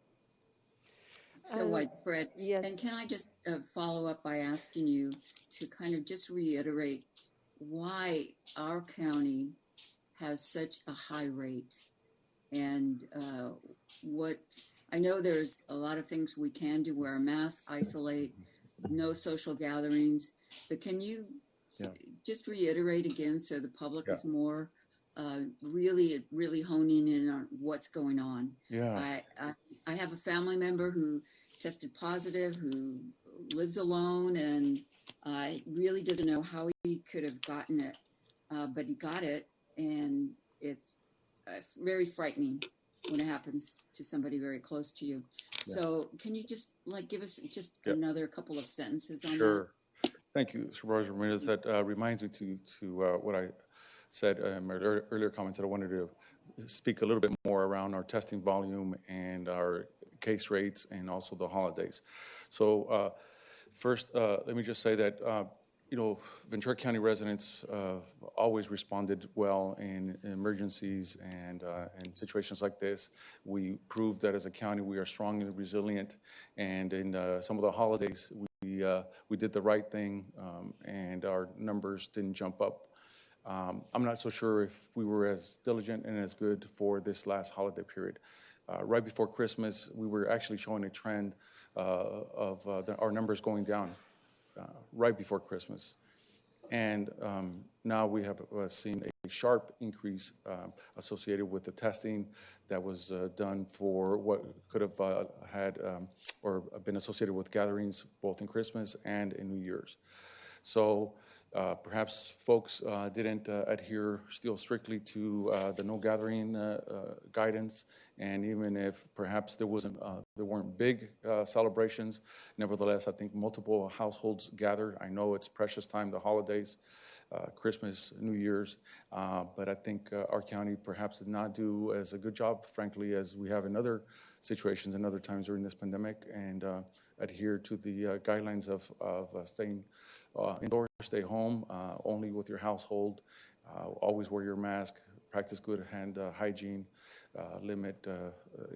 So widespread. Yes. And can I just follow up by asking you to kind of just reiterate why our county has such a high rate, and what I know there's a lot of things we can do: wear a mask, isolate, no social gatherings. But can you just reiterate again so the public is more really honing in on what's going on? Yeah. I have a family member who tested positive, who lives alone, and really doesn't know how he could have gotten it, but he got it, and it's very frightening when it happens to somebody very close to you. Yeah. So can you just give us just another couple of sentences on that? Sure. Thank you, Supervisor Ramirez. That reminds me to what I said in my earlier comments, that I wanted to speak a little bit more around our testing volume and our case rates and also the holidays. So first, let me just say that Ventura County residents always responded well in emergencies and situations like this. We proved that as a county we are strong and resilient, and in some of the holidays we did the right thing, and our numbers didn't jump up. I'm not so sure if we were as diligent and as good for this last holiday period. Right before Christmas, we were actually showing a trend of our numbers going down right before Christmas. And now we have seen a sharp increase associated with the testing that was done for what could have had or been associated with gatherings both in Christmas and in New Year's. So perhaps folks didn't adhere still strictly to the no gathering guidance, and even if perhaps there weren't big celebrations, nevertheless, I think multiple households gathered. I know it's precious time, the holidays, Christmas, New Year's, but I think our county perhaps did not do as a good job, frankly, as we have in other situations and other times during this pandemic, and adhere to the guidelines of staying indoors, stay home, only with your household, always wear your mask, practice good hand hygiene, limit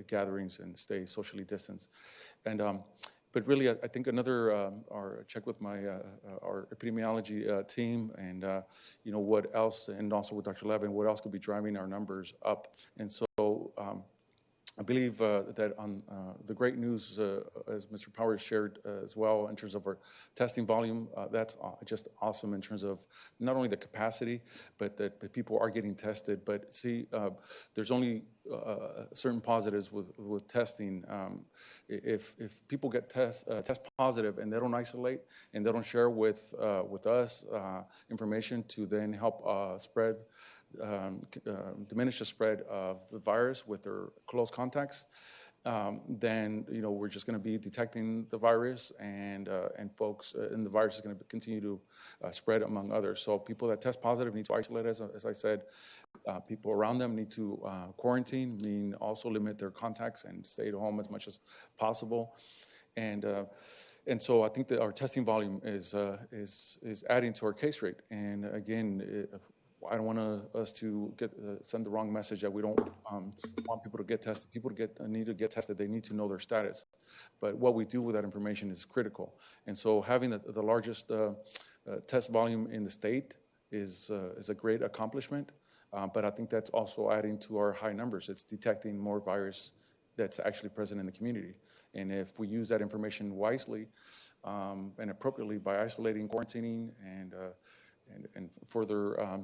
gatherings, and stay socially distanced. And but really, I think our check with our epidemiology team, and what else, and also with Dr. Levin, what else could be driving our numbers up. And so I believe that on the great news, as Mr. Powers shared as well, in terms of our testing volume, that's just awesome in terms of not only the capacity, but that people are getting tested. But see, there's only certain positives with testing. If people get test positive and they don't isolate and they don't share with us information to then help diminish the spread of the virus with their close contacts, then we're just going to be detecting the virus, and folks, and the virus is going to continue to spread among others. So people that test positive need to isolate, as I said. People around them need to quarantine, meaning also limit their contacts and stay at home as much as possible. And so I think that our testing volume is adding to our case rate. And again, I don't want us to send the wrong message that we don't want people to get tested. People need to get tested. They need to know their status. But what we do with that information is critical. And so having the largest test volume in the state is a great accomplishment. But I think that's also adding to our high numbers. It's detecting more virus that's actually present in the community. And if we use that information wisely and appropriately by isolating, quarantining, and further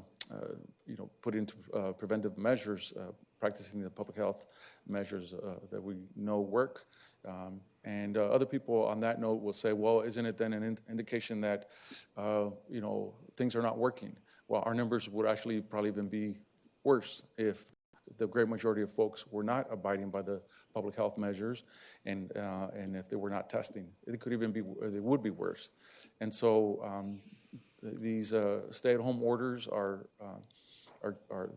put into preventive measures, practicing the public health measures that we know work. And other people on that note will say, well, isn't it then an indication that, things are not working? Well, our numbers would actually probably even be worse if the great majority of folks were not abiding by the public health measures, and if they were not testing. It could even be, they would be worse. And so these stay-at-home orders are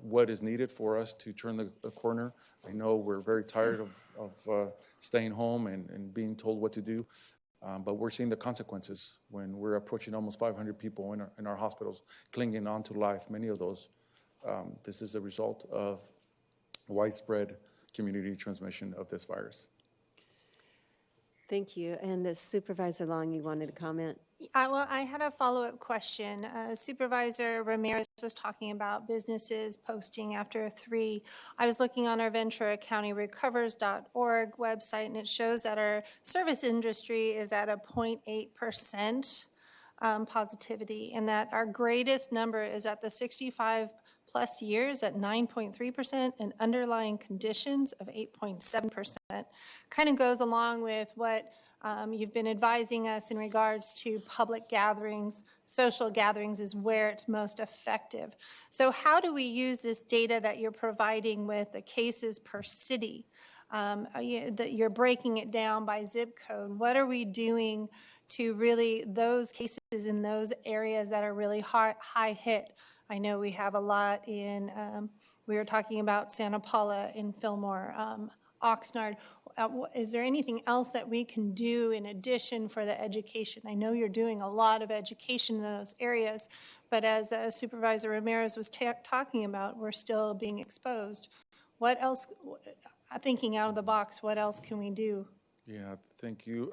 what is needed for us to turn the corner. I know we're very tired of staying home and being told what to do, but we're seeing the consequences when we're approaching almost 500 people in our hospitals, clinging on to life, many of those. This is a result of widespread community transmission of this virus. Thank you. And Supervisor Long, you wanted to comment? Well, I had a follow-up question. Supervisor Ramirez was talking about businesses posting after 3. I was looking on our Ventura County Recovers.org website, and it shows that our service industry is at a 0.8% positivity, and that our greatest number is at the 65 plus years at 9.3% and underlying conditions of 8.7%. Kind of goes along with what you've been advising us in regards to public gatherings. Social gatherings is where it's most effective. So how do we use this data that you're providing with the cases per city? That you're breaking it down by zip code. What are we doing to really those cases in those areas that are really high hit? I know we have a lot in, we were talking about Santa Paula, in Fillmore, Oxnard. Is there anything else that we can do in addition for the education? I know you're doing a lot of education in those areas, but as Supervisor Ramirez was talking about, we're still being exposed. What else, thinking out of the box, what else can we do? Yeah, thank you,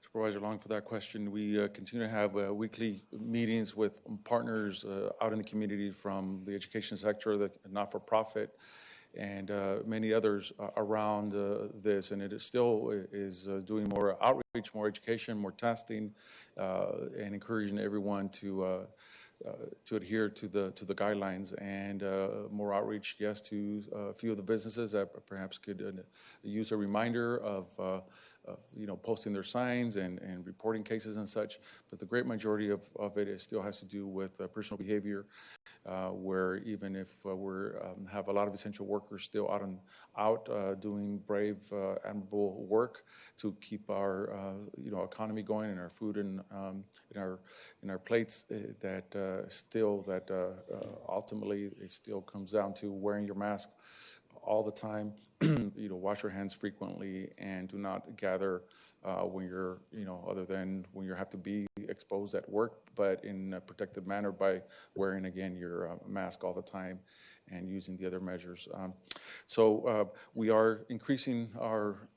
Supervisor Long, for that question. We continue to have weekly meetings with partners out in the community from the education sector, the not-for-profit, and many others around this. And it is still doing more outreach, more education, more testing, and encouraging everyone to adhere to the guidelines, and more outreach, yes, to a few of the businesses that perhaps could use a reminder of posting their signs and reporting cases and such. But the great majority of it still has to do with personal behavior, where even if we have a lot of essential workers still out doing brave, admirable work to keep our economy going and our food in our plates, ultimately it still comes down to wearing your mask all the time. Wash your hands frequently, and do not gather when you're, other than when you have to be exposed at work, but in a protected manner by wearing, again, your mask all the time and using the other measures. So we are increasing our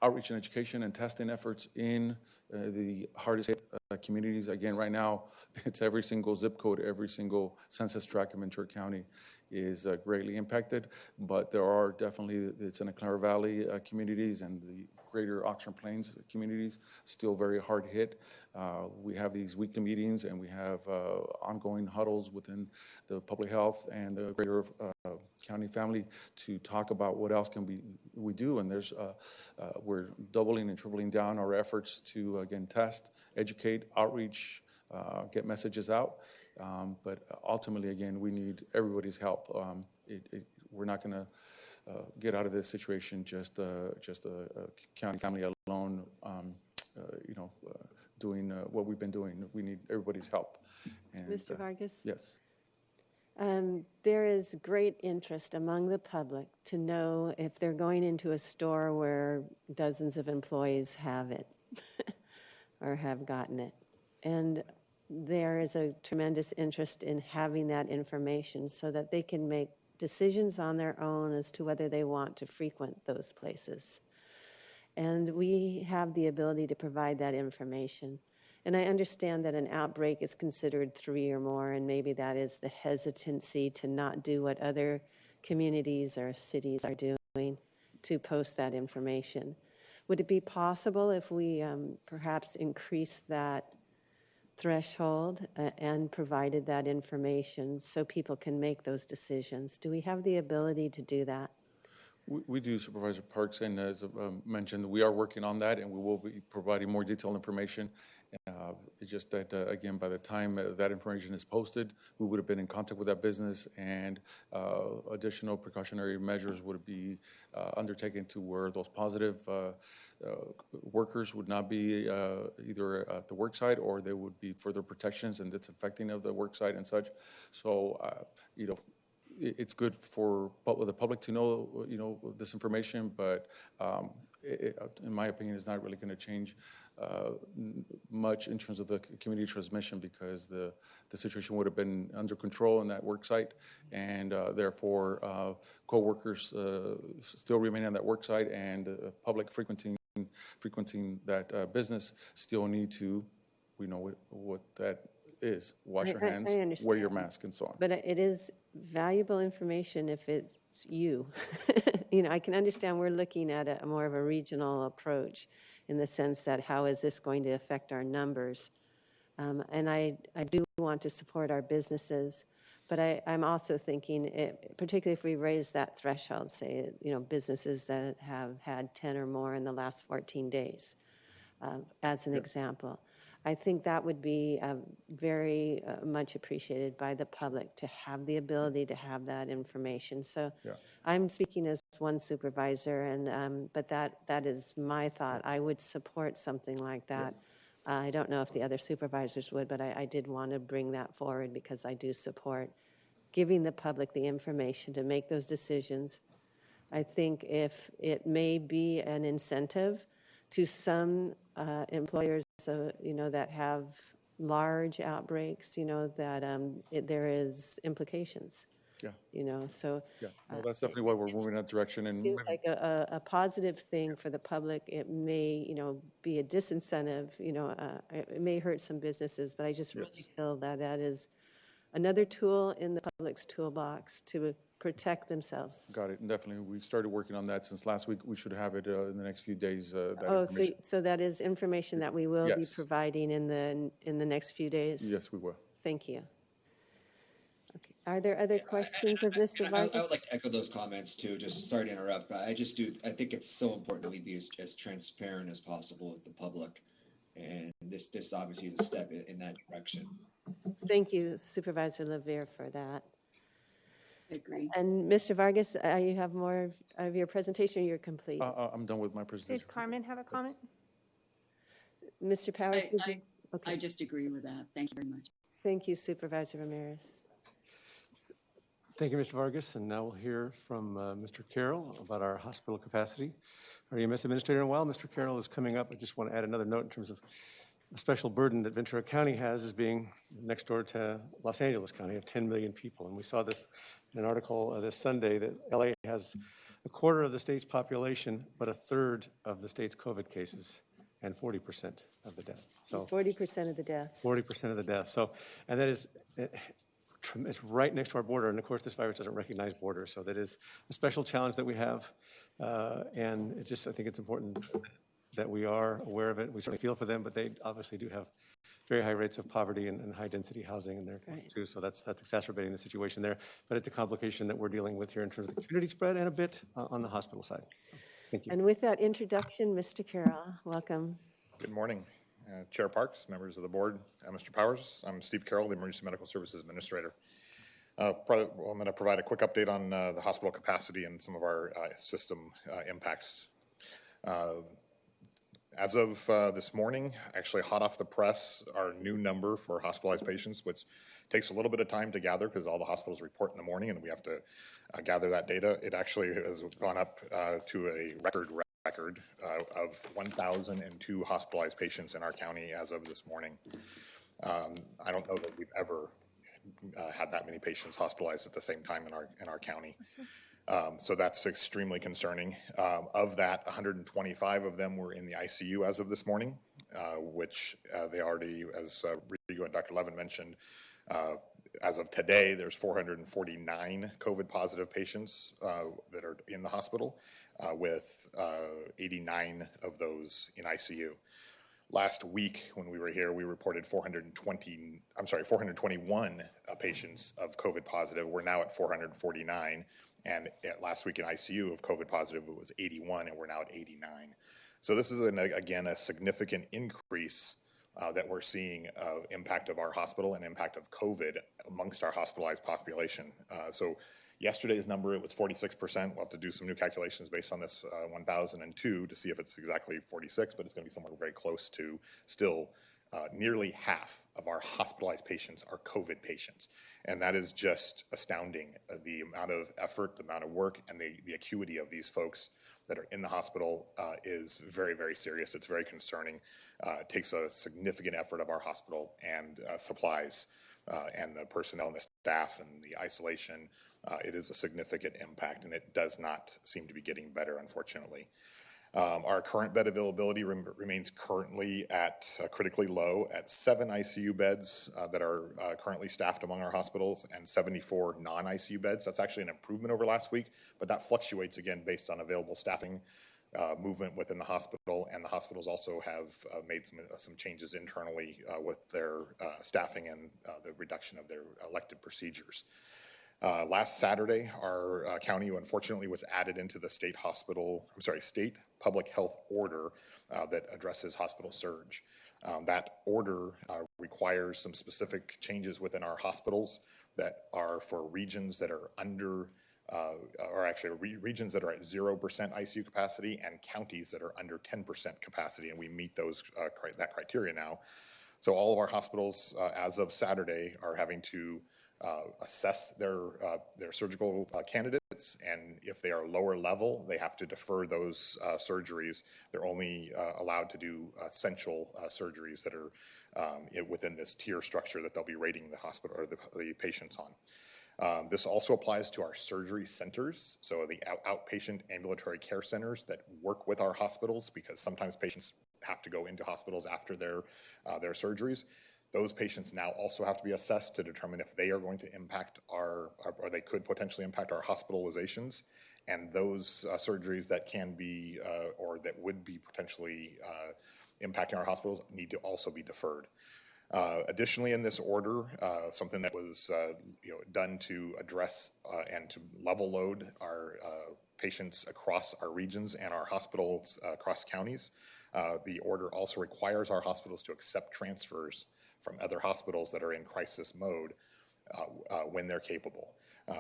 outreach and education and testing efforts in the hardest hit communities. Again, right now, it's every single zip code, every single census tract in Ventura County is greatly impacted, but there are definitely the Santa Clara Valley communities and the greater Oxnard Plains communities still very hard hit. We have these weekly meetings, and we have ongoing huddles within the public health and the greater county family to talk about what else can we do. And we're doubling and tripling down our efforts to, again, test, educate, outreach, get messages out. But ultimately, again, we need everybody's help. We're not going to get out of this situation just a county family alone, doing what we've been doing. We need everybody's help. And, Mr. Vargas? Yes. There is great interest among the public to know if they're going into a store where dozens of employees have it or have gotten it. And there is a tremendous interest in having that information so that they can make decisions on their own as to whether they want to frequent those places. And we have the ability to provide that information. And I understand that an outbreak is considered 3 or more, and maybe that is the hesitancy to not do what other communities or cities are doing to post that information. Would it be possible if we perhaps increase that threshold and provided that information so people can make those decisions? Do we have the ability to do that? We do, Supervisor Parks, and as mentioned, we are working on that, and we will be providing more detailed information. It's just that, again, by the time that information is posted, we would have been in contact with that business, and additional precautionary measures would be undertaken to where those positive workers would not be either at the work site, or there would be further protections and disinfecting of the work site and such. So, it's good for the public to know, this information, but in my opinion, it's not really going to change much in terms of the community transmission, because the situation would have been under control in that work site, and therefore co-workers still remain on that work site, and public frequenting that business still need to, we know what that is, wash your hands, wear your mask, and so on. But it is valuable information if it's you. I can understand we're looking at a more of a regional approach in the sense that how is this going to affect our numbers? And I do want to support our businesses, but I'm also thinking, particularly if we raise that threshold, say, businesses that have had 10 or more in the last 14 days, as an example. I think that would be very much appreciated by the public, to have the ability to have that information. So I'm speaking as one supervisor, and but that is my thought. I would support something like that. I don't know if the other supervisors would, but I did want to bring that forward, because I do support giving the public the information to make those decisions. I think if it may be an incentive to some employers, that have large outbreaks, that there is implications. So no, that's definitely why we're moving in that direction. And it seems like a positive thing for the public. It may, be a disincentive. It may hurt some businesses, but I just really feel that is another tool in the public's toolbox to protect themselves. Got it. And definitely, we started working on that since last week. We should have it in the next few days. So that is information that we will be providing in the next few days? Yes, we will. Thank you. Okay. Are there other questions of Mr. Vargas? I would like to echo those comments too. Just sorry to interrupt, but I think it's so important that we be as transparent as possible with the public. And this obviously is a step in that direction. Thank you, Supervisor LaVere, for that. I agree. And Mr. Vargas, you have more of your presentation, or you're complete? I'm done with my presentation. Did Carmen have a comment? Mr. Powers, I just agree with that. Thank you very much. Thank you, Supervisor Ramirez. Thank you, Mr. Vargas. And now we'll hear from Mr. Carroll about our hospital capacity. Our EMS Administrator, and while Mr. Carroll is coming up, I just want to add another note in terms of a special burden that Ventura County has, as being next door to Los Angeles County of 10 million people. And we saw this in an article this Sunday, that LA has a quarter of the state's population, but a third of the state's COVID cases, and 40% of the deaths. So 40% of the deaths. 40% of the deaths. So, and that is, it's right next to our border. And of course, this virus doesn't recognize borders. So that is a special challenge that we have. And I think it's important that we are aware of it. We certainly feel for them, but they obviously do have very high rates of poverty and high density housing in there too. So that's exacerbating the situation there. But it's a complication that we're dealing with here in terms of the community spread, and a bit on the hospital side. Thank you. And with that introduction, Mr. Carroll, welcome. Good morning, Chair Parks, members of the board, Mr. Powers. I'm Steve Carroll, the Emergency Medical Services Administrator. I'm going to provide a quick update on the hospital capacity and some of our system impacts. As of this morning, actually hot off the press, our new number for hospitalized patients, which takes a little bit of time to gather because all the hospitals report in the morning and we have to gather that data. It actually has gone up to a record of 1,002 hospitalized patients in our county as of this morning. I don't know that we've ever had that many patients hospitalized at the same time in our county. So that's extremely concerning. Of that, 125 of them were in the ICU as of this morning, which they already, as Rigo and Dr. Levin mentioned, as of today, there's 449 COVID positive patients that are in the hospital, with 89 of those in ICU. Last week, when we were here, we reported 421 patients of COVID positive. We're now at 449. And last week in ICU of COVID positive, it was 81, and we're now at 89. So this is, again, a significant increase that we're seeing impact of our hospital and impact of COVID amongst our hospitalized population. So yesterday's number, it was 46%. We'll have to do some new calculations based on this 1,002 to see if it's exactly 46, but it's going to be somewhere very close to still. Nearly half of our hospitalized patients are COVID patients. And that is just astounding. The amount of effort, the amount of work, and the acuity of these folks that are in the hospital is very, very serious. It's very concerning. It takes a significant effort of our hospital and supplies and the personnel and the staff and the isolation. It is a significant impact, and it does not seem to be getting better, unfortunately. Our current bed availability remains currently at critically low at 7 ICU beds that are currently staffed among our hospitals and 74 non-ICU beds. That's actually an improvement over last week, but that fluctuates again based on available staffing movement within the hospital, and the hospitals also have made some changes internally with their staffing and the reduction of their elective procedures. Last Saturday, our county unfortunately was added into the state public health order that addresses hospital surge. That order requires some specific changes within our hospitals that are for regions that are under, or actually regions that are at 0% ICU capacity and counties that are under 10% capacity, and we meet those that criteria now. So all of our hospitals, as of Saturday, are having to assess their surgical candidates, and if they are lower level, they have to defer those surgeries. They're only allowed to do essential surgeries that are within this tier structure that they'll be rating the hospital or the patients on. This also applies to our surgery centers, so the outpatient ambulatory care centers that work with our hospitals, because sometimes patients have to go into hospitals after their surgeries. Those patients now also have to be assessed to determine if they are going to impact or they could potentially impact our hospitalizations. And those surgeries that can be or that would be potentially impacting our hospitals need to also be deferred. Additionally, in this order, something that was done to address and to level load our patients across our regions and our hospitals across counties, the order also requires our hospitals to accept transfers from other hospitals that are in crisis mode when they're capable.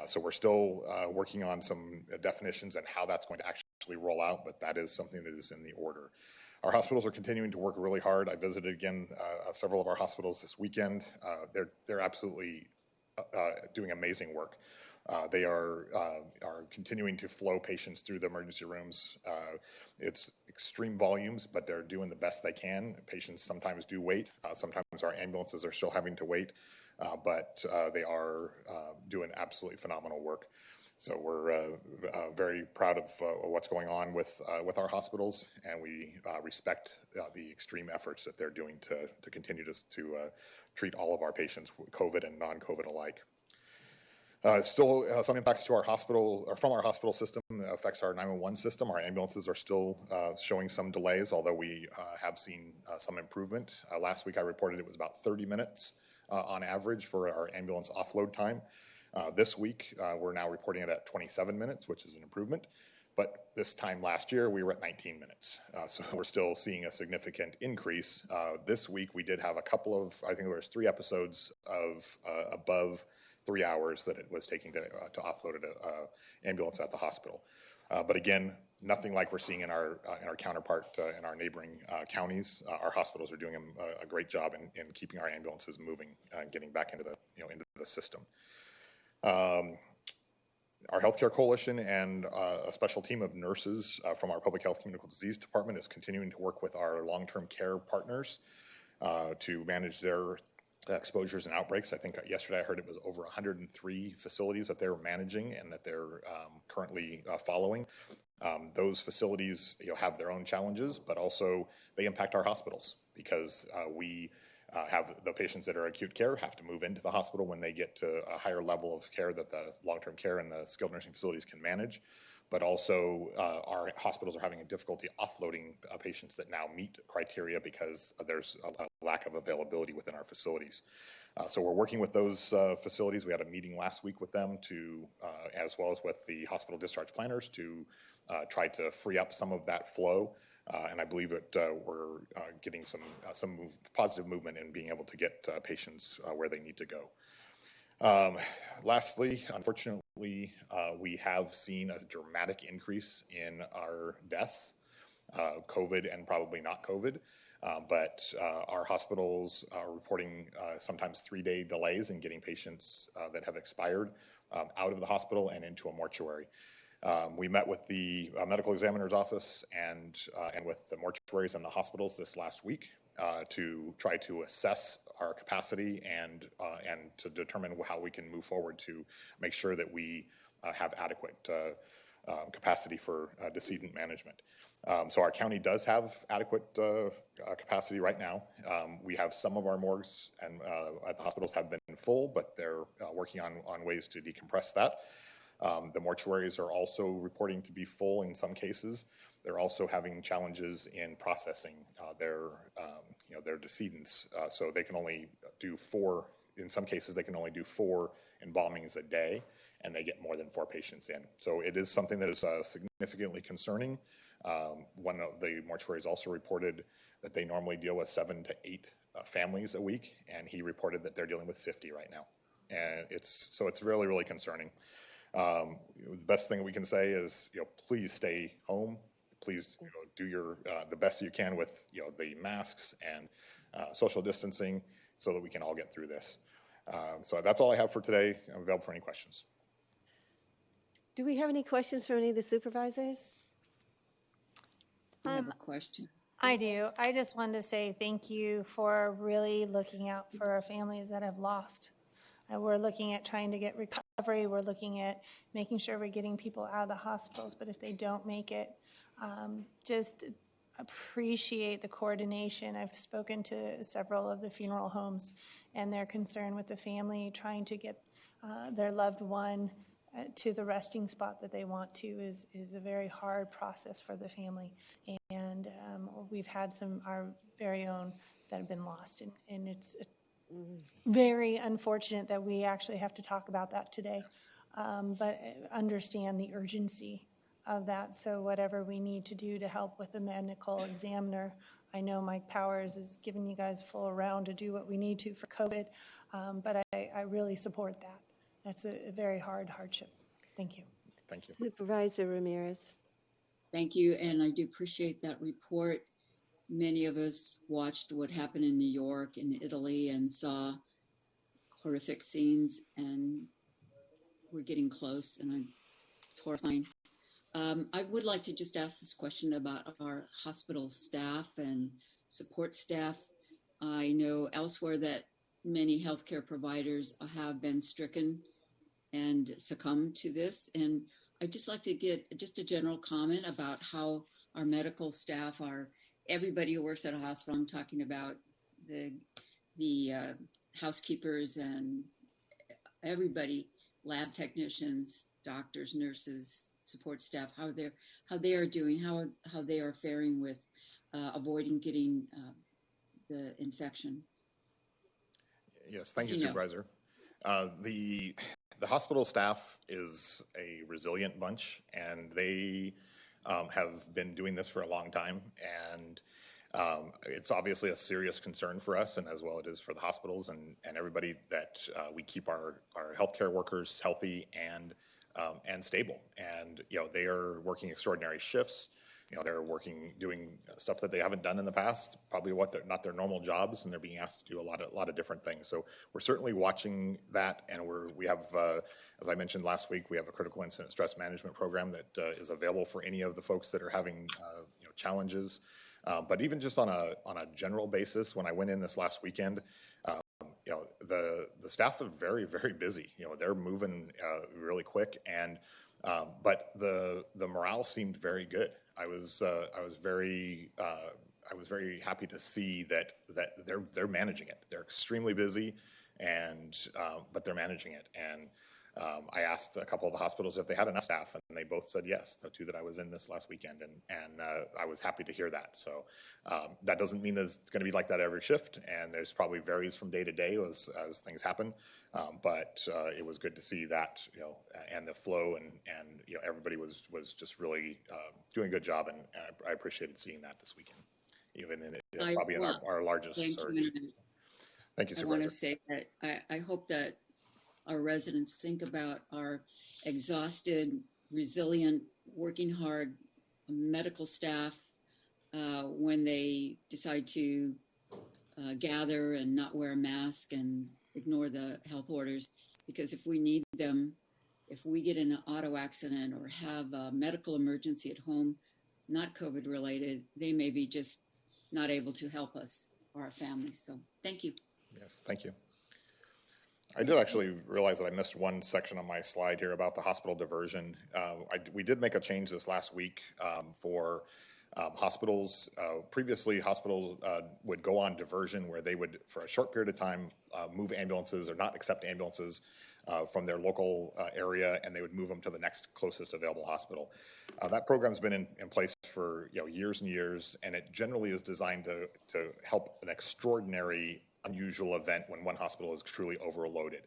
So we're still working on some definitions and how that's going to actually roll out, but that is something that is in the order. Our hospitals are continuing to work really hard. I visited again several of our hospitals this weekend. They're absolutely doing amazing work. They are continuing to flow patients through the emergency rooms. It's extreme volumes, but they're doing the best they can. Patients sometimes do wait. Sometimes our ambulances are still having to wait, but they are doing absolutely phenomenal work. So we're very proud of what's going on with our hospitals, and we respect the extreme efforts that they're doing to continue to treat all of our patients, COVID and non-COVID alike. Still some impacts to our hospital, or from our hospital system, affects our 911 system. Our ambulances are still showing some delays, although we have seen some improvement. Last week I reported it was about 30 minutes on average for our ambulance offload time. This week we're now reporting it at 27 minutes, which is an improvement. But this time last year we were at 19 minutes. So we're still seeing a significant increase. This week we did have a couple of, I think there was 3 episodes of above 3 hours that it was taking to offload an ambulance at the hospital. But again, nothing like we're seeing in our counterpart in our neighboring counties. Our hospitals are doing a great job in keeping our ambulances moving and getting back into the system. Our healthcare coalition and a special team of nurses from our public health communicable disease department is continuing to work with our long-term care partners to manage their exposures and outbreaks. I think yesterday I heard it was over 103 facilities that they're managing and that they're currently following. Those facilities have their own challenges, but also they impact our hospitals because we have the patients that are acute care have to move into the hospital when they get to a higher level of care that the long-term care and the skilled nursing facilities can manage. but also our hospitals are having a difficulty offloading patients that now meet criteria because there's a lack of availability within our facilities. So we're working with those facilities. We had a meeting last week with them to, as well as with the hospital discharge planners, to try to free up some of that flow. And I believe that we're getting some positive movement in being able to get patients where they need to go. Lastly, unfortunately, we have seen a dramatic increase in our deaths, COVID and probably not COVID. But our hospitals are reporting sometimes 3-day delays in getting patients that have expired out of the hospital and into a mortuary. We met with the medical examiner's office and with the mortuaries and the hospitals this last week to try to assess our capacity and to determine how we can move forward to make sure that we have adequate capacity for decedent management. So our county does have adequate capacity right now. We have some of our morgues and at the hospitals have been full, but they're working on ways to decompress that. The mortuaries are also reporting to be full in some cases. They're also having challenges in processing their decedents. So they can only do 4, in some cases they can only do 4 embalmings a day, and they get more than 4 patients in. So it is something that is significantly concerning. One of the mortuaries also reported that they normally deal with 7 to 8 families a week, and he reported that they're dealing with 50 right now. And it's really, really concerning. The best thing we can say is, please stay home. Please do the best you can with the masks and social distancing so that we can all get through this. So that's all I have for today. I'm available for any questions. Do we have any questions from any of the supervisors? I have a question. I do. I just wanted to say thank you for really looking out for our families that have lost. We're looking at trying to get recovery. We're looking at making sure we're getting people out of the hospitals. But if they don't make it, just appreciate the coordination. I've spoken to several of the funeral homes and their concern with the family trying to get their loved one to the resting spot that they want to is a very hard process for the family. And we've had our very own that have been lost. And it's very unfortunate that we actually have to talk about that today. But understand the urgency of that. So whatever we need to do to help with the medical examiner, I know Mike Powers is giving you guys full round to do what we need to for COVID. But I really support that. That's a very hardship. Thank you. Thank you. Supervisor Ramirez. Thank you, and I do appreciate that report. Many of us watched what happened in New York and Italy and saw horrific scenes, and we're getting close, and it's horrifying. I would like to just ask this question about our hospital staff and support staff. I know elsewhere that many healthcare providers have been stricken and succumbed to this, and I'd just like to get just a general comment about how our medical staff everybody who works at a hospital. I'm talking about the housekeepers and everybody, lab technicians, doctors, nurses, support staff, how they are doing, how they are faring with avoiding getting the infection. Yes, thank you, Supervisor. The hospital staff is a resilient bunch, and they have been doing this for a long time. And it's obviously a serious concern for us, and as well it is for the hospitals and everybody, that we keep our healthcare workers healthy and stable. And they are working extraordinary shifts. They're doing stuff that they haven't done in the past, probably not their normal jobs, and they're being asked to do a lot of different things. So we're certainly watching that, and we have, as I mentioned last week, we have a critical incident stress management program that is available for any of the folks that are having challenges. But even just on a general basis, when I went in this last weekend, the staff are very, very busy. They're moving really quick, and but the morale seemed very good. I was very happy to see that they're managing it. They're extremely busy, and but they're managing it. And I asked a couple of the hospitals if they had enough staff, and they both said yes, the two that I was in this last weekend, and I was happy to hear that. So that doesn't mean that it's going to be like that every shift, and there's probably varies from day to day as things happen. But it was good to see that, and the flow, and everybody was just really doing a good job, and I appreciated seeing that this weekend, even in probably in our largest surge. Thank you, Supervisor. I want to say that I hope that our residents think about our exhausted, resilient, working hard medical staff when they decide to gather and not wear a mask and ignore the health orders. Because if we need them, if we get in an auto accident or have a medical emergency at home, not COVID related, they may be just not able to help us or our families. So thank you. Yes, thank you. I did actually realize that I missed one section on my slide here about the hospital diversion. We did make a change this last week for hospitals. Previously, hospitals would go on diversion where they would, for a short period of time, move ambulances or not accept ambulances from their local area, and they would move them to the next closest available hospital. That program's been in place for years and years, and it generally is designed to help an extraordinary, unusual event when one hospital is truly overloaded.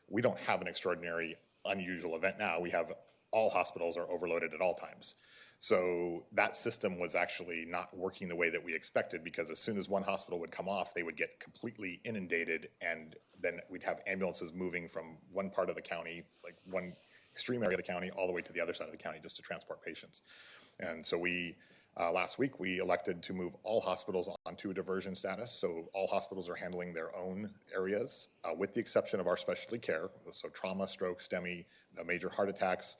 We don't have an extraordinary, unusual event now. We have all hospitals are overloaded at all times. So that system was actually not working the way that we expected, because as soon as one hospital would come off, they would get completely inundated, and then we'd have ambulances moving from one part of the county, like one extreme area of the county, all the way to the other side of the county just to transport patients. And so last week, we elected to move all hospitals onto a diversion status. So all hospitals are handling their own areas, with the exception of our specialty care. So trauma, stroke, STEMI, major heart attacks,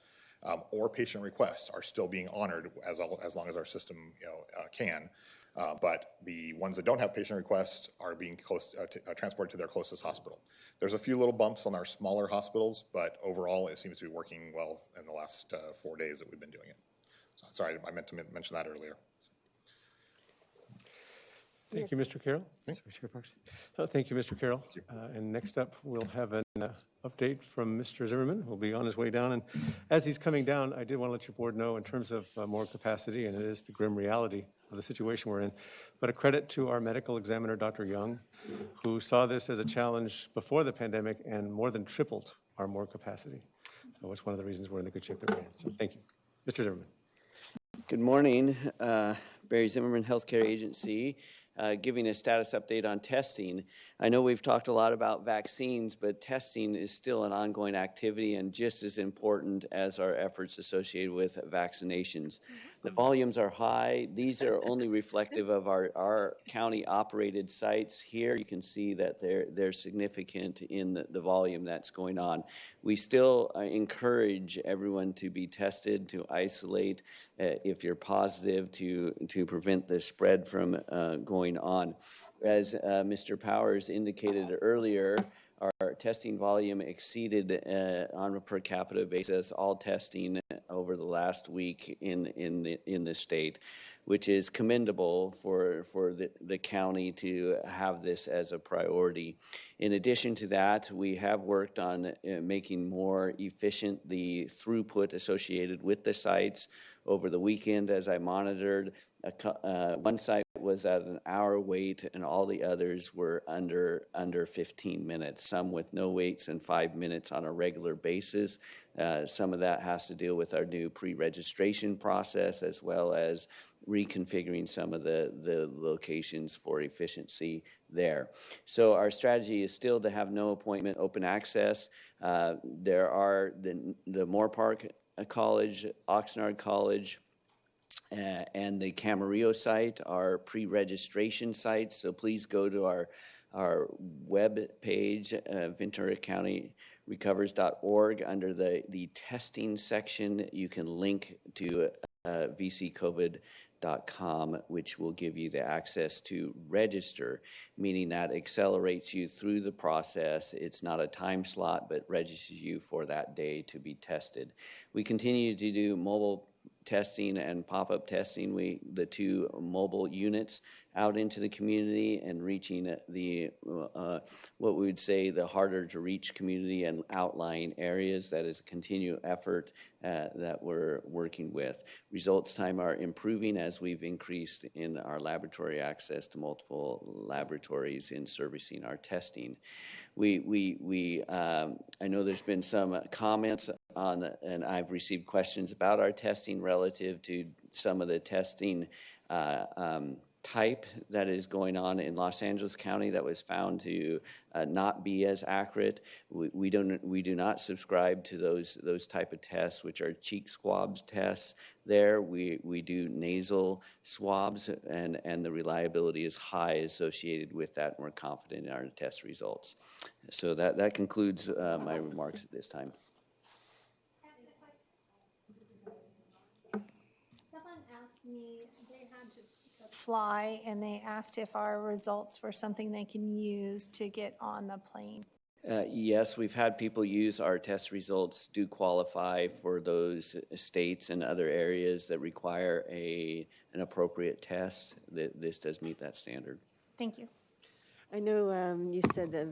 or patient requests are still being honored as long as our system can. But the ones that don't have patient requests are being transported to their closest hospital. There's a few little bumps on our smaller hospitals, but overall it seems to be working well in the last 4 days that we've been doing it. Sorry, I meant to mention that earlier. Thank you, Mr. Carroll. Thank you, Mr. Carroll. And next up, we'll have an update from Mr. Zimmerman, who'll be on his way down. And as he's coming down, I did want to let your board know in terms of more capacity, and it is the grim reality of the situation we're in, but a credit to our medical examiner, Dr. Young, who saw this as a challenge before the pandemic and more than tripled our more capacity. So it's one of the reasons we're in the good shape that we're in. So thank you. Mr. Zimmerman. Good morning. Barry Zimmerman, Healthcare Agency, giving a status update on testing. I know we've talked a lot about vaccines, but testing is still an ongoing activity and just as important as our efforts associated with vaccinations. The volumes are high. These are only reflective of our county-operated sites. Here you can see that they're significant in the volume that's going on. We still encourage everyone to be tested, to isolate if you're positive, to prevent the spread from going on. As Mr. Powers indicated earlier, our testing volume exceeded on a per capita basis all testing over the last week in the state, which is commendable for the county to have this as a priority. In addition to that, we have worked on making more efficient the throughput associated with the sites. Over the weekend, as I monitored, one site was at an hour wait, and all the others were under 15 minutes, some with no waits and 5 minutes on a regular basis. Some of that has to deal with our new pre-registration process, as well as reconfiguring some of the locations for efficiency there. So our strategy is still to have no appointment open access. There are the Moorpark College, Oxnard College, and the Camarillo site are pre-registration sites. So please go to our web page, VenturaCountyRecovers.org. Under the testing section, you can link to vccovid.com, which will give you the access to register, meaning that accelerates you through the process. It's not a time slot, but registers you for that day to be tested. We continue to do mobile testing and pop-up testing, the two mobile units out into the community and reaching the what we would say the harder to reach community and outlying areas. That is a continued effort that we're working with. Results time are improving as we've increased in our laboratory access to multiple laboratories in servicing our testing. I know there's been some comments on, and I've received questions about our testing relative to some of the testing type that is going on in Los Angeles County that was found to not be as accurate. We do not subscribe to those type of tests, which are cheek swabs tests. There we do nasal swabs, and the reliability is high associated with that, and we're confident in our test results. So that concludes my remarks at this time. Someone asked me, they had to fly, and they asked if our results were something they can use to get on the plane. Yes, we've had people use our test results, do qualify for those states and other areas that require an appropriate test. This does meet that standard. Thank you. I know you said that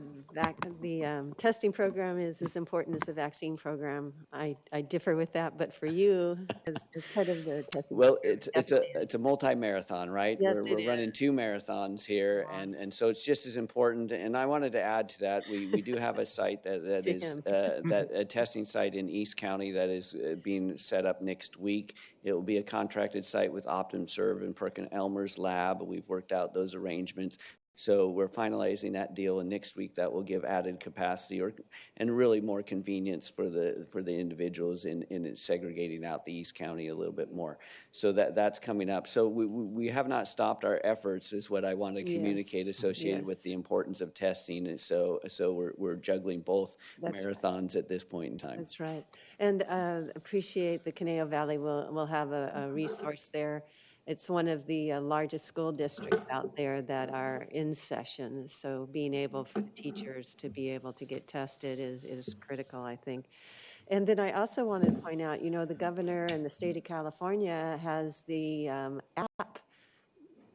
the testing program is as important as the vaccine program. I differ with that, but for you, as head of the testing well, program, it's a multi-marathon, right? Yes, we're running 2 marathons here, and so it's just as important. And I wanted to add to that, we do have a site that is a testing site in East County that is being set up next week. It will be a contracted site with OptumServe and PerkinElmer's lab. We've worked out those arrangements. So we're finalizing that deal, and next week that will give added capacity and really more convenience for the individuals in segregating out the East County a little bit more. So that's coming up. So we have not stopped our efforts, is what I want to communicate, associated with the importance of testing. And so we're juggling both marathons at this point in time. That's right. And appreciate the Conejo Valley will have a resource there. It's one of the largest school districts out there that are in session. So being able for the teachers to be able to get tested is critical, I think. And then I also want to point out, the governor and the state of California has the app,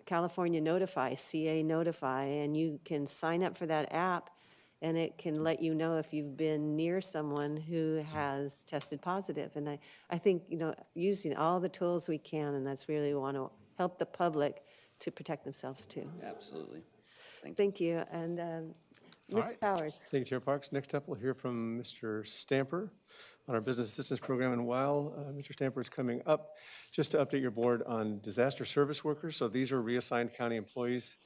California Notify, CA Notify, and you can sign up for that app, and it can let you know if you've been near someone who has tested positive. And I think, using all the tools we can, and that's really want to help the public to protect themselves too. Absolutely. Thank you. And Mr. Powers. Thank you, Chair Parks. Next up, we'll hear from Mr. Stamper on our business assistance program. And while Mr. Stamper is coming up, just to update your board on disaster service workers. So these are reassigned county employees.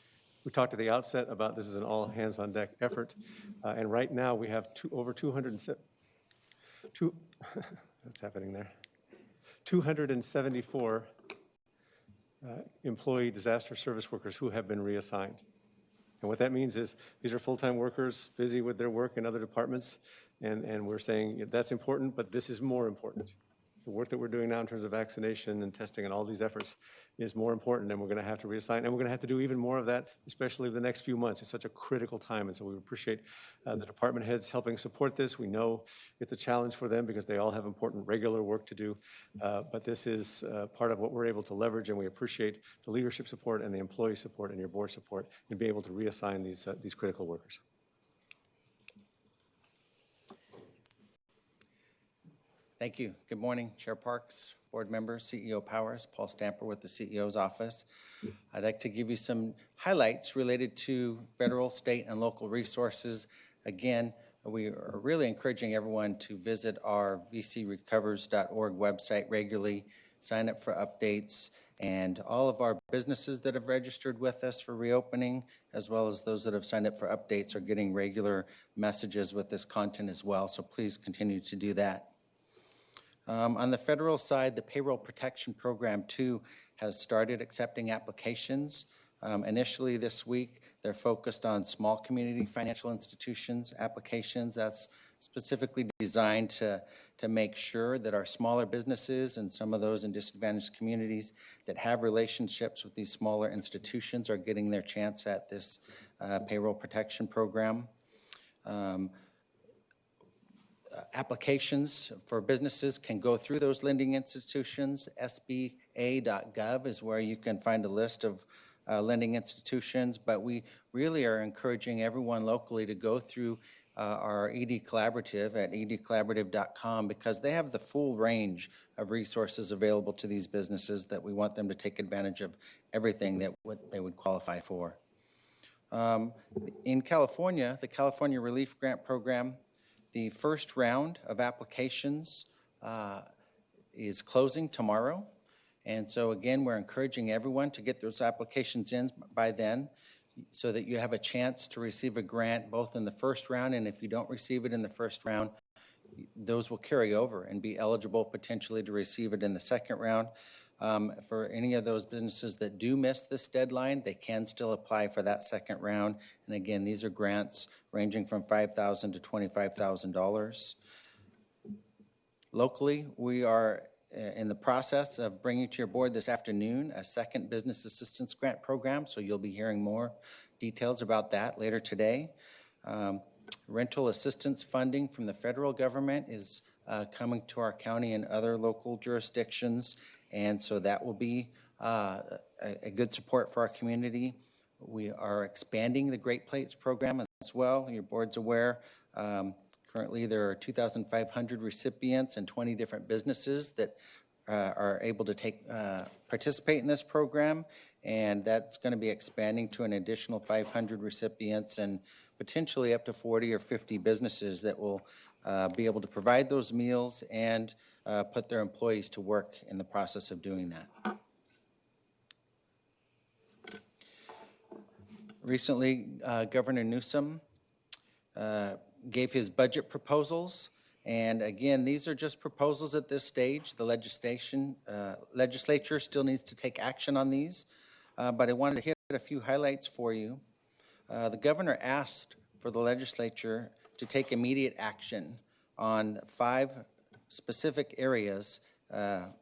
We talked at the outset about this is an all-hands-on-deck effort, and right now we have over 274 employee disaster service workers who have been reassigned. And what that means is these are full-time workers busy with their work in other departments, and we're saying that's important, but this is more important. The work that we're doing now in terms of vaccination and testing and all these efforts is more important, and we're going to have to reassign, and we're going to have to do even more of that, especially the next few months. It's such a critical time, and so we appreciate the department heads helping support this. We know it's a challenge for them because they all have important regular work to do, but this is part of what we're able to leverage, and we appreciate the leadership support and the employee support and your board support and be able to reassign these critical workers. Thank you. Good morning, Chair Parks, board members, CEO Powers, Paul Stamper with the CEO's office. I'd like to give you some highlights related to federal, state, and local resources. Again, we are really encouraging everyone to visit our vcrecovers.org website regularly, sign up for updates, and all of our businesses that have registered with us for reopening, as well as those that have signed up for updates, are getting regular messages with this content as well, so please continue to do that. On the federal side, the Payroll Protection Program 2 has started accepting applications. Initially this week, they're focused on small community financial institutions applications. That's specifically designed to make sure that our smaller businesses and some of those in disadvantaged communities that have relationships with these smaller institutions are getting their chance at this payroll protection program. applications for businesses can go through those lending institutions. SBA.gov is where you can find a list of lending institutions, but we really are encouraging everyone locally to go through our ED Collaborative at edcollaborative.com because they have the full range of resources available to these businesses that we want them to take advantage of everything that they would qualify for. In California, the California Relief Grant Program, the first round of applications is closing tomorrow. And so again, we're encouraging everyone to get those applications in by then so that you have a chance to receive a grant both in the first round, and if you don't receive it in the first round, those will carry over and be eligible potentially to receive it in the second round. For any of those businesses that do miss this deadline, they can still apply for that second round. And again, these are grants ranging from $5,000 to $25,000. Locally, we are in the process of bringing to your board this afternoon a second business assistance grant program, so you'll be hearing more details about that later today. Rental assistance funding from the federal government is coming to our county and other local jurisdictions, and so that will be a good support for our community. We are expanding the Great Plates program as well. Your board's aware. Currently, there are 2,500 recipients and 20 different businesses that are able to participate in this program, and that's going to be expanding to an additional 500 recipients and potentially up to 40 or 50 businesses that will be able to provide those meals and put their employees to work in the process of doing that. Recently, Governor Newsom gave his budget proposals, and again, these are just proposals at this stage. The legislature still needs to take action on these, but I wanted to hit a few highlights for you. The governor asked for the legislature to take immediate action on 5 specific areas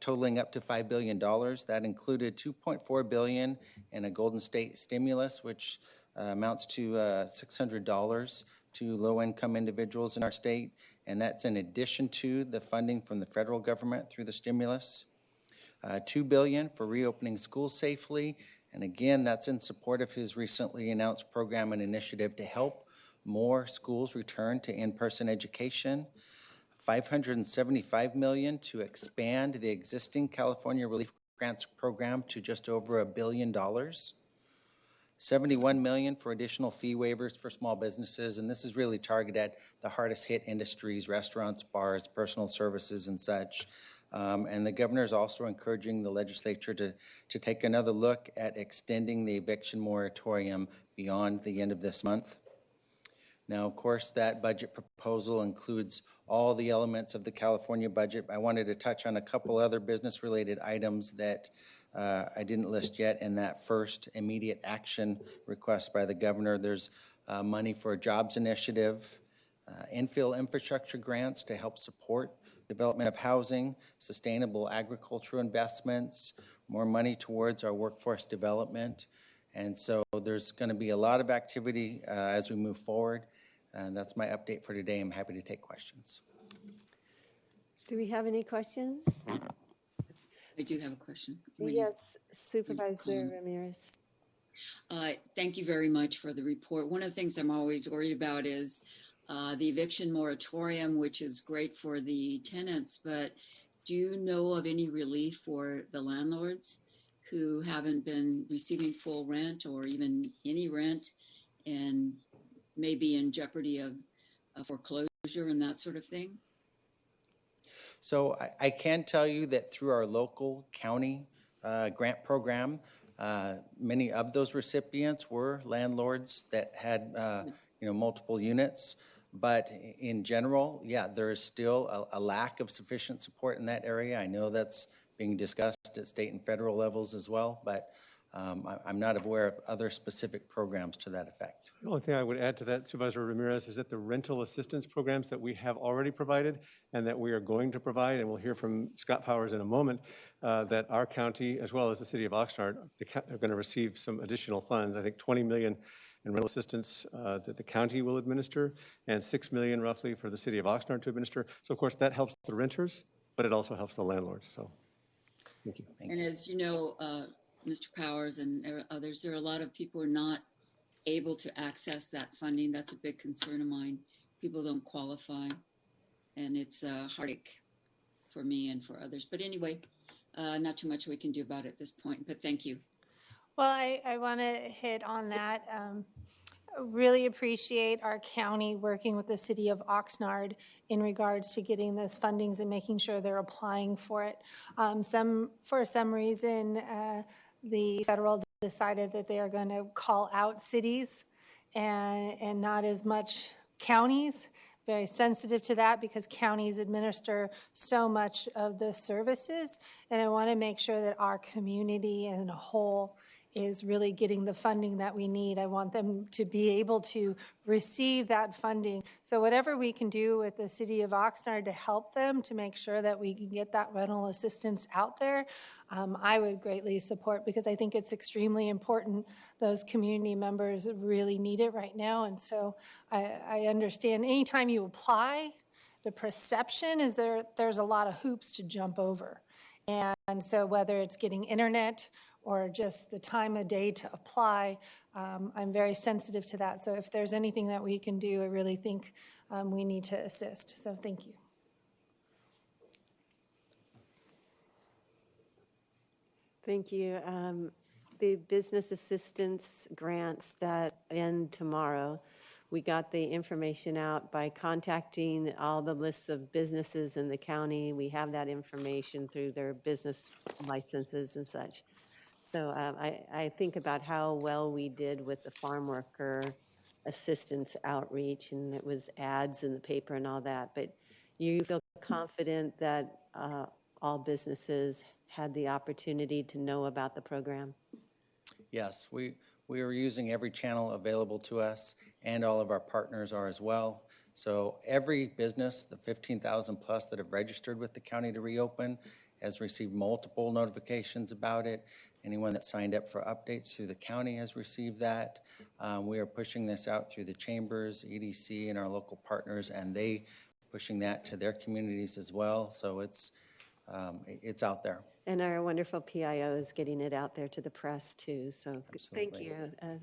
totaling up to $5 billion. That included $2.4 billion in a Golden State stimulus, which amounts to $600 to low-income individuals in our state, and that's in addition to the funding from the federal government through the stimulus. $2 billion for reopening schools safely, and again, that's in support of his recently announced program and initiative to help more schools return to in-person education. $575 million to expand the existing California Relief Grants program to just over $1 billion. $71 million for additional fee waivers for small businesses, and this is really targeted at the hardest hit industries, restaurants, bars, personal services, and such. And the governor is also encouraging the legislature to take another look at extending the eviction moratorium beyond the end of this month. Now, of course, that budget proposal includes all the elements of the California budget. I wanted to touch on a couple other business-related items that I didn't list yet in that first immediate action request by the governor. There's money for a jobs initiative, infill infrastructure grants to help support development of housing, sustainable agricultural investments, more money towards our workforce development. And so there's going to be a lot of activity as we move forward. And that's my update for today. I'm happy to take questions. Do we have any questions? I do have a question. Yes, Supervisor Ramirez. Thank you very much for the report. One of the things I'm always worried about is the eviction moratorium, which is great for the tenants, but do you know of any relief for the landlords who haven't been receiving full rent or even any rent and may be in jeopardy of foreclosure and that sort of thing? So I can tell you that through our local county grant program, many of those recipients were landlords that had multiple units. But in general, yeah, there is still a lack of sufficient support in that area. I know that's being discussed at state and federal levels as well, but I'm not aware of other specific programs to that effect. The only thing I would add to that, Supervisor Ramirez, is that the rental assistance programs that we have already provided and that we are going to provide, and we'll hear from Scott Powers in a moment, that our county, as well as the city of Oxnard, are going to receive some additional funds. I think $20 million in rental assistance that the county will administer, and $6 million roughly for the city of Oxnard to administer. So of course, that helps the renters, but it also helps the landlords. So thank you. And as you know, Mr. Powers and others, there are a lot of people who are not able to access that funding. That's a big concern of mine. People don't qualify, and it's a heartache for me and for others. But anyway, not too much we can do about it at this point, but thank you. Well, I want to hit on that. Really appreciate our county working with the city of Oxnard in regards to getting those fundings and making sure they're applying for it. For some reason, the federal decided that they are going to call out cities and not as much counties. Very sensitive to that because counties administer so much of the services, and I want to make sure that our community as a whole is really getting the funding that we need. I want them to be able to receive that funding. So whatever we can do with the city of Oxnard to help them to make sure that we can get that rental assistance out there, I would greatly support, because I think it's extremely important. Those community members really need it right now. And so I understand anytime you apply, the perception is there's a lot of hoops to jump over. And so whether it's getting internet or just the time of day to apply, I'm very sensitive to that. So if there's anything that we can do, I really think we need to assist. So thank you. Thank you. The business assistance grants that end tomorrow, we got the information out by contacting all the lists of businesses in the county. We have that information through their business licenses and such. So I think about how well we did with the farm worker assistance outreach, and it was ads in the paper and all that. But you feel confident that all businesses had the opportunity to know about the program? Yes, we are using every channel available to us, and all of our partners are as well. So every business, the 15,000 plus that have registered with the county to reopen, has received multiple notifications about it. Anyone that signed up for updates through the county has received that. We are pushing this out through the chambers, EDC, and our local partners, and they pushing that to their communities as well. So it's out there. And our wonderful PIO is getting it out there to the press too. So thank Absolutely. you.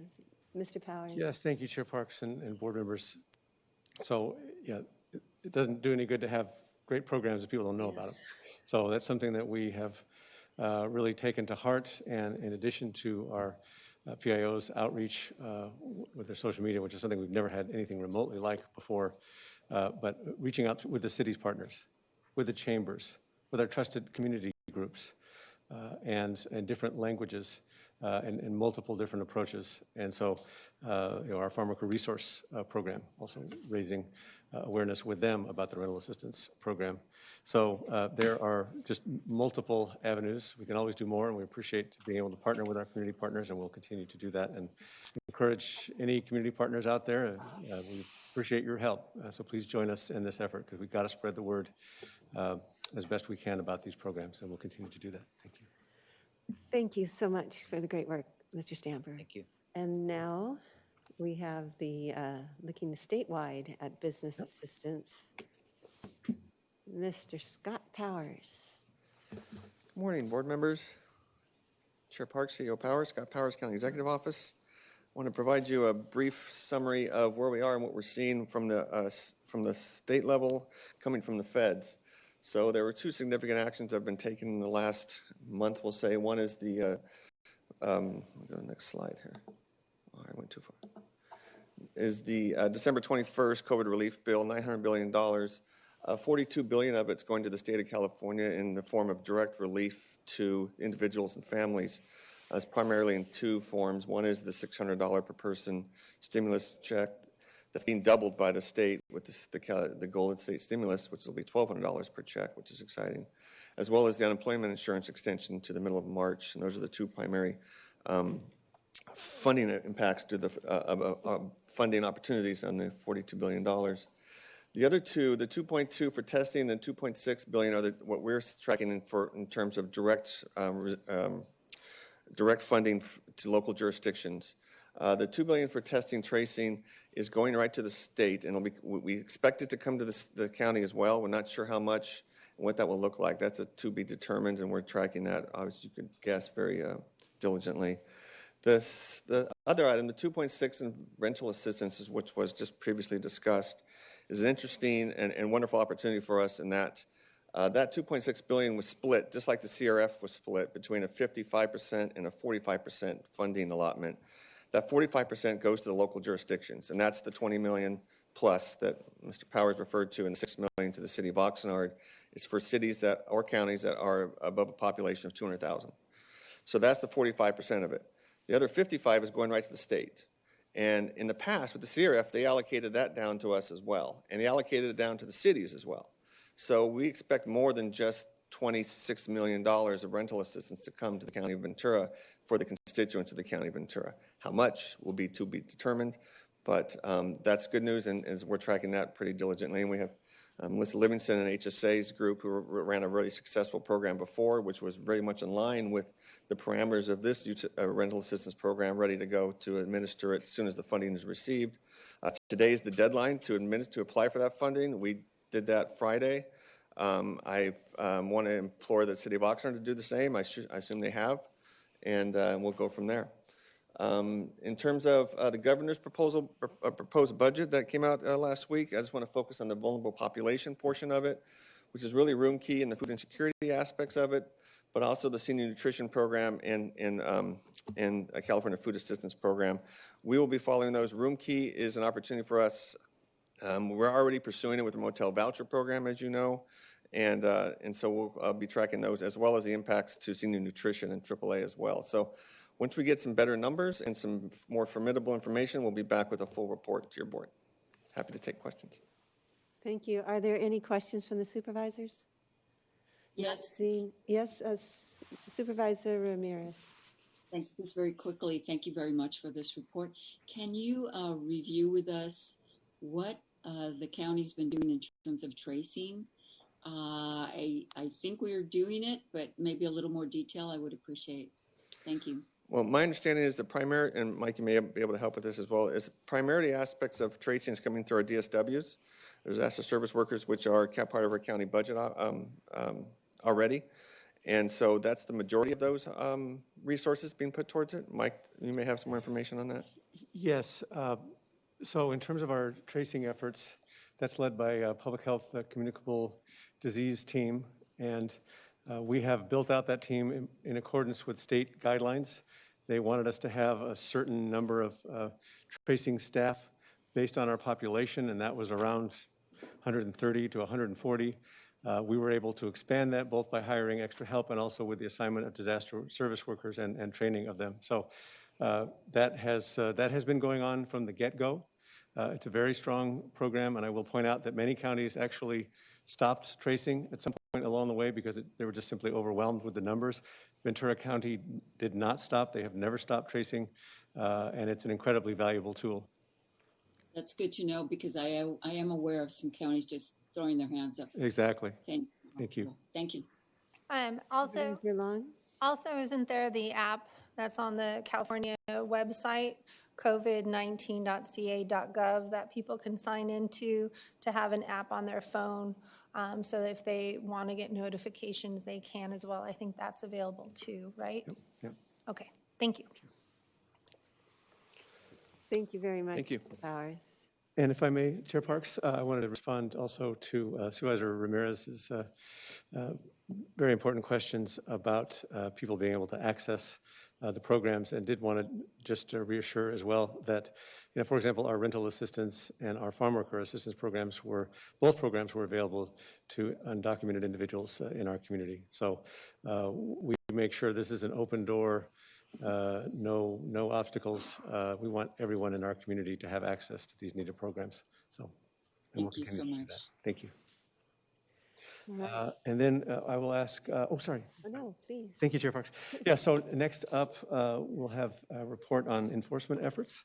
Mr. Powers? Yes, thank you, Chair Parks and board members. So, yeah, it doesn't do any good to have great programs if people don't know about them. So that's something that we have really taken to heart. And in addition to our PIO's outreach with their social media, which is something we've never had anything remotely like before, but reaching out with the city's partners, with the chambers, with our trusted community groups, and different languages, and multiple different approaches. And so, our farm worker resource program, also raising awareness with them about the rental assistance program. So there are just multiple avenues. We can always do more, and we appreciate being able to partner with our community partners, and we'll continue to do that and encourage any community partners out there. We appreciate your help. So please join us in this effort, because we've got to spread the word as best we can about these programs, and we'll continue to do that. Thank you. Thank you so much for the great work, Mr. Stamper. Thank you. And now we have the looking statewide at business assistance, Mr. Scott Powers. Good morning, board members. Chair Parks, CEO Powers, Scott Powers, County Executive Office. I want to provide you a brief summary of where we are and what we're seeing from the state level, coming from the feds. So there were two significant actions that have been taken in the last month, we'll say. One is the, go to the next slide here. Oh, I went too far. Is the December 21st COVID relief bill, $900 billion. $42 billion of it's going to the state of California in the form of direct relief to individuals and families. It's primarily in two forms. One is the $600 per person stimulus check that's being doubled by the state with the Golden State stimulus, which will be $1,200 per check, which is exciting, as well as the unemployment insurance extension to the middle of March. And those are the two primary funding impacts to the funding opportunities on the $42 billion. The other two, the 2.2 for testing and 2.6 billion are what we're tracking in terms of direct funding to local jurisdictions. The $2 billion for testing, tracing is going right to the state, and we expect it to come to the county as well. We're not sure how much and what that will look like. That's to be determined, and we're tracking that. Obviously, you could guess very diligently. The other item, the 2.6 in rental assistance, which was just previously discussed, is an interesting and wonderful opportunity for us in that that $2.6 billion was split, just like the CRF was split, between a 55% and a 45% funding allotment. That 45% goes to the local jurisdictions, and that's the 20 million plus that Mr. Powers referred to, and the 6 million to the city of Oxnard is for cities or counties that are above a population of 200,000. So that's the 45% of it. The other 55 is going right to the state. And in the past, with the CRF, they allocated that down to us as well, and they allocated it down to the cities as well. So we expect more than just $26 million of rental assistance to come to the County of Ventura for the constituents of the County of Ventura. How much will be to be determined, but that's good news, and we're tracking that pretty diligently. And we have Melissa Livingston and HSA's group who ran a really successful program before, which was very much in line with the parameters of this rental assistance program, ready to go to administer it as soon as the funding is received. Today is the deadline to apply for that funding. We did that Friday. I want to implore the city of Oxnard to do the same. I assume they have, and we'll go from there. In terms of the governor's proposed budget that came out last week, I just want to focus on the vulnerable population portion of it, which is really room key in the food insecurity aspects of it, but also the senior nutrition program and a California food assistance program. We will be following those. Room key is an opportunity for us. We're already pursuing it with the motel voucher program, as you know, and so we'll be tracking those as well as the impacts to senior nutrition and AAA as well. So once we get some better numbers and some more formidable information, we'll be back with a full report to your board. Happy to take questions. Thank you. Are there any questions from the supervisors? Yes. Yes, Supervisor Ramirez. Thank you. Just very quickly, thank you very much for this report. Can you review with us what the county's been doing in terms of tracing? I think we are doing it, but maybe a little more detail I would appreciate. Thank you. Well, my understanding is the primary, and Mike, you may be able to help with this as well, is primarily aspects of tracing is coming through our DSWs. There's disaster service workers, which are part of our county budget already. And so that's the majority of those resources being put towards it. Mike, you may have some more information on that. Yes. So in terms of our tracing efforts, that's led by a public health communicable disease team. And we have built out that team in accordance with state guidelines. They wanted us to have a certain number of tracing staff based on our population, and that was around 130 to 140. We were able to expand that both by hiring extra help and also with the assignment of disaster service workers and training of them. So that has been going on from the get-go. It's a very strong program, and I will point out that many counties actually stopped tracing at some point along the way because they were just simply overwhelmed with the numbers. Ventura County did not stop. They have never stopped tracing, and it's an incredibly valuable tool. That's good to know because I am aware of some counties just throwing their hands up. Exactly. Thank you. Thank you. Also, isn't there the app that's on the California website, covid19.ca.gov, that people can sign into to have an app on their phone? So that if they want to get notifications, they can as well. I think that's available too, right? Yep. Okay, thank you. Thank you very much, Thank you. Mr. Powers. And if I may, Chair Parks, I wanted to respond also to Supervisor Ramirez's very important questions about people being able to access the programs, and did want to just reassure as well that, for example, our rental assistance and our farm worker assistance programs both programs were available to undocumented individuals in our community. So we make sure this is an open door, no obstacles. We want everyone in our community to have access to these needed programs. So, Thank you so much. Thank you. Right. And then I will ask, sorry. Oh, no, please. Thank you, Chair Parks. Yeah, so next up, we'll have a report on enforcement efforts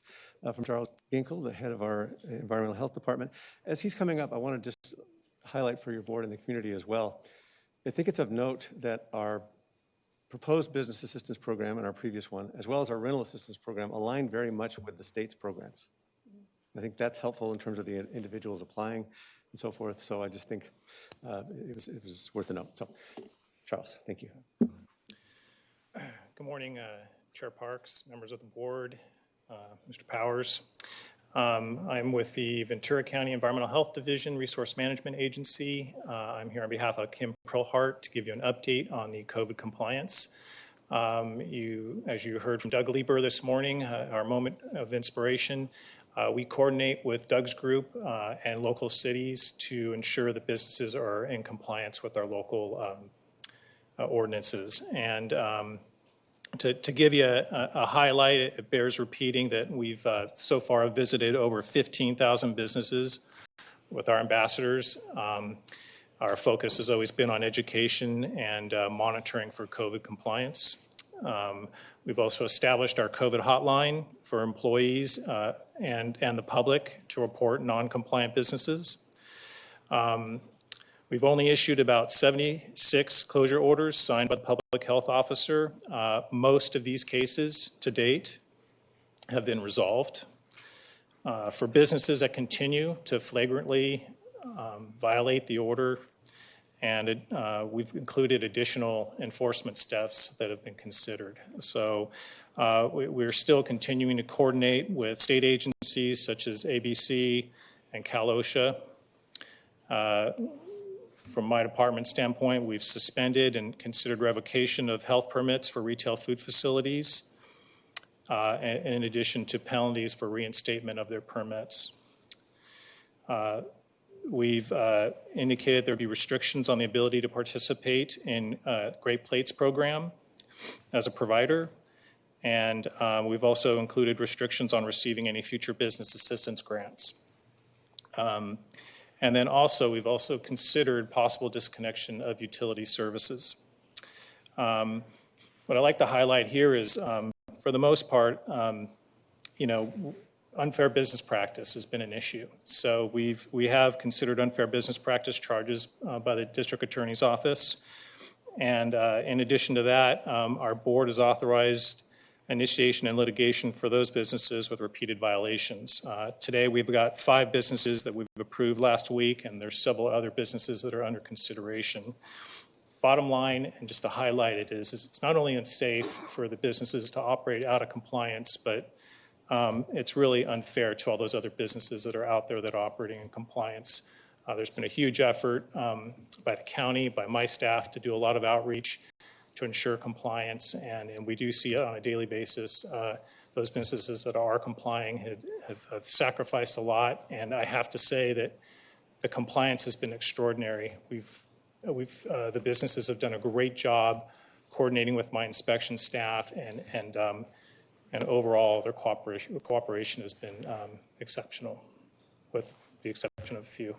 from Charles Ginkle, the head of our Environmental Health Department. As he's coming up, I want to just highlight for your board and the community as well. I think it's of note that our proposed business assistance program and our previous one, as well as our rental assistance program, align very much with the state's programs. I think that's helpful in terms of the individuals applying and so forth. So I just think it was worth a note. So, Charles, thank you. Good morning, Chair Parks, members of the board, Mr. Powers. I'm with the Ventura County Environmental Health Division Resource Management Agency. I'm here on behalf of Kim Perlhart to give you an update on the COVID compliance. As you heard from Doug Lieber this morning, our moment of inspiration, we coordinate with Doug's group and local cities to ensure that businesses are in compliance with our local ordinances. And to give you a highlight, it bears repeating that we've so far visited over 15,000 businesses with our ambassadors. Our focus has always been on education and monitoring for COVID compliance. We've also established our COVID hotline for employees and the public to report non-compliant businesses. We've only issued about 76 closure orders signed by the public health officer. Most of these cases to date have been resolved. For businesses that continue to flagrantly violate the order, and we've included additional enforcement steps that have been considered. So we're still continuing to coordinate with state agencies such as ABC and Cal OSHA. From my department standpoint, we've suspended and considered revocation of health permits for retail food facilities, in addition to penalties for reinstatement of their permits. We've indicated there'd be restrictions on the ability to participate in Great Plates program as a provider, and we've also included restrictions on receiving any future business assistance grants. And then also, we've also considered possible disconnection of utility services. What I'd like to highlight here is, for the most part, unfair business practice has been an issue. So we have considered unfair business practice charges by the district attorney's office. And in addition to that, our board has authorized initiation and litigation for those businesses with repeated violations. Today, we've got 5 businesses that we've approved last week, and there's several other businesses that are under consideration. Bottom line, and just to highlight it, is it's not only unsafe for the businesses to operate out of compliance, but it's really unfair to all those other businesses that are out there that are operating in compliance. There's been a huge effort by the county, by my staff, to do a lot of outreach to ensure compliance, and we do see it on a daily basis. Those businesses that are complying have sacrificed a lot, and I have to say that the compliance has been extraordinary. The businesses have done a great job coordinating with my inspection staff, and overall their cooperation has been exceptional, with the exception of a few.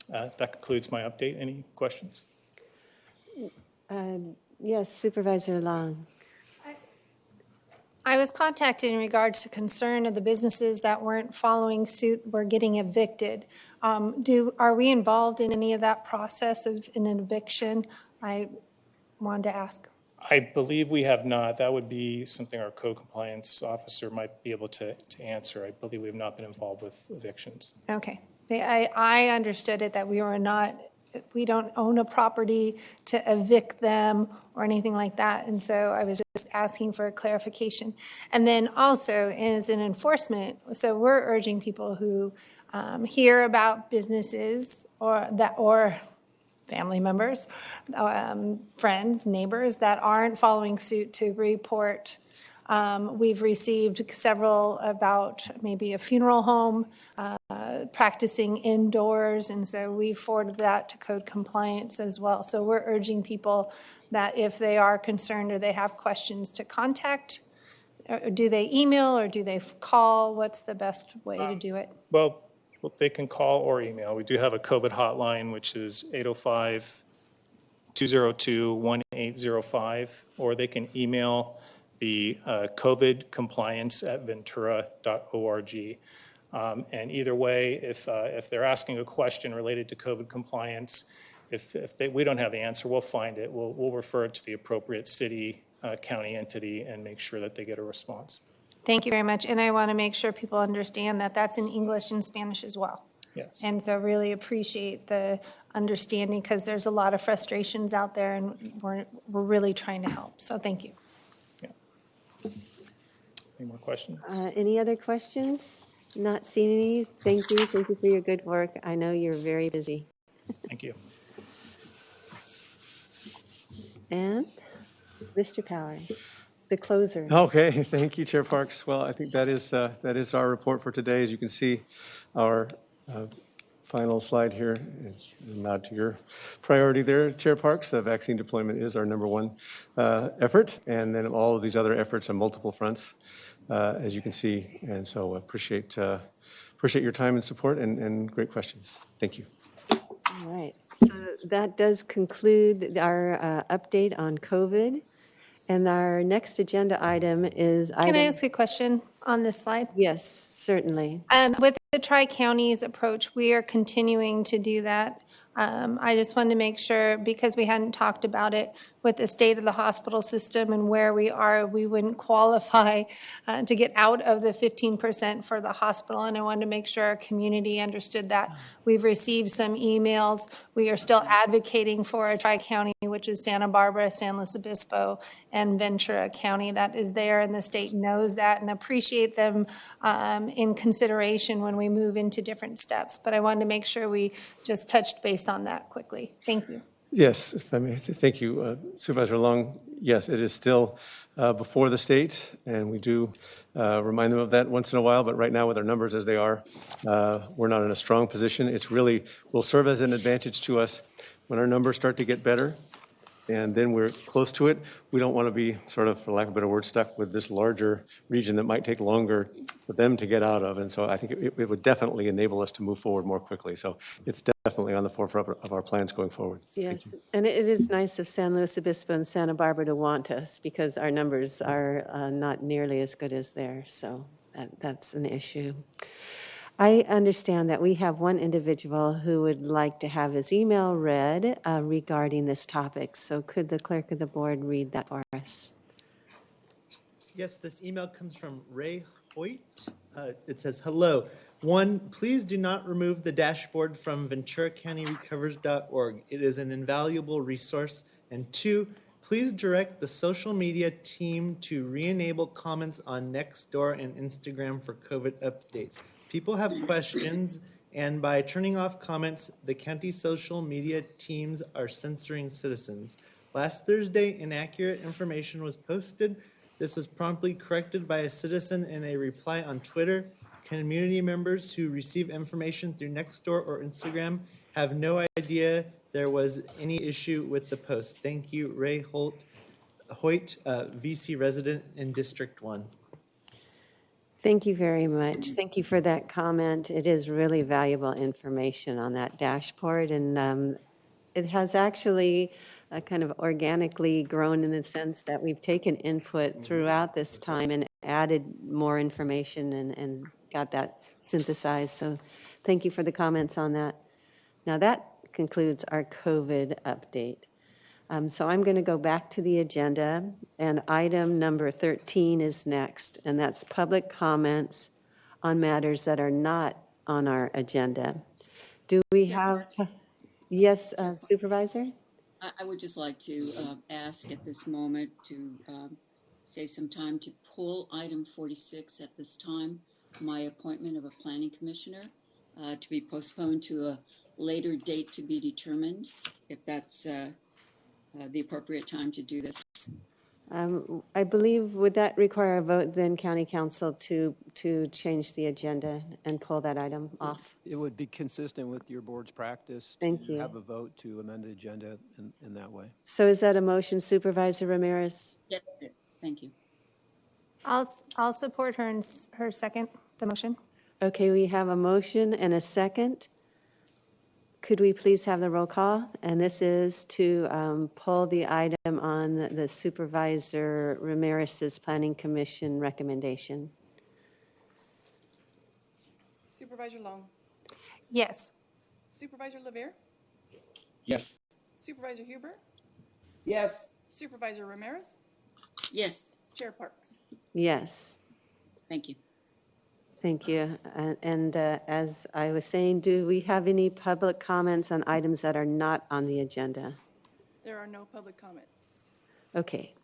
That concludes my update. Any questions? Yes, Supervisor Long. I was contacted in regards to concern of the businesses that weren't following suit were getting evicted. Are we involved in any of that process of an eviction? I wanted to ask. I believe we have not. That would be something our code compliance officer might be able to answer. I believe we have not been involved with evictions. Okay. I understood it that we don't own a property to evict them or anything like that. And so I was just asking for a clarification. And then also as an enforcement, so we're urging people who hear about businesses or family members, friends, neighbors that aren't following suit to report. We've received several about maybe a funeral home practicing indoors, and so we forwarded that to code compliance as well. So we're urging people that if they are concerned or they have questions to contact, do they email or do they call? What's the best way to do it? Well, they can call or email. We do have a COVID hotline, which is 805-202-1805, or they can email the COVID compliance@ventura.org. And either way, if they're asking a question related to COVID compliance if we don't have the answer, we'll find it. We'll refer it to the appropriate city, county entity and make sure that they get a response. Thank you very much. And I want to make sure people understand that that's in English and Spanish as well. Yes. And so really appreciate the understanding because there's a lot of frustrations out there and we're really trying to help. So thank you. Any more questions? Any other questions? Not seeing any. Thank you. Thank you for your good work. I know you're very busy. Thank you. And Mr. Powers, the closer. Okay, thank you, Chair Parks. Well, I think that is our report for today. As you can see, our final slide here is a nod to your priority there, Chair Parks. Vaccine deployment is our #1 effort, and then all of these other efforts on multiple fronts, as you can see. And so appreciate your time and support and great questions. Thank you. All right. So that does conclude our update on COVID. And our next agenda item is Can I ask a question on this slide? Yes, certainly. With the Tri-Counties approach, we are continuing to do that. I just wanted to make sure, because we hadn't talked about it with the state of the hospital system and where we are, we wouldn't qualify to get out of the 15% for the hospital. And I wanted to make sure our community understood that. We've received some emails. We are still advocating for a Tri-County, which is Santa Barbara, San Luis Obispo, and Ventura County. That is there, and the state knows that and appreciate them in consideration when we move into different steps. But I wanted to make sure we just touched base on that quickly. Thank you. Yes, if I may, thank you, Supervisor Long. Yes, it is still before the state, and we do remind them of that once in a while, but right now with our numbers as they are, we're not in a strong position. It's really will serve as an advantage to us when our numbers start to get better, and then we're close to it. We don't want to be sort of, for lack of a better word, stuck with this larger region that might take longer for them to get out of. And so I think it would definitely enable us to move forward more quickly. So it's definitely on the forefront of our plans going forward. Yes, and it is nice of San Luis Obispo and Santa Barbara to want us because our numbers are not nearly as good as theirs. So that's an issue. I understand that we have one individual who would like to have his email read regarding this topic. So could the clerk of the board read that for us? Yes, this email comes from Ray Hoyt. It says, hello. 1, please do not remove the dashboard from VenturaCountyRecovers.org. It is an invaluable resource. And 2, please direct the social media team to re-enable comments on Nextdoor and Instagram for COVID updates. People have questions, and by turning off comments, the county social media teams are censoring citizens. Last Thursday, inaccurate information was posted. This was promptly corrected by a citizen in a reply on Twitter. Community members who receive information through Nextdoor or Instagram have no idea there was any issue with the post. Thank you, Ray Hoyt, VC resident in District 1. Thank you very much. Thank you for that comment. It is really valuable information on that dashboard, and it has actually kind of organically grown in the sense that we've taken input throughout this time and added more information and got that synthesized. So thank you for the comments on that. Now that concludes our COVID update. So I'm going to go back to the agenda, and item number 13 is next, and that's public comments on matters that are not on our agenda. Do we have, yes, Supervisor? I would just like to ask at this moment to save some time to pull item 46 at this time, my appointment of a planning commissioner, to be postponed to a later date to be determined, if that's the appropriate time to do this. I believe, would that require a vote then, County Council, to change the agenda and pull that item off? It would be consistent with your board's practice Thank to you. have a vote to amend the agenda in that way. So is that a motion, Supervisor Ramirez? Yes, thank you. I'll support her second, the motion. Okay, we have a motion and a second. Could we please have the roll call? And this is to pull the item on the Supervisor Ramirez's Planning Commission recommendation. Supervisor Long. Yes. Supervisor LeVere. Yes. Supervisor Huber, Yes. Supervisor Ramirez, Yes. Chair Parks. Yes. Thank you. Thank you. And as I was saying, do we have any public comments on items that are not on the agenda? There are no public comments. Okay.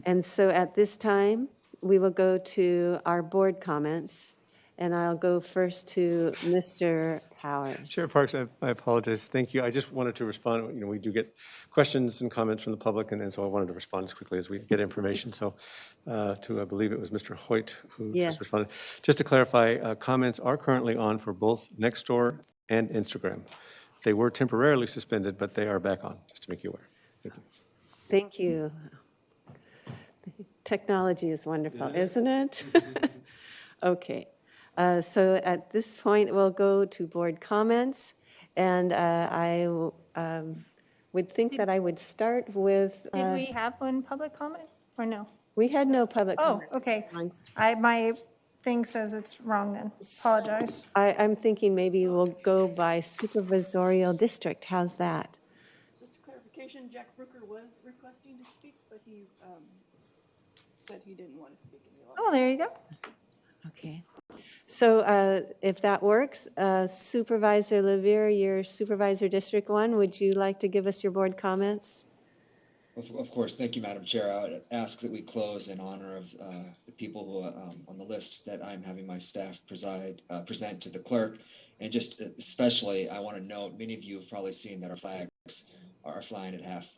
And so at this time, we will go to our board comments. And I'll go first to Mr. Powers. Chair Parks, I apologize. Thank you. I just wanted to respond. We do get questions and comments from the public, and so I wanted to respond as quickly as we get information. So I believe it was Mr. Hoyt who just responded. Just to clarify, comments are currently on for both Nextdoor and Instagram. They were temporarily suspended, but they are back on, just to make you aware. Thank you. Thank you. Technology is wonderful, isn't it? Okay. So at this point, we'll go to board comments. And I would think that I would start with... Did we have one public comment or no? We had no public comments. Oh, okay. My thing says it's wrong then. Apologize. I'm thinking maybe we'll go by supervisorial district. How's that? Just a clarification, Jack Brooker was requesting to speak, but he said he didn't want to speak any longer. Oh, there you go. Okay. So if that works, Supervisor Levere, your Supervisor District 1, would you like to give us your board comments? Of course. Thank you, Madam Chair. I would ask that we close in honor of the people who are on the list that I'm having my staff present to the clerk. And just especially, I want to note, many of you have probably seen that our flags are flying at half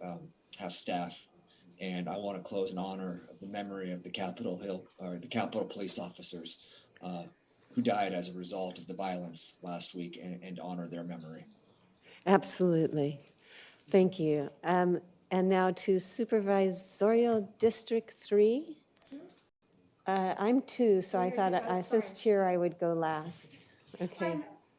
staff. And I want to close in honor of the memory of the Capitol police officers who died as a result of the violence last week, and honor their memory. Absolutely. Thank you. And now to Supervisorial District 3. I'm 2, so I thought since chair I would go last. Okay.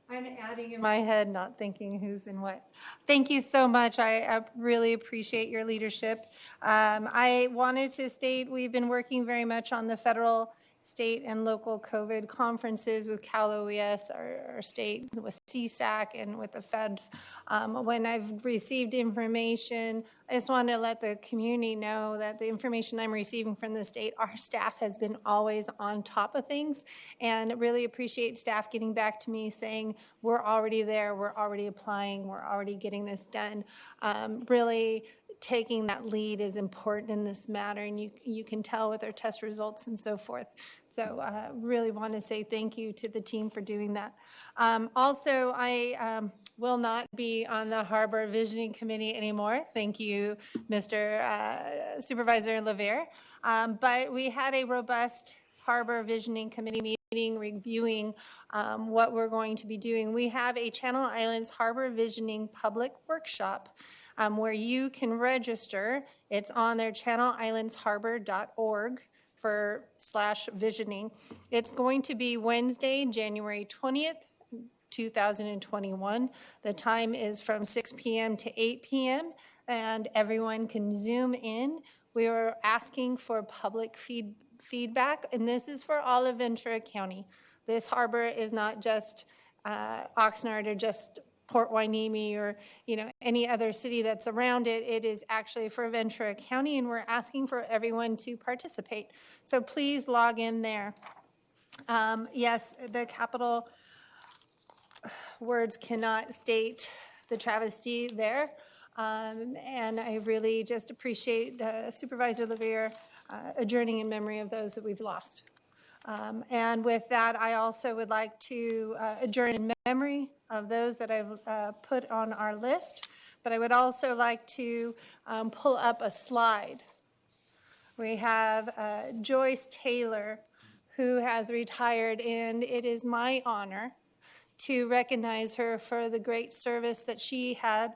I'm adding in my head, not thinking who's in what. Thank you so much. I really appreciate your leadership. I wanted to state we've been working very much on the federal, state, and local COVID conferences with Cal OES, our state, with CSAC, and with the feds. When I've received information, I just want to let the community know that the information I'm receiving from the state, our staff has been always on top of things, and really appreciate staff getting back to me saying, we're already there, we're already applying, we're already getting this done. Really taking that lead is important in this matter, and you can tell with our test results and so forth. So really want to say thank you to the team for doing that. Also, I will not be on the Harbor Visioning Committee anymore. Thank you, Mr. Supervisor Levere. But we had a robust Harbor Visioning Committee meeting reviewing what we're going to be doing. We have a Channel Islands Harbor Visioning public workshop where you can register. It's on their channelislandsharbor.org /visioning. It's going to be Wednesday, January 20th, 2021. The time is from 6 p.m. to 8 p.m. and everyone can Zoom in. We are asking for public feedback, and this is for all of Ventura County. This harbor is not just Oxnard or just Port Hueneme or any other city that's around it. It is actually for Ventura County, and we're asking for everyone to participate. So please log in there. Yes, the capital words cannot state the travesty there. And I really just appreciate Supervisor Levere adjourning in memory of those that we've lost. And with that, I also would like to adjourn in memory of those that I've put on our list. But I would also like to pull up a slide. We have Joyce Taylor, who has retired, and it is my honor to recognize her for the great service that she had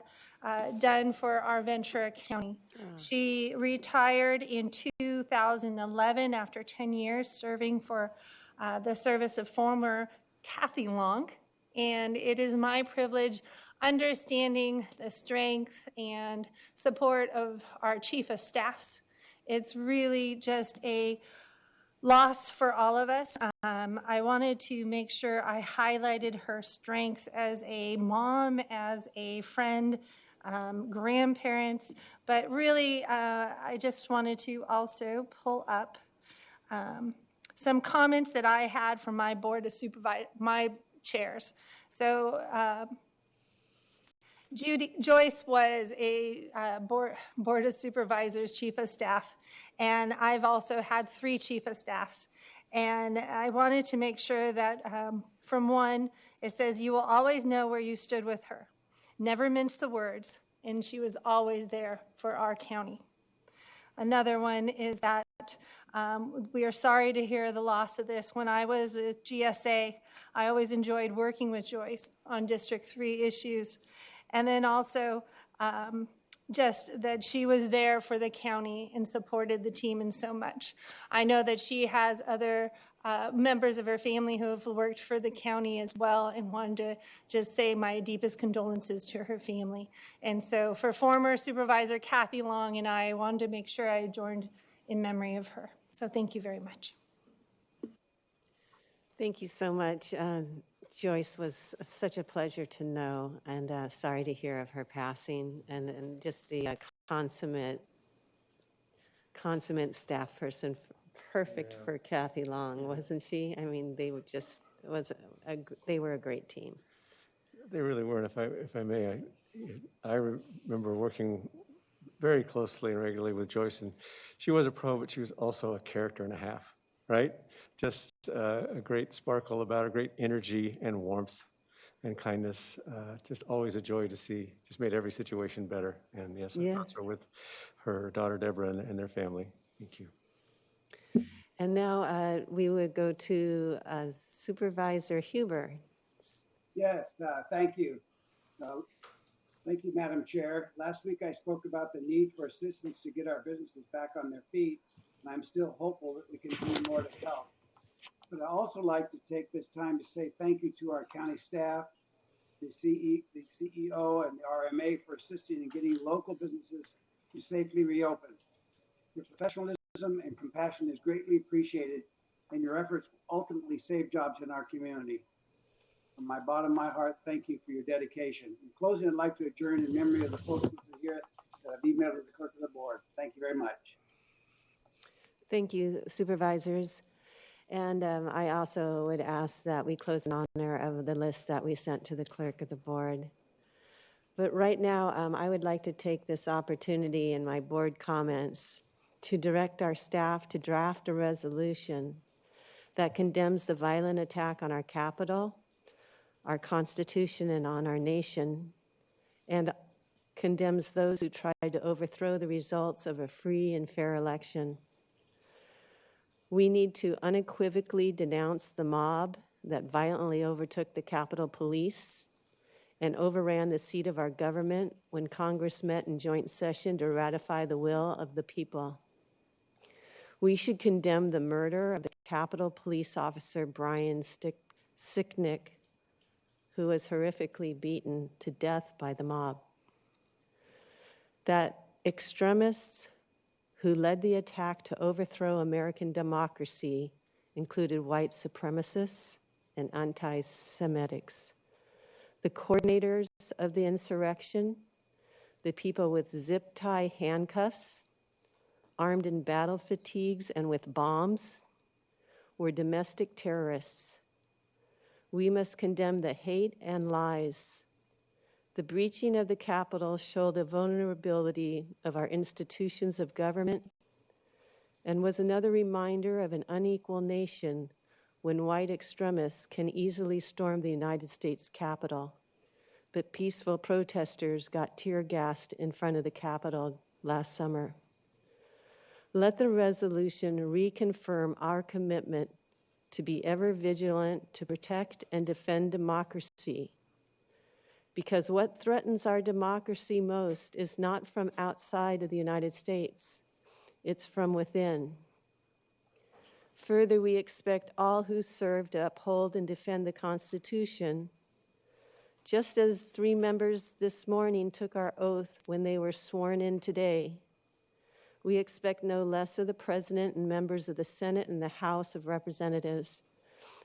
done for our Ventura County. She retired in 2011 after 10 years serving for the service of former Kathy Long. And it is my privilege, understanding the strength and support of our chief of staffs. It's really just a loss for all of us. I wanted to make sure I highlighted her strengths as a mom, as a friend, grandparents, but really I just wanted to also pull up some comments that I had from my board of my chairs. So Joyce was a board of supervisors, chief of staff, and I've also had 3 chief of staffs. And I wanted to make sure that from one, it says, you will always know where you stood with her. Never mince the words, and she was always there for our county. Another one is that we are sorry to hear the loss of this. When I was at GSA, I always enjoyed working with Joyce on District 3 issues. And then also just that she was there for the county and supported the team in so much. I know that she has other members of her family who have worked for the county as well, and wanted to just say my deepest condolences to her family. And so for former Supervisor Kathy Long and I wanted to make sure I adjourned in memory of her. So thank you very much. Thank you so much. Joyce was such a pleasure to know, and sorry to hear of her passing, and just the consummate staff person, perfect for Kathy Long, wasn't she? I mean, they were just they were a great team. They really were. And if I may, I remember working very closely and regularly with Joyce, and she was a pro, but she was also a character and a half, right? Just a great sparkle about her, great energy and warmth and kindness. Just always a joy to see. Just made every situation better. And yes, our thoughts are with her daughter Deborah and their family. Thank you. And now we would go to Supervisor Huber. Yes, thank you. Thank you, Madam Chair. Last week I spoke about the need for assistance to get our businesses back on their feet, and I'm still hopeful that we can do more to help. But I also like to take this time to say thank you to our county staff, the CEO and the RMA for assisting in getting local businesses to safely reopen. Your professionalism and compassion is greatly appreciated, and your efforts ultimately save jobs in our community. From my bottom of my heart, thank you for your dedication. In closing, I'd like to adjourn in memory of the folks who are here that I've emailed to the clerk of the board. Thank you very much. Thank you, supervisors. And I also would ask that we close in honor of the list that we sent to the clerk of the board. But right now, I would like to take this opportunity in my board comments to direct our staff to draft a resolution that condemns the violent attack on our Capitol, our Constitution, and on our nation, and condemns those who tried to overthrow the results of a free and fair election. We need to unequivocally denounce the mob that violently overtook the Capitol Police and overran the seat of our government when Congress met in joint session to ratify the will of the people. We should condemn the murder of the Capitol Police officer Brian Sicknick, who was horrifically beaten to death by the mob. That extremists who led the attack to overthrow American democracy included white supremacists and anti-Semitics. The coordinators of the insurrection, the people with zip-tie handcuffs, armed in battle fatigues and with bombs, were domestic terrorists. We must condemn the hate and lies. The breaching of the Capitol showed the vulnerability of our institutions of government and was another reminder of an unequal nation when white extremists can easily storm the United States Capitol. But peaceful protesters got tear gassed in front of the Capitol last summer. Let the resolution reconfirm our commitment to be ever vigilant to protect and defend democracy. Because what threatens our democracy most is not from outside of the United States, it's from within. Further, we expect all who serve to uphold and defend the Constitution, just as 3 members this morning took our oath when they were sworn in today. We expect no less of the President and members of the Senate and the House of Representatives.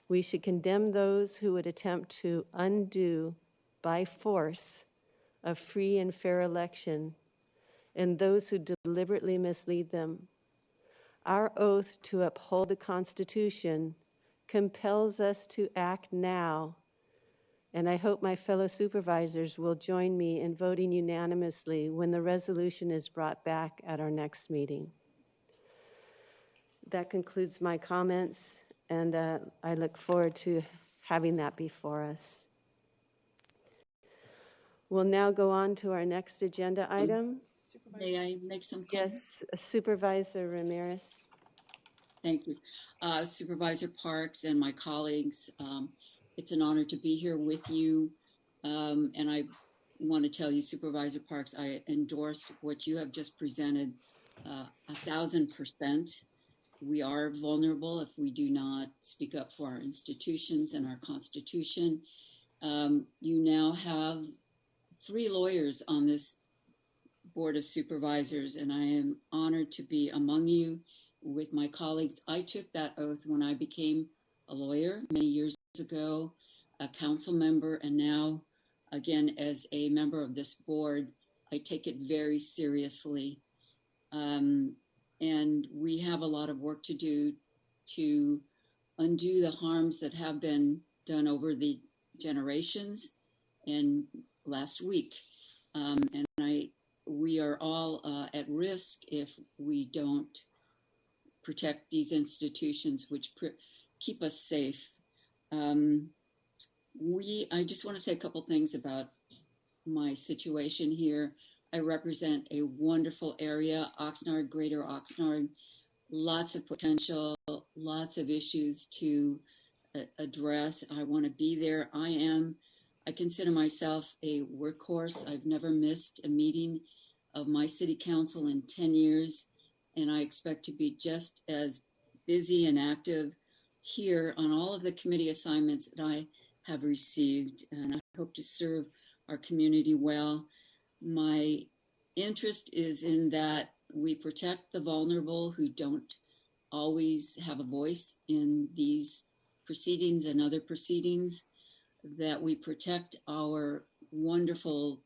We should condemn those who would attempt to undo by force a free and fair election and those who deliberately mislead them. Our oath to uphold the Constitution compels us to act now, and I hope my fellow supervisors will join me in voting unanimously when the resolution is brought back at our next meeting. That concludes my comments, and I look forward to having that before us. We'll now go on to our next agenda item. May I make some comments? Yes, Supervisor Ramirez. Thank you. Supervisor Parks and my colleagues, it's an honor to be here with you. And I want to tell you, Supervisor Parks, I endorse what you have just presented 1,000%. We are vulnerable if we do not speak up for our institutions and our Constitution. You now have 3 lawyers on this Board of Supervisors, and I am honored to be among you with my colleagues. I took that oath when I became a lawyer many years ago, a council member, and now again as a member of this board. I take it very seriously. And we have a lot of work to do to undo the harms that have been done over the generations and last week. We are all at risk if we don't protect these institutions which keep us safe. I just want to say a couple things about my situation here. I represent a wonderful area, Oxnard, Greater Oxnard, lots of potential, lots of issues to address. I want to be there. I consider myself a workhorse. I've never missed a meeting of my city council in 10 years, and I expect to be just as busy and active here on all of the committee assignments that I have received, and I hope to serve our community well. My interest is in that we protect the vulnerable who don't always have a voice in these proceedings and other proceedings, that we protect our wonderful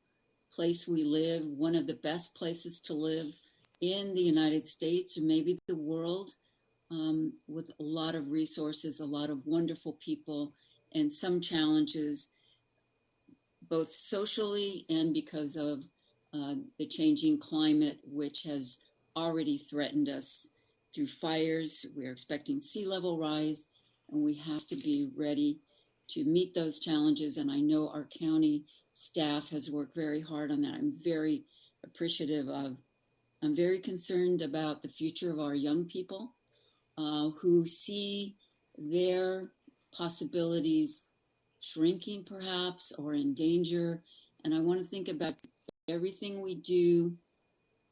place we live, one of the best places to live in the United States or maybe the world, with a lot of resources, a lot of wonderful people, and some challenges, both socially and because of the changing climate, which has already threatened us through fires. We're expecting sea level rise, and we have to be ready to meet those challenges. And I know our county staff has worked very hard on that. I'm very appreciative of. I'm very concerned about the future of our young people who see their possibilities shrinking perhaps or in danger. And I want to think about everything we do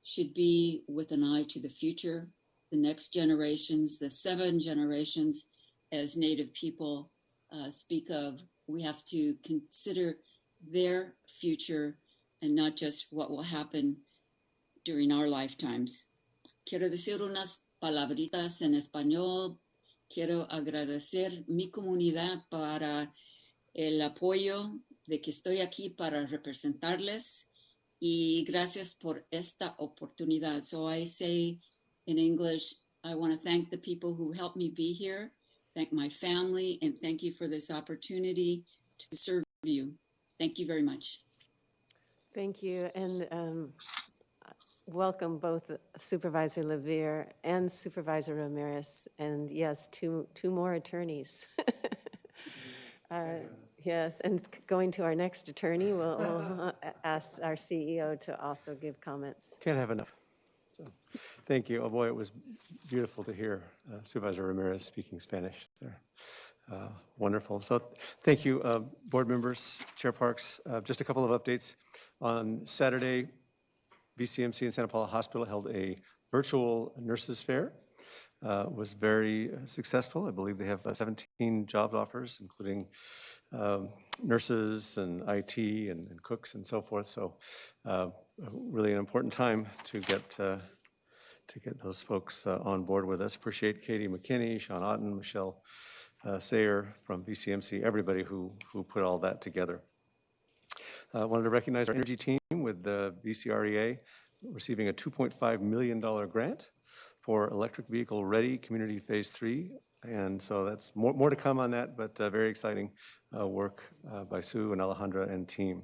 should be with an eye to the future, the next generations, the 7 generations, as Native people speak of. We have to consider their future and not just what will happen during our lifetimes. Quiero decir unas palabritas en español. Quiero agradecer mi comunidad para el apoyo de que estoy aquí para representarles, y gracias por esta oportunidad. So I say in English, I want to thank the people who helped me be here, thank my family, and thank you for this opportunity to serve you. Thank you very much. Thank you, and welcome both Supervisor Levere and Supervisor Ramirez, and yes, two more attorneys. Yes, and going to our next attorney, we'll ask our CEO to also give comments. Can't have enough. So, thank you. Oh boy, it was beautiful to hear Supervisor Ramirez speaking Spanish there. Wonderful. So thank you, board members, Chair Parks. Just a couple of updates. On Saturday, VCMC and Santa Paula Hospital held a virtual nurses fair. Was very successful. I believe they have 17 job offers, including nurses and IT and cooks and so forth. So really an important time to get those folks on board with us. Appreciate Katie McKinney, Sean Otten, Michelle Sayer from VCMC, everybody who put all that together. Wanted to recognize our energy team with the VCREA receiving a $2.5 million grant for electric vehicle ready community phase 3. And so that's more to come on that, but very exciting work by Sue and Alejandra and team.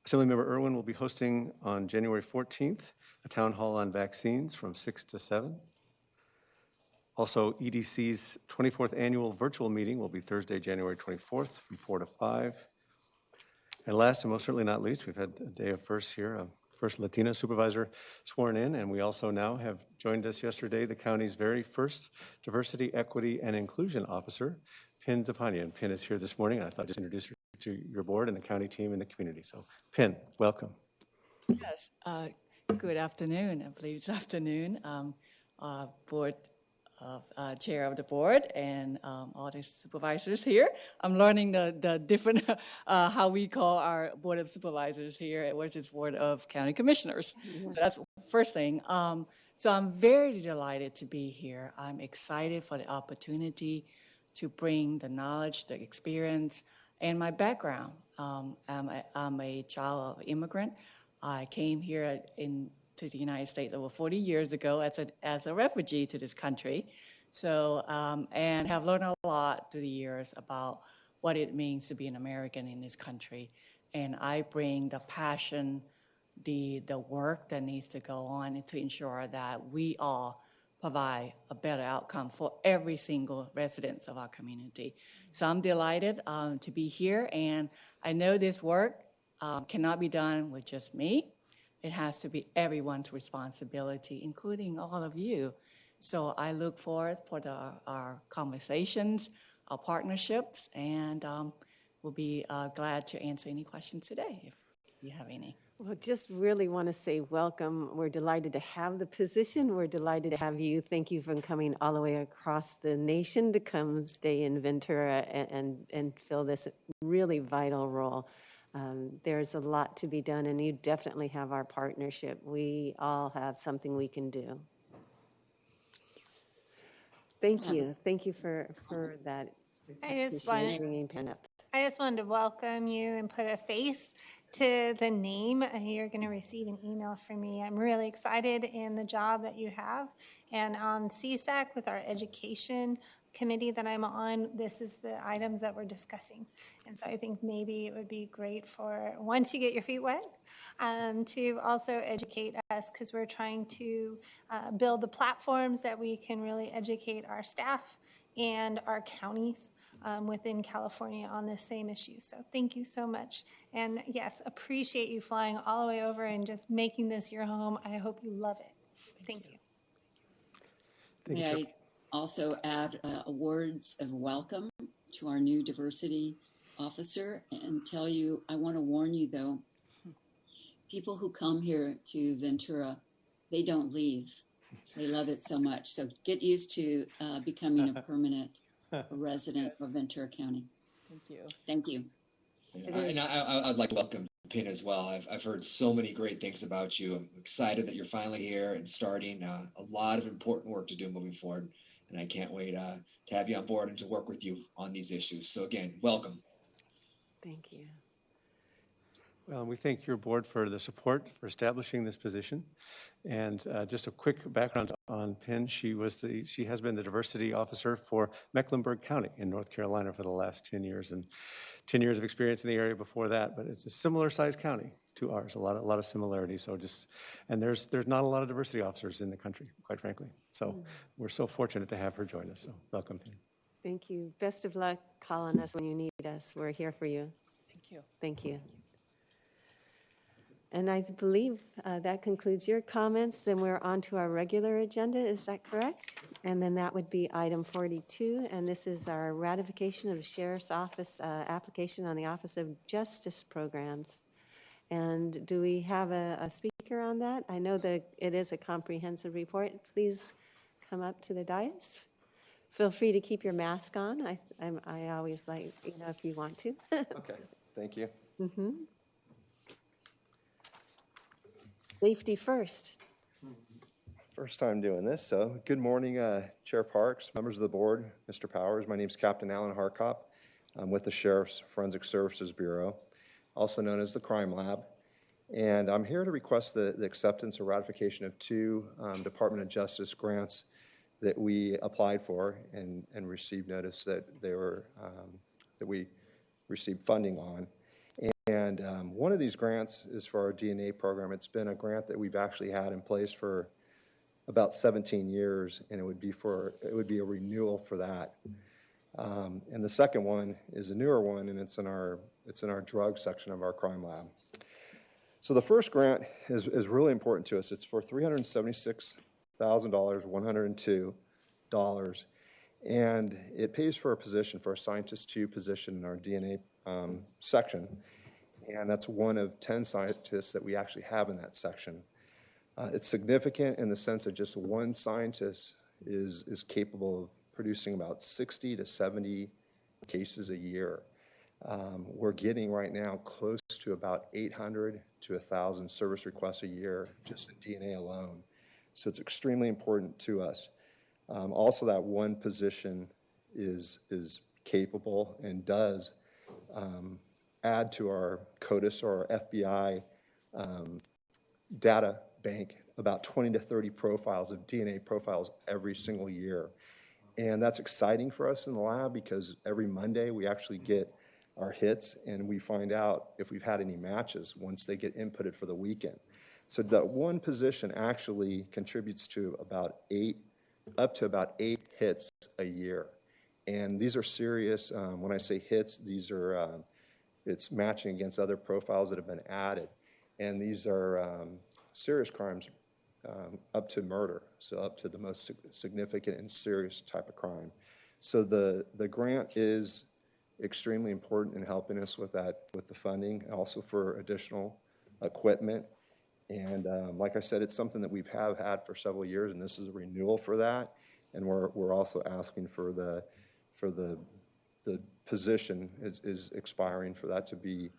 Assemblymember Irwin will be hosting on January 14th a town hall on vaccines from 6 to 7. Also, EDC's 24th annual virtual meeting will be Thursday, January 24th from 4 to 5. And last and most certainly not least, we've had a day of firsts here, a first Latina supervisor sworn in, and we also now have joined us yesterday the county's very first diversity, equity, and inclusion officer, Pin Zapania. And Pin is here this morning, and I thought I'd just introduce her to your board and the county team and the community. So, Pin, welcome. Yes, good afternoon. I believe it's afternoon. Board of chair of the board and all the supervisors here. I'm learning the different how we call our board of supervisors here, which is board of county commissioners. So that's the first thing. So I'm very delighted to be here. I'm excited for the opportunity to bring the knowledge, the experience, and my background. I'm a child of immigrant. I came here to the United States over 40 years ago as a refugee to this country. So, and have learned a lot through the years about what it means to be an American in this country. And I bring the passion, the work that needs to go on to ensure that we all provide a better outcome for every single resident of our community. So I'm delighted to be here, and I know this work cannot be done with just me. It has to be everyone's responsibility, including all of you. So I look forward for our conversations, our partnerships, and we'll be glad to answer any questions today if you have any. Well, just really want to say welcome. We're delighted to have the position. We're delighted to have you. Thank you for coming all the way across the nation to come stay in Ventura and fill this really vital role. There's a lot to be done, and you definitely have our partnership. We all have something we can do. Thank you. Thank you for that. I just wanted to welcome you and put a face to the name. You're going to receive an email from me. I'm really excited in the job that you have. And on CSAC with our education committee that I'm on, this is the items that we're discussing. And so I think maybe it would be great for, once you get your feet wet, to also educate us, because we're trying to build the platforms that we can really educate our staff and our counties within California on this same issue. So thank you so much. And yes, appreciate you flying all the way over and just making this your home. I hope you love it. Thank you. May I also add words of welcome to our new diversity officer and tell you, I want to warn you though, people who come here to Ventura, they don't leave. They love it so much. So get used to becoming a permanent resident of Ventura County. Thank you. Thank you. And I'd like to welcome Pin as well. I've heard so many great things about you. I'm excited that you're finally here and starting a lot of important work to do moving forward. And I can't wait to have you on board and to work with you on these issues. So again, welcome. Thank you. Well, we thank your board for the support for establishing this position. And just a quick background on Pin. She has been the diversity officer for Mecklenburg County in North Carolina for the last 10 years, and 10 years of experience in the area before that. But it's a similar sized county to ours, a lot of similarities. So and there's not a lot of diversity officers in the country, quite frankly. So we're so fortunate to have her join us. So welcome, Pin. Thank you. Best of luck. Call on us when you need us. We're here for you. Thank you. Thank you. And I believe that concludes your comments. Then we're on to our regular agenda. Is that correct? And then that would be item 42. And this is our ratification of the Sheriff's Office application on the Office of Justice Programs. And do we have a speaker on that? I know that it is a comprehensive report. Please come up to the dais. Feel free to keep your mask on. I always like, if you want to. Okay, thank you. Mm-hmm. Safety first. First time doing this, so good morning, Chair Parks, members of the board, Mr. Powers. My name is Captain Alan Harkop. I'm with the Sheriff's Forensic Services Bureau. also known as the Crime Lab. And I'm here to request the acceptance or ratification of two Department of Justice grants that we applied for and received notice that they were that we received funding on. And one of these grants is for our DNA program. It's been a grant that we've actually had in place for about 17 years, and it would be a renewal for that. And the second one is a newer one, and it's in our drug section of our crime lab. So the first grant is really important to us. It's for $376,102, and it pays for a position, for a Scientist 2 position in our DNA section. And that's one of 10 scientists that we actually have in that section. It's significant in the sense that just one scientist is capable of producing about 60 to 70 cases a year. We're getting right now close to about 800 to 1,000 service requests a year just in DNA alone. So it's extremely important to us. Also, that one position is capable and does add to our CODIS or our FBI data bank about 20 to 30 profiles of DNA profiles every single year. And that's exciting for us in the lab because every Monday we actually get our hits and we find out if we've had any matches once they get inputted for the weekend. So that one position actually contributes to up to about eight hits a year. And these are serious, when I say hits, these are, it's matching against other profiles that have been added. And these are serious crimes up to murder, so up to the most significant and serious type of crime. So the grant is extremely important in helping us with that, with the funding, also for additional equipment. And like I said, it's something that we've had for several years, and this is a renewal for that. And we're also asking for the position is expiring for that to be,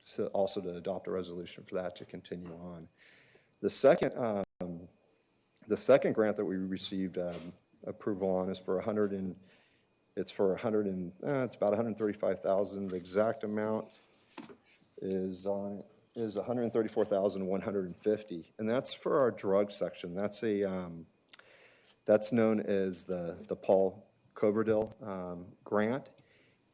so also to adopt a resolution for that to continue on. The second grant that we received approval on is for it's about $135,000. The exact amount is $134,150, and that's for our drug section. That's known as the Paul Coverdell grant,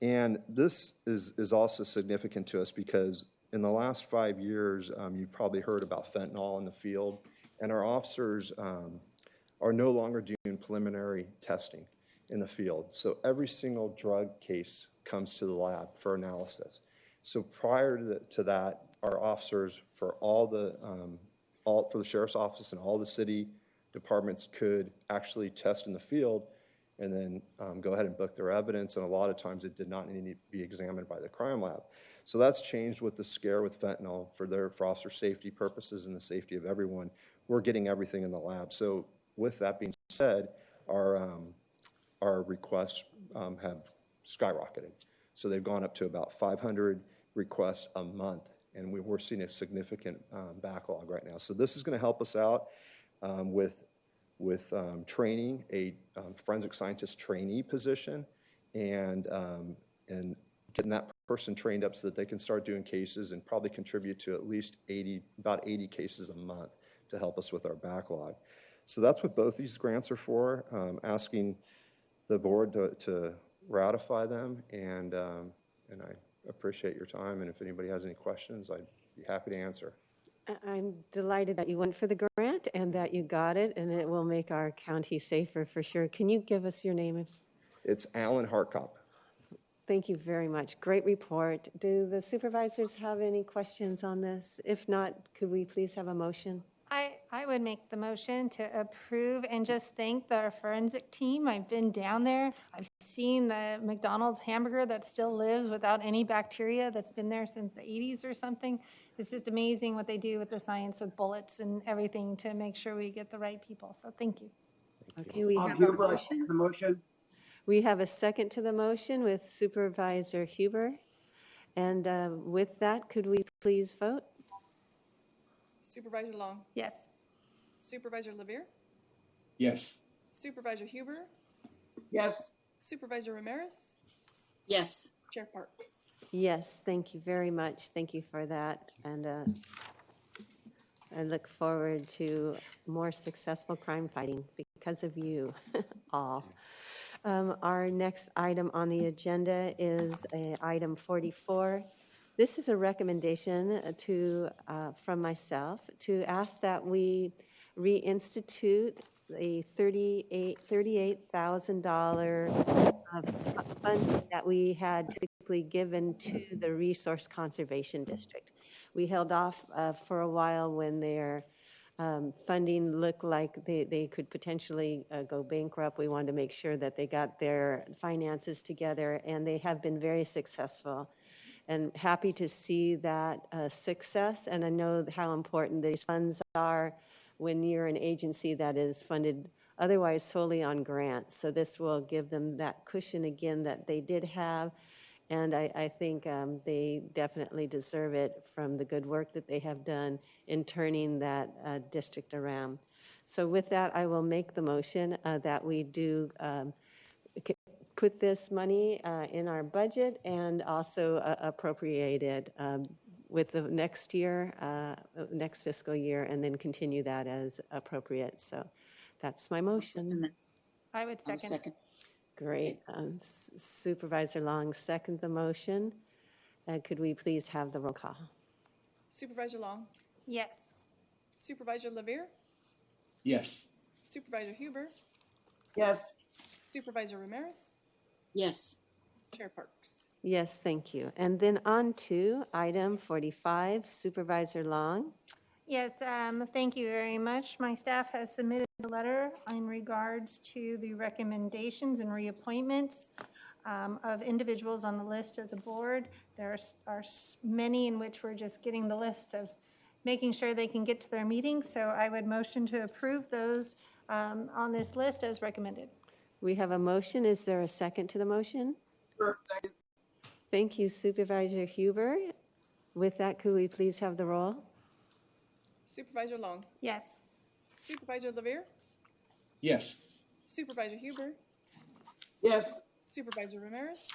and this is also significant to us because in the last 5 years, you've probably heard about fentanyl in the field, and our officers are no longer doing preliminary testing in the field. So every single drug case comes to the lab for analysis. So prior to that, our officers for for the sheriff's office and all the city departments could actually test in the field and then go ahead and book their evidence. And a lot of times it did not need to be examined by the crime lab. So that's changed with the scare with fentanyl for officer safety purposes and the safety of everyone. We're getting everything in the lab. So with that being said, our requests have skyrocketed. So they've gone up to about 500 requests a month, and we're seeing a significant backlog right now. So this is going to help us out with training a forensic scientist trainee position and getting that person trained up so that they can start doing cases and probably contribute to at least about 80 cases a month to help us with our backlog. So that's what both these grants are for, asking the board to ratify them, and I appreciate your time, and if anybody has any questions, I'd be happy to answer. I'm delighted that you went for the grant and that you got it, and it will make our county safer for sure. Can you give us your name? It's Alan Hartkop. Thank you very much. Great report. Do the supervisors have any questions on this? If not, could we please have a motion? I would make the motion to approve and just thank the forensic team. I've been down there. I've seen the McDonald's hamburger that still lives without any bacteria that's been there since the 80s or something. It's just amazing what they do with the science with bullets and everything to make sure we get the right people. So thank you. Okay, we have a motion. We have a second to the motion with Supervisor Huber. And with that, could we please vote? Supervisor Long? Yes. Supervisor Levere? Yes. Supervisor Huber? Yes. Supervisor Ramirez? Yes. Chair Parks? Yes, thank you very much. Thank you for that. And I look forward to more successful crime fighting because of you all. Our next item on the agenda is item 44. This is a recommendation from myself to ask that we reinstitute a $38,000 funding that we had typically given to the Resource Conservation District. We held off for a while when their funding looked like they could potentially go bankrupt. We wanted to make sure that they got their finances together, and they have been very successful. And happy to see that success, and I know how important these funds are when you're an agency that is funded otherwise solely on grants. So this will give them that cushion again that they did have, and I think they definitely deserve it from the good work that they have done in turning that district around. So with that, I will make the motion that we do put this money in our budget and also appropriate it with the next year, next fiscal year, and then continue that as appropriate. So that's my motion. I would second. Great. Supervisor Long, second the motion. Could we please have the roll call? Supervisor Long, Yes. Supervisor Levere, Yes. Supervisor Huber, Yes. Supervisor Ramirez, Yes. Chair Parks. Yes, thank you. And then on to item 45, Supervisor Long. Yes, thank you very much. My staff has submitted a letter in regards to the recommendations and reappointments of individuals on the list of the board. There are many in which we're just getting the list of making sure they can get to their meetings. So I would motion to approve those on this list as recommended. We have a motion. Is there a second to the motion? Second. Thank you, Supervisor Huber. With that, could we please have the roll? Supervisor Long, Yes. Supervisor Levere, Yes. Supervisor Huber, Yes. Supervisor Ramirez,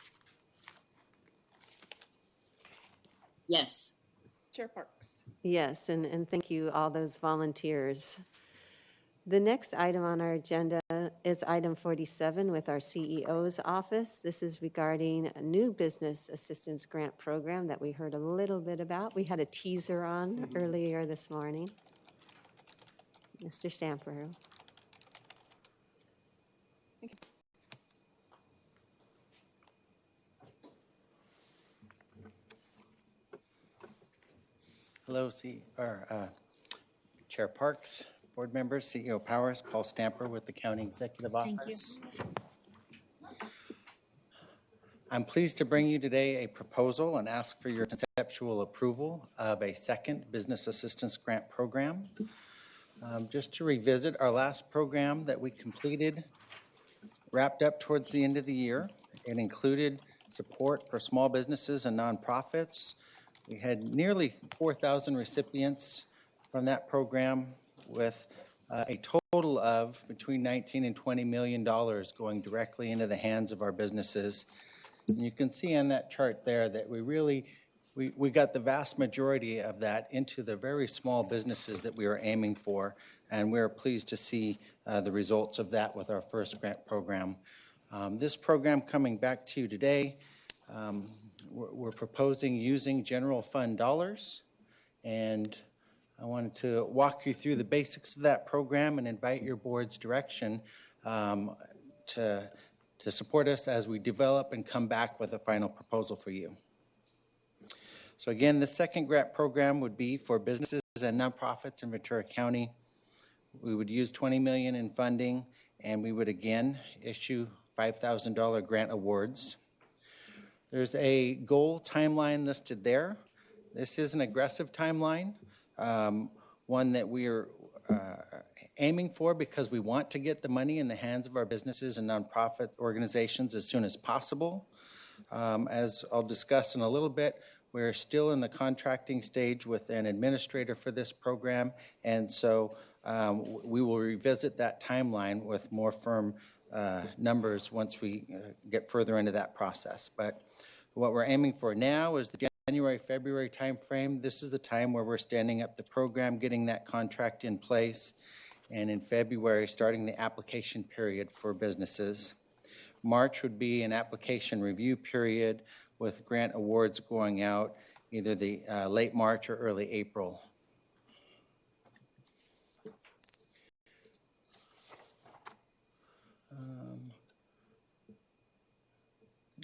Yes. Chair Parks. Yes, and thank you, all those volunteers. The next item on our agenda is item 47 with our CEO's office. This is regarding a new business assistance grant program that we heard a little bit about. We had a teaser on earlier this morning. Mr. Stamper. Thank you. Hello, Chair Parks, board members, CEO Powers, Paul Stamper with the County Executive Office. I'm pleased to bring you today a proposal and ask for your conceptual approval of a second business assistance grant program. Just to revisit, our last program that we completed wrapped up towards the end of the year. It included support for small businesses and nonprofits. We had nearly 4,000 recipients from that program with a total of between 19 and $20 million going directly into the hands of our businesses. And you can see on that chart there that we got the vast majority of that into the very small businesses that we were aiming for, and we're pleased to see the results of that with our first grant program. This program coming back to you today, we're proposing using general fund dollars, and I wanted to walk you through the basics of that program and invite your board's direction to support us as we develop and come back with a final proposal for you. So again, the second grant program would be for businesses and nonprofits in Ventura County. We would use $20 million in funding, and we would again issue $5,000 grant awards. There's a goal timeline listed there. This is an aggressive timeline, one that we are aiming for because we want to get the money in the hands of our businesses and nonprofit organizations as soon as possible. As I'll discuss in a little bit, we're still in the contracting stage with an administrator for this program, and so we will revisit that timeline with more firm numbers once we get further into that process. But What we're aiming for now is the January, February timeframe. This is the time where we're standing up the program, getting that contract in place, and in February, starting the application period for businesses. March would be an application review period with grant awards going out either the late March or early April.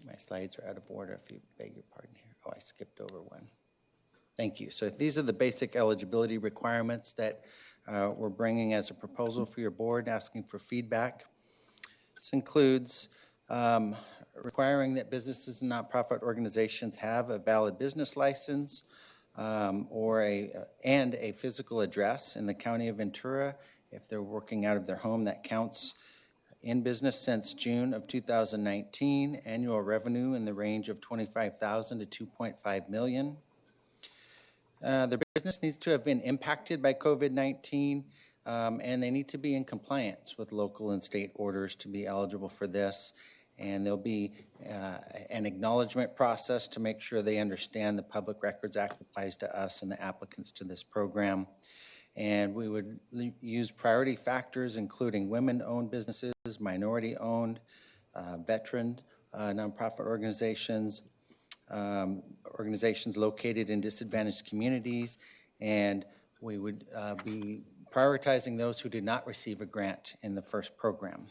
My slides are out of order, if you beg your pardon here. Oh, I skipped over one. Thank you. So these are the basic eligibility requirements that we're bringing as a proposal for your board, asking for feedback. This includes requiring that businesses and nonprofit organizations have a valid business license or a physical address in the county of Ventura. If they're working out of their home, that counts. In business since June of 2019, annual revenue in the range of $25,000 to $2.5 million. Their business needs to have been impacted by COVID-19, and they need to be in compliance with local and state orders to be eligible for this. And there'll be an acknowledgement process to make sure they understand the Public Records Act applies to us and the applicants to this program. And we would use priority factors, including women-owned businesses, minority-owned, veteran nonprofit organizations, organizations located in disadvantaged communities, and we would be prioritizing those who did not receive a grant in the first program.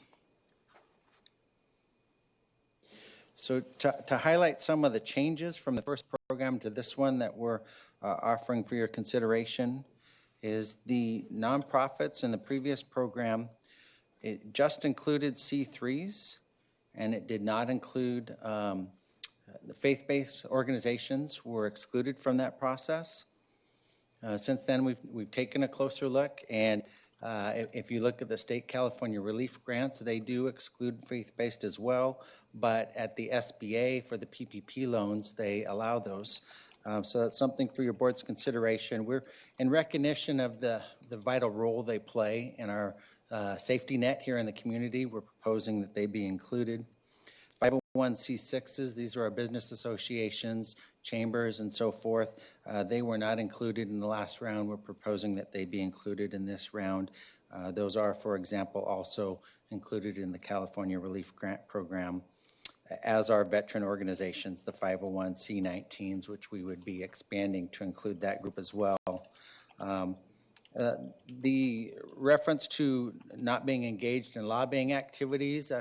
So to highlight some of the changes from the first program to this one that we're offering for your consideration is the nonprofits in the previous program. It just included C3s, and it did not include the faith-based organizations were excluded from that process. Since then, we've taken a closer look, and if you look at the state California relief grants, they do exclude faith-based as well, but at the SBA for the PPP loans, they allow those. So that's something for your board's consideration. We're in recognition of the vital role they play in our safety net here in the community. We're proposing that they be included. 501c6s, these are our business associations, chambers, and so forth. They were not included in the last round. We're proposing that they be included in this round. Those are, for example, also included in the California Relief Grant Program, as are veteran organizations, the 501c19s, which we would be expanding to include that group as well. The reference to not being engaged in lobbying activities,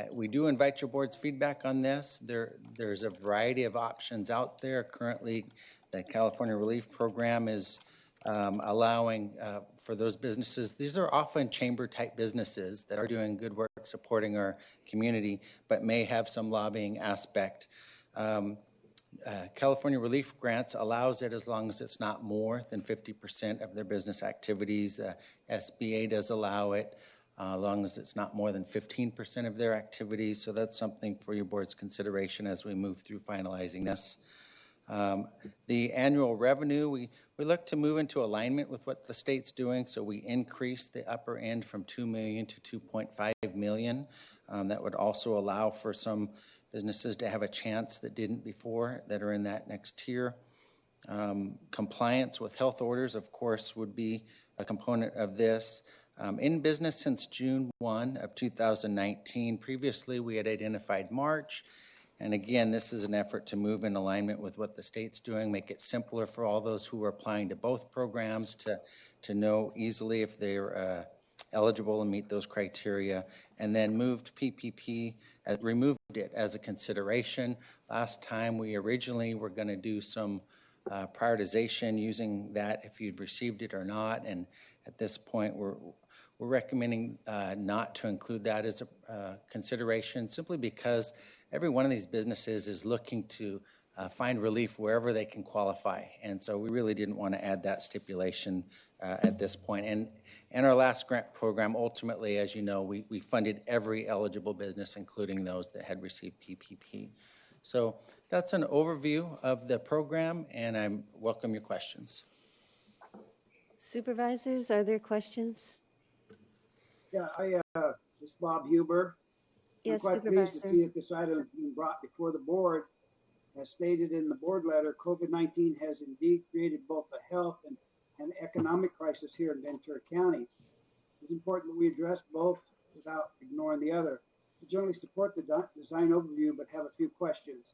we do invite your board's feedback on this. There's a variety of options out there. Currently, the California Relief Program is allowing for those businesses. These are often chamber-type businesses that are doing good work supporting our community, but may have some lobbying aspect. California Relief Grants allows it as long as it's not more than 50% of their business activities. SBA does allow it as long as it's not more than 15% of their activities. So that's something for your board's consideration as we move through finalizing this. The annual revenue, we look to move into alignment with what the state's doing, so we increase the upper end from $2 million to $2.5 million. That would also allow for some businesses to have a chance that didn't before, that are in that next tier. Compliance with health orders, of course, would be a component of this. In business since June 1 of 2019. Previously, we had identified March. And again, this is an effort to move in alignment with what the state's doing, make it simpler for all those who are applying to both programs to know easily if they're eligible and meet those criteria. And then moved PPP, removed it as a consideration. Last time, we originally were going to do some prioritization using that if you'd received it or not. And at this point, we're recommending not to include that as a consideration, simply because every one of these businesses is looking to find relief wherever they can qualify. And so we really didn't want to add that stipulation at this point. And our last grant program, ultimately, as you know, we funded every eligible business, including those that had received PPP. So that's an overview of the program, and I welcome your questions. Supervisors, are there questions? Yeah, this is Bob Huber. Yes, I'm quite pleased to Supervisor. see if this item has been brought before the board. As stated in the board letter, COVID-19 has indeed created both a health and economic crisis here in Ventura County. It's important that we address both without ignoring the other. I generally support the design overview, but have a few questions.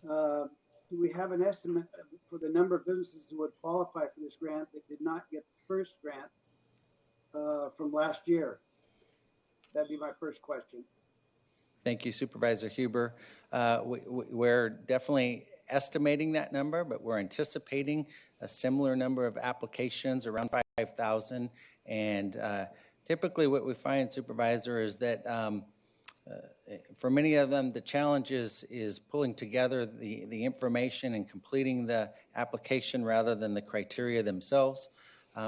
Do we have an estimate for the number of businesses who would qualify for this grant that did not get the first grant from last year? That'd be my first question. Thank you, Supervisor Huber. We're definitely estimating that number, but we're anticipating a similar number of applications, around 5,000. And typically what we find, Supervisor, is that for many of them, the challenge is pulling together the information and completing the application rather than the criteria themselves.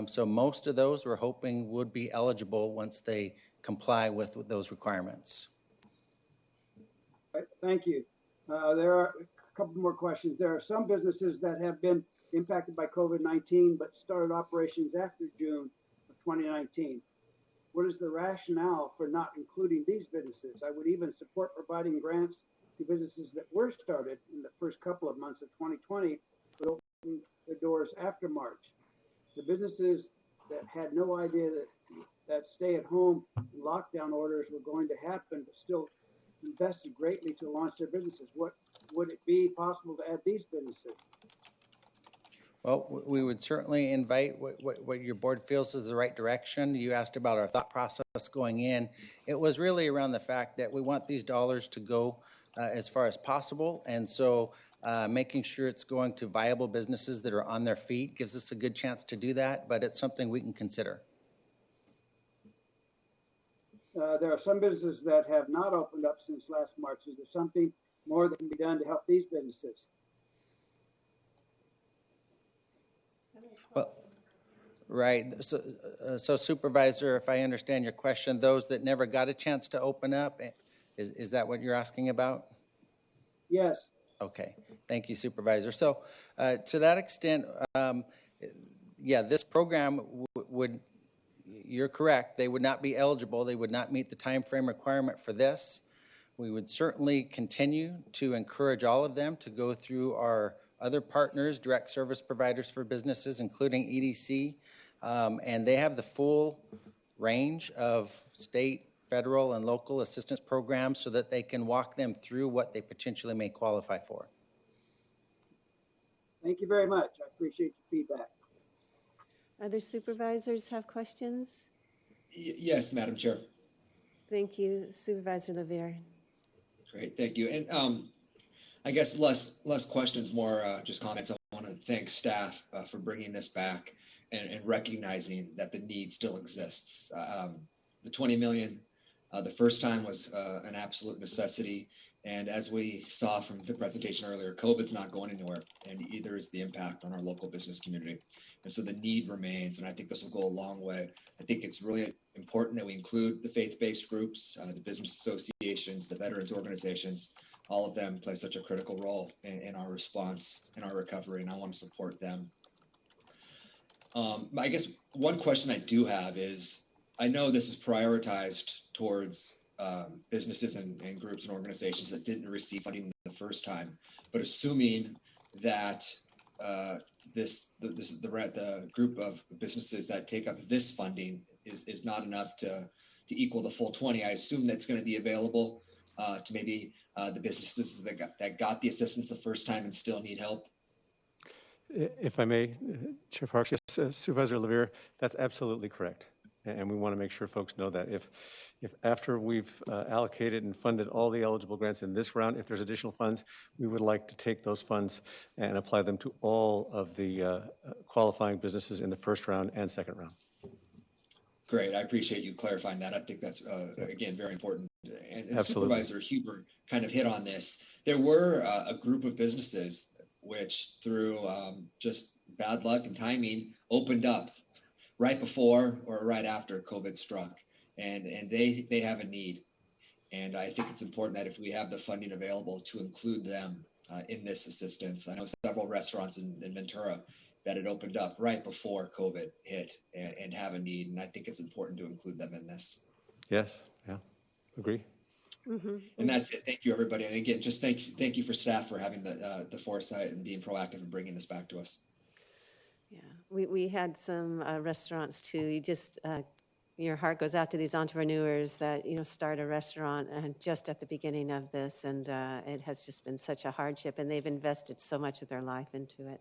So most of those we're hoping would be eligible once they comply with those requirements. Thank you. There are a couple more questions. There are some businesses that have been impacted by COVID-19 but started operations after June of 2019. What is the rationale for not including these businesses? I would even support providing grants to businesses that were started in the first couple of months of 2020 but opened their doors after March. The businesses that had no idea that stay-at-home lockdown orders were going to happen but still invested greatly to launch their businesses. What would it be possible to add these businesses? Well, we would certainly invite what your board feels is the right direction. You asked about our thought process going in. It was really around the fact that we want these dollars to go as far as possible. And so making sure it's going to viable businesses that are on their feet gives us a good chance to do that, but it's something we can consider. There are some businesses that have not opened up since last March. Is there something more that can be done to help these businesses? Well, right. So Supervisor, if I understand your question, those that never got a chance to open up, is that what you're asking about? Yes. Okay. Thank you, Supervisor. So to that extent, yeah, this program would, you're correct, they would not be eligible. They would not meet the time frame requirement for this. We would certainly continue to encourage all of them to go through our other partners, direct service providers for businesses, including EDC, and they have the full range of state, federal, and local assistance programs so that they can walk them through what they potentially may qualify for. Thank you very much. I appreciate your feedback. Other supervisors have questions? Yes, Madam Chair. Thank you, Supervisor LeVere. Great, thank you. And I guess less questions, more just comments. I want to thank staff for bringing this back and recognizing that the need still exists. The 20 million the first time was an absolute necessity. And as we saw from the presentation earlier, COVID's not going anywhere, and either is the impact on our local business community. And so the need remains, and I think this will go a long way. I think it's really important that we include the faith-based groups, the business associations, the veterans organizations. All of them play such a critical role in our response, in our recovery, and I want to support them. I guess one question I do have is, I know this is prioritized towards businesses and groups and organizations that didn't receive funding the first time, but assuming that the group of businesses that take up this funding is not enough to equal the full 20, I assume that's going to be available to maybe the businesses that got the assistance the first time and still need help. If I may, Chair Parks, yes, Supervisor LeVere, that's absolutely correct. And we want to make sure folks know that if after we've allocated and funded all the eligible grants in this round, if there's additional funds, we would like to take those funds and apply them to all of the qualifying businesses in the first round and second round. Great, I appreciate you clarifying that. I think that's, again, very important. And Supervisor Huber kind of hit on this. There were a group of businesses which, through just bad luck and timing, opened up right before or right after COVID struck, and they have a need. And I think it's important that if we have the funding available to include them in this assistance. I know several restaurants in Ventura that had opened up right before COVID hit and have a need, and I think it's important to include them in this. Yes, yeah, agree. And that's it. Thank you, everybody. And again, just thank you for staff for having the foresight and being proactive and bringing this back to us. Yeah, we had some restaurants too. Your heart goes out to these entrepreneurs that, start a restaurant just at the beginning of this, and it has just been such a hardship, and they've invested so much of their life into it.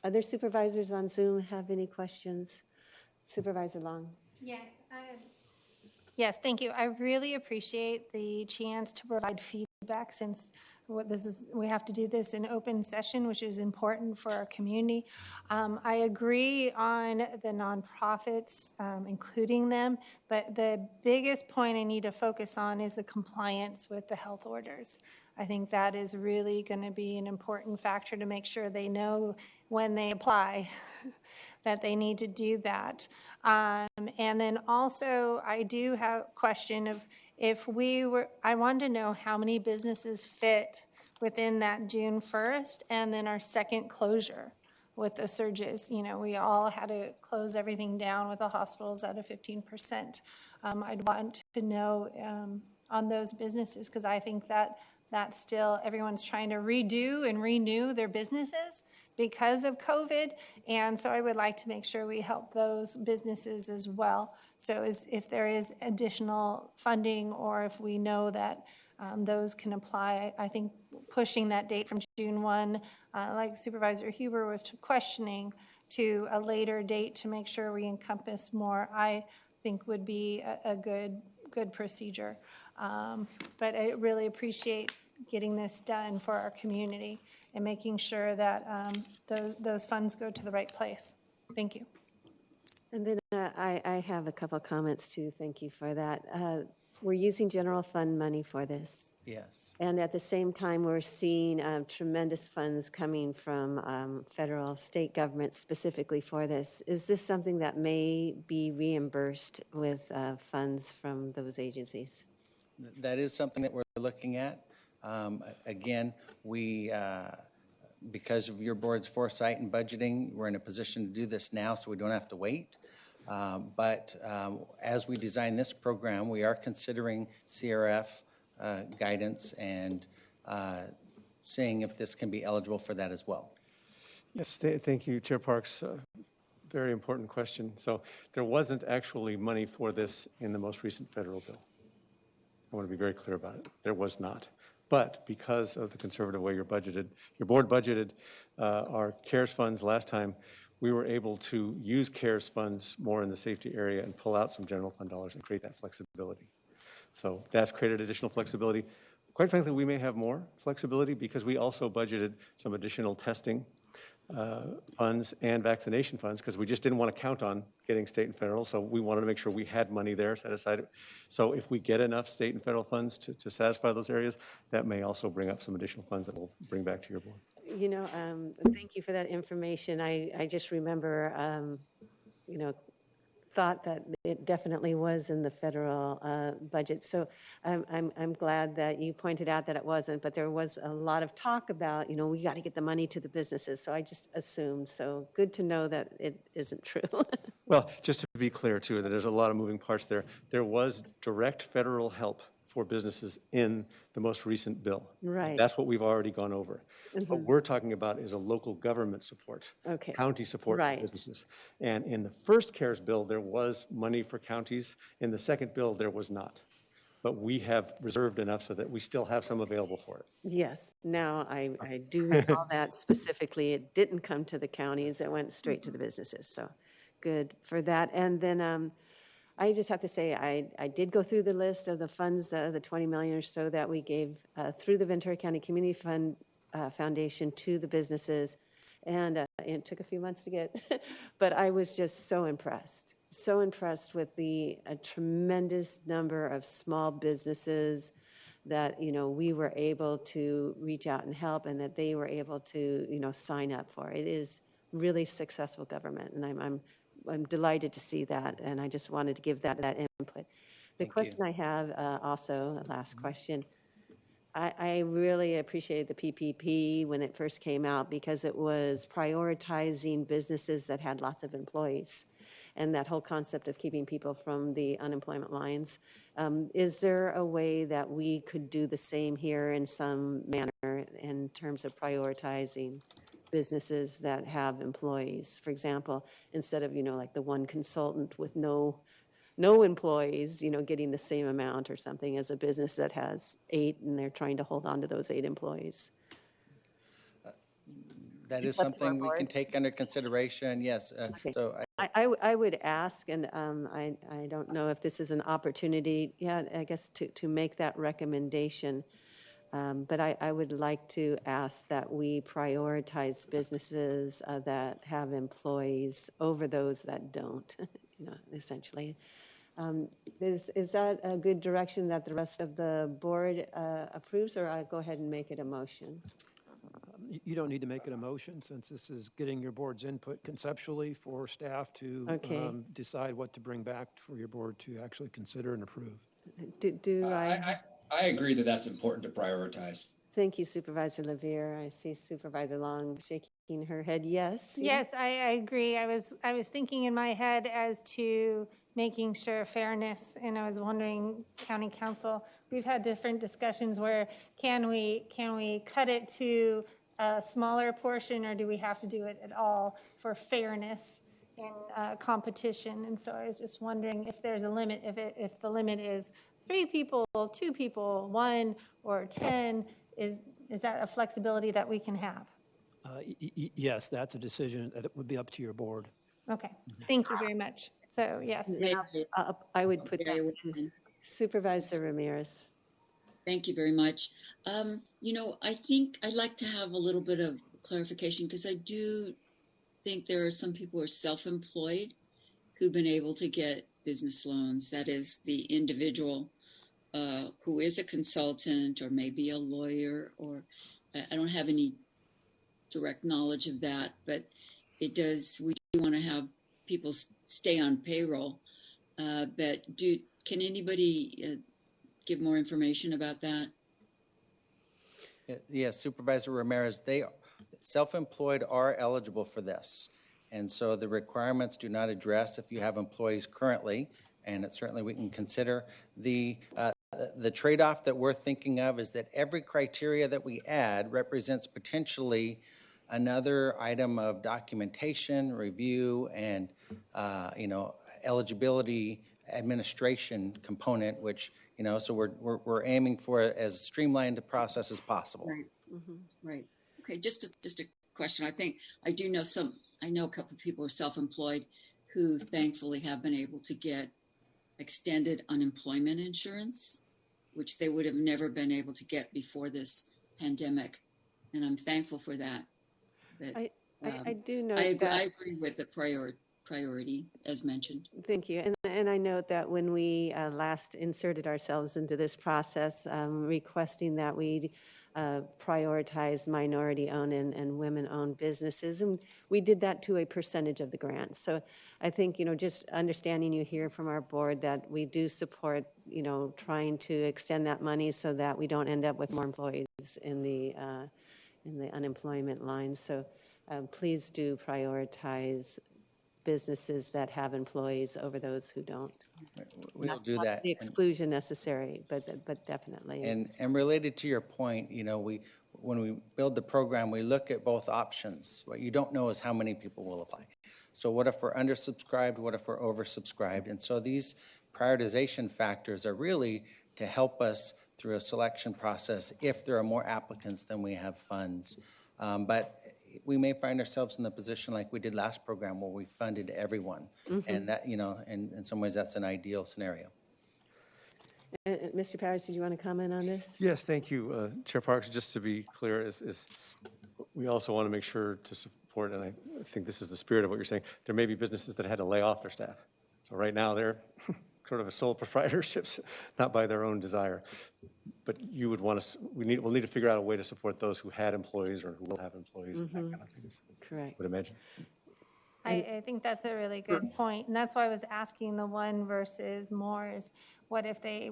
Other supervisors on Zoom have any questions? Supervisor Long? Yes. Yes, thank you. I really appreciate the chance to provide feedback, since we have to do this in open session, which is important for our community. I agree on the nonprofits, including them, but the biggest point I need to focus on is the compliance with the health orders. I think that is really going to be an important factor to make sure they know when they apply that they need to do that. And then also, I do have a question of I wanted to know how many businesses fit within that June 1st and then our second closure with the surges. We all had to close everything down with the hospitals at a 15%. I'd want to know on those businesses, because I think that's still, everyone's trying to redo and renew their businesses because of COVID. And so I would like to make sure we help those businesses as well. So if there is additional funding, or if we know that those can apply, I think pushing that date from June 1, like Supervisor Huber was questioning, to a later date to make sure we encompass more, I think would be a good procedure. But I really appreciate getting this done for our community and making sure that those funds go to the right place. Thank you. And then I have a couple of comments too. Thank you for that. We're using general fund money for this. Yes. And at the same time, we're seeing tremendous funds coming from federal, state government specifically for this. Is this something that may be reimbursed with funds from those agencies? That is something that we're looking at. Again, because of your board's foresight and budgeting, we're in a position to do this now, so we don't have to wait. But as we design this program, we are considering CRF guidance and seeing if this can be eligible for that as well. Yes, thank you, Chair Parks. Very important question. So there wasn't actually money for this in the most recent federal bill. I want to be very clear about it. There was not. But because of the conservative way your board budgeted our CARES funds last time, we were able to use CARES funds more in the safety area and pull out some general fund dollars and create that flexibility. So that's created additional flexibility. Quite frankly, we may have more flexibility because we also budgeted some additional testing funds and vaccination funds, because we just didn't want to count on getting state and federal. So we wanted to make sure we had money there set aside. So if we get enough state and federal funds to satisfy those areas, that may also bring up some additional funds that we'll bring back to your board. Thank you for that information. I just remember, thought that it definitely was in the federal budget. So I'm glad that you pointed out that it wasn't, but there was a lot of talk about, we got to get the money to the businesses. So I just assumed. So good to know that it isn't true. Well, just to be clear too, that there's a lot of moving parts there. There was direct federal help for businesses in the most recent bill. Right. That's what we've already gone over. What we're talking about is a local government support, county support for businesses. And in the first CARES bill, there was money for counties. In the second bill, there was not. But we have reserved enough so that we still have some available for it. Yes. Now I do recall that specifically. It didn't come to the counties. It went straight to the businesses. So good for that. And then I just have to say, I did go through the list of the funds, the $20 million or so that we gave through the Ventura County Community Fund Foundation to the businesses. And it took a few months to get, but I was just so impressed with the tremendous number of small businesses that, we were able to reach out and help, and that they were able to, sign up for. It is really successful government, and I'm delighted to see that, and I just wanted to give that input. The question I have also, last question, I really appreciated the PPP when it first came out, because it was prioritizing businesses that had lots of employees, and that whole concept of keeping people from the unemployment lines. Is there a way that we could do the same here in some manner in terms of prioritizing businesses that have employees? For example, instead of, like the one consultant with no employees, getting the same amount or something as a business that has 8 and they're trying to hold on to those 8 employees. That is something we can take under consideration, yes. Okay. So I would ask, and I don't know if this is an opportunity, I guess to make that recommendation, but I would like to ask that we prioritize businesses that have employees over those that don't, essentially. Is that a good direction that the rest of the board approves, or I'll go ahead and make it a motion? You don't need to make it a motion, since this is getting your board's input conceptually for staff to decide what to bring back for your board to actually consider and approve. I agree that that's important to prioritize. Thank you, Supervisor Levere. I see Supervisor Long shaking her head yes. Yes, I agree. I was thinking in my head as to making sure fairness, and I was wondering, County Council, we've had different discussions where can we cut it to a smaller portion, or do we have to do it at all for fairness in competition? And so I was just wondering if there's a limit, if the limit is 3 people, 2 people, 1 or 10, is that a flexibility that we can have? Yes, that's a decision that it would be up to your board. Okay, thank you very much. So yes. I would put that to Supervisor Ramirez. Thank you very much. I think I'd like to have a little bit of clarification, because I do think there are some people who are self-employed who've been able to get business loans. That is, the individual who is a consultant or maybe a lawyer, or I don't have any direct knowledge of that, but we do want to have people stay on payroll. But can anybody give more information about that? Yes, Supervisor Ramirez, self-employed are eligible for this. And so the requirements do not address if you have employees currently, and certainly we can consider. The trade-off that we're thinking of is that every criteria that we add represents potentially another item of documentation, review, and eligibility administration component, which so we're aiming for as streamlined a process as possible. Right. Mm-hmm. Right. Okay. Just a question. I know a couple of people who are self-employed who thankfully have been able to get extended unemployment insurance, which they would have never been able to get before this pandemic, and I'm thankful for that. But I do know I that. agree with the priority as mentioned. Thank you. And I note that when we last inserted ourselves into this process, requesting that we prioritize minority-owned and women-owned businesses, and we did that to a percentage of the grants. So I think, just understanding you here from our board that we do support, trying to extend that money so that we don't end up with more employees in the unemployment line. So please do prioritize businesses that have employees over those who don't. We'll do not that. To the exclusion necessary, but definitely. And related to your point, when we build the program, we look at both options. What you don't know is how many people will apply. So what if we're undersubscribed? What if we're oversubscribed? And so these prioritization factors are really to help us through a selection process if there are more applicants than we have funds. But we may find ourselves in the position like we did last program where we funded everyone. Mm-hmm. And that, in some ways that's an ideal scenario. Mr. Powers, did you want to comment on this? Yes, thank you, Chair Parks. Just to be clear, is we also want to make sure to support, and I think this is the spirit of what you're saying, there may be businesses that had to lay off their staff. So right now they're sort of a sole proprietorships, not by their own desire. But you would want to, we'll need to figure out a way to support those who had employees or who will have employees. Mm-hmm. And that kind of thing. Correct. I would imagine. I think that's a really good point. And that's why I was asking the one versus more is what if they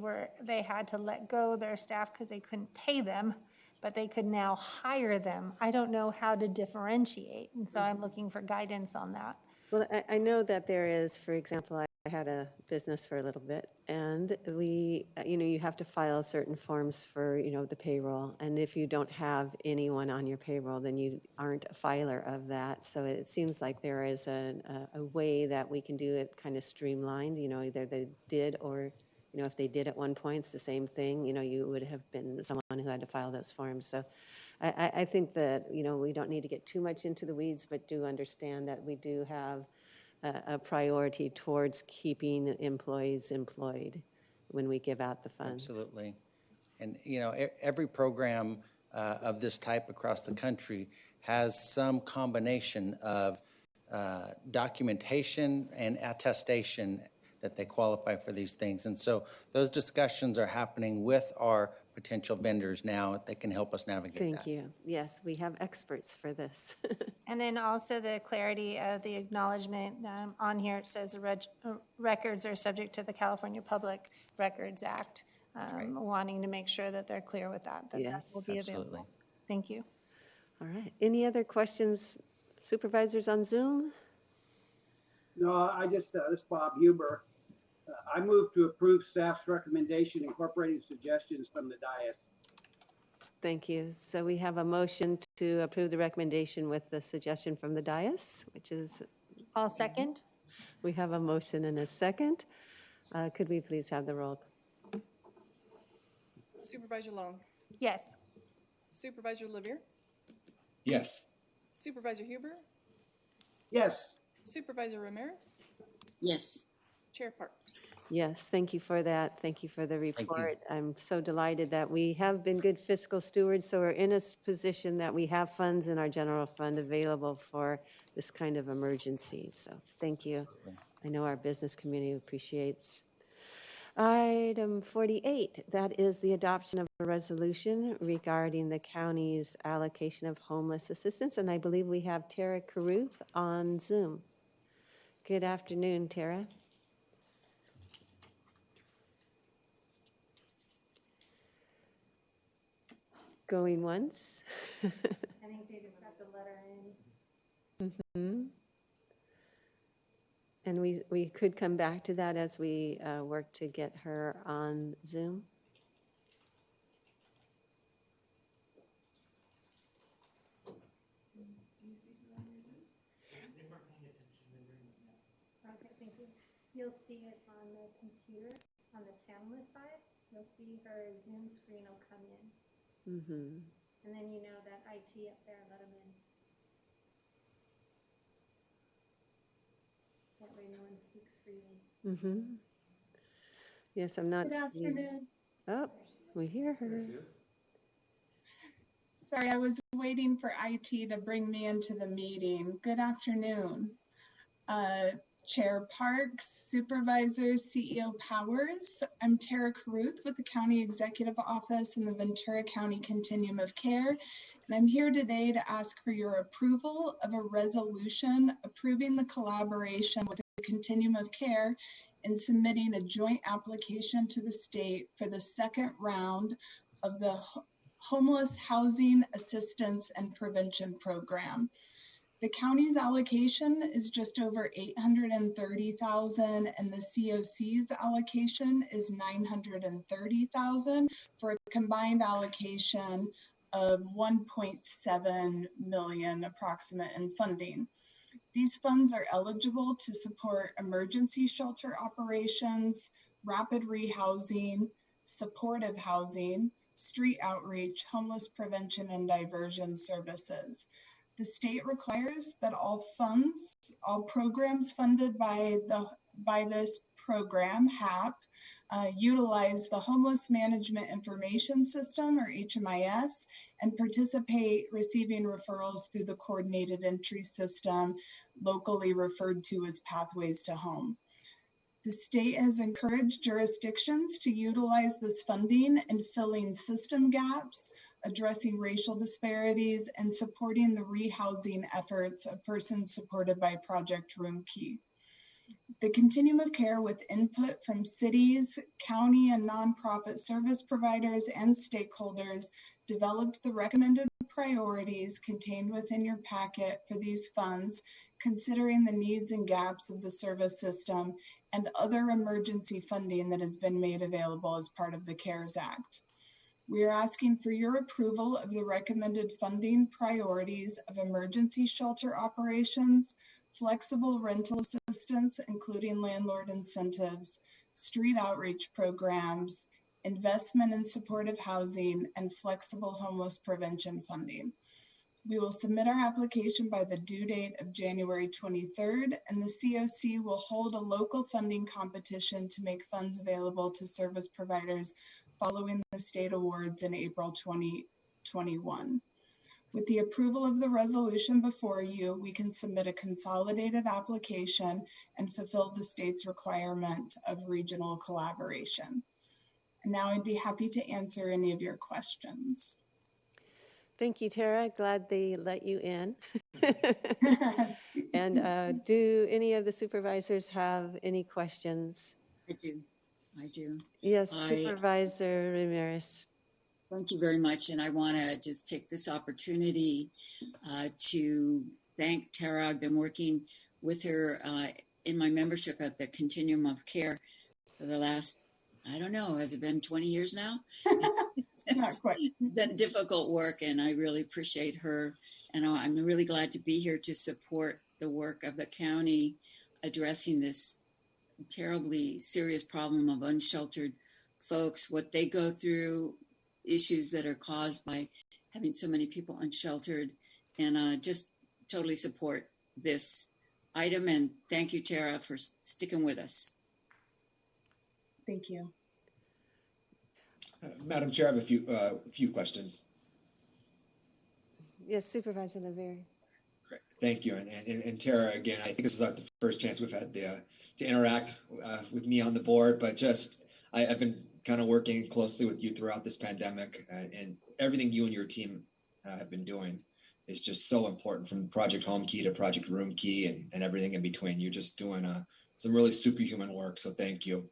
had to let go their staff because they couldn't pay them, but they could now hire them. I don't know how to differentiate. And so I'm looking for guidance on that. Well, I know that there is, for example, had a business for a little bit, and we, you have to file certain forms for, the payroll. And if you don't have anyone on your payroll, then you aren't a filer of that. So it seems like there is a way that we can do it kind of streamlined, either they did or, if they did at one point, it's the same thing, you would have been someone who had to file those forms. So I think that, we don't need to get too much into the weeds, but do understand that we do have a priority towards keeping employees employed when we give out the funds. Absolutely. And, every program of this type across the country has some combination of documentation and attestation that they qualify for these things. And so those discussions are happening with our potential vendors now that can help us navigate that. Thank you. Yes, we have experts for this. And then also the clarity of the acknowledgement on here, it says the records are subject to the California Public Records Act, wanting to make sure that they're clear with that Yes, will be absolutely. available. Thank you. All right. Any other questions, supervisors on Zoom? No, this is Bob Huber. I move to approve staff's recommendation incorporating suggestions from the dais. Thank you. So we have a motion to approve the recommendation with the suggestion from the dais, which is... I'll second. We have a motion and a second. Could we please have the roll? Supervisor Long, Yes. Supervisor Levier, Yes. Supervisor Huber, Yes. Supervisor Ramirez, Yes. Chair Parks. Yes, thank you for that. Thank you for the report. I'm so delighted that we have been good fiscal stewards, so we're in a position that we have funds in our general fund available for this kind of emergency. So thank you. I know our business community appreciates. Item 48, that is the adoption of a resolution regarding the county's allocation of homeless assistance, and I believe we have Tara Caruth on Zoom. Good afternoon, Tara. Going once. I think they just got the letter in. Mm-hmm. And we could come back to that as we work to get her on Zoom. Okay, thank you. You'll see it on the computer, on the camera side. You'll see her Zoom screen will come in. Mm-hmm. And then you know that IT up there, let them in. That way no one speaks freely. Mm-hmm. Yes, I'm not Good seeing. afternoon. Oh, we hear her. Sorry, I was waiting for IT to bring me into the meeting. Good afternoon. Chair Parks, Supervisors, CEO Powers. I'm Tara Caruth with the County Executive Office in the Ventura County Continuum of Care. And I'm here today to ask for your approval of a resolution approving the collaboration with the Continuum of Care in submitting a joint application to the state for the second round of the Homeless Housing Assistance and Prevention Program. The county's allocation is just over $830,000 and the COC's allocation is $930,000 for a combined allocation of $1.7 million approximate in funding. These funds are eligible to support emergency shelter operations, rapid rehousing, supportive housing, street outreach, homeless prevention, and diversion services. The state requires that all programs funded by this program, HAP, utilize the Homeless Management Information System, or HMIS, and participate receiving referrals through the Coordinated Entry System, locally referred to as Pathways to Home. The state has encouraged jurisdictions to utilize this funding in filling system gaps, addressing racial disparities, and supporting the rehousing efforts of persons supported by Project Roomkey. The Continuum of Care, with input from cities, county, and nonprofit service providers and stakeholders, developed the recommended of priorities contained within your packet for these funds, considering the needs and gaps of the service system and other emergency funding that has been made available as part of the CARES Act. We are asking for your approval of the recommended funding priorities of emergency shelter operations, flexible rental assistance, including landlord incentives, street outreach programs, investment in supportive housing, and flexible homeless prevention funding. We will submit our application by the due date of January 23rd, and the COC will hold a local funding competition to make funds available to service providers following the state awards in April 2021. With the approval of the resolution before you, we can submit a consolidated application and fulfill the state's requirement of regional collaboration. And now I'd be happy to answer any of your questions. Thank you, Tara. Glad they let you in. And do any of the supervisors have any questions? I do. I do. Yes, Supervisor Ramirez. Thank you very much. And I want to just take this opportunity to thank Tara. I've been working with her in my membership at the Continuum of Care for the last, I don't know, has it been 20 years now? Not quite. That difficult work, and I really appreciate her. And I'm really glad to be here to support the work of the county addressing this terribly serious problem of unsheltered folks, what they go through, issues that are caused by having so many people unsheltered, and just totally support this item. And thank you, Tara, for sticking with us. Thank you. Madam Chair, I have a few questions. Yes, Supervisor LeVere. Great. Thank you. And Tara, again, I think this is not the first chance we've had to interact with me on the board, but just I've been kind of working closely with you throughout this pandemic, and everything you and your team have been doing is just so important, from Project Home Key to Project Room Key and everything in between. You're just doing some really superhuman work, so thank you.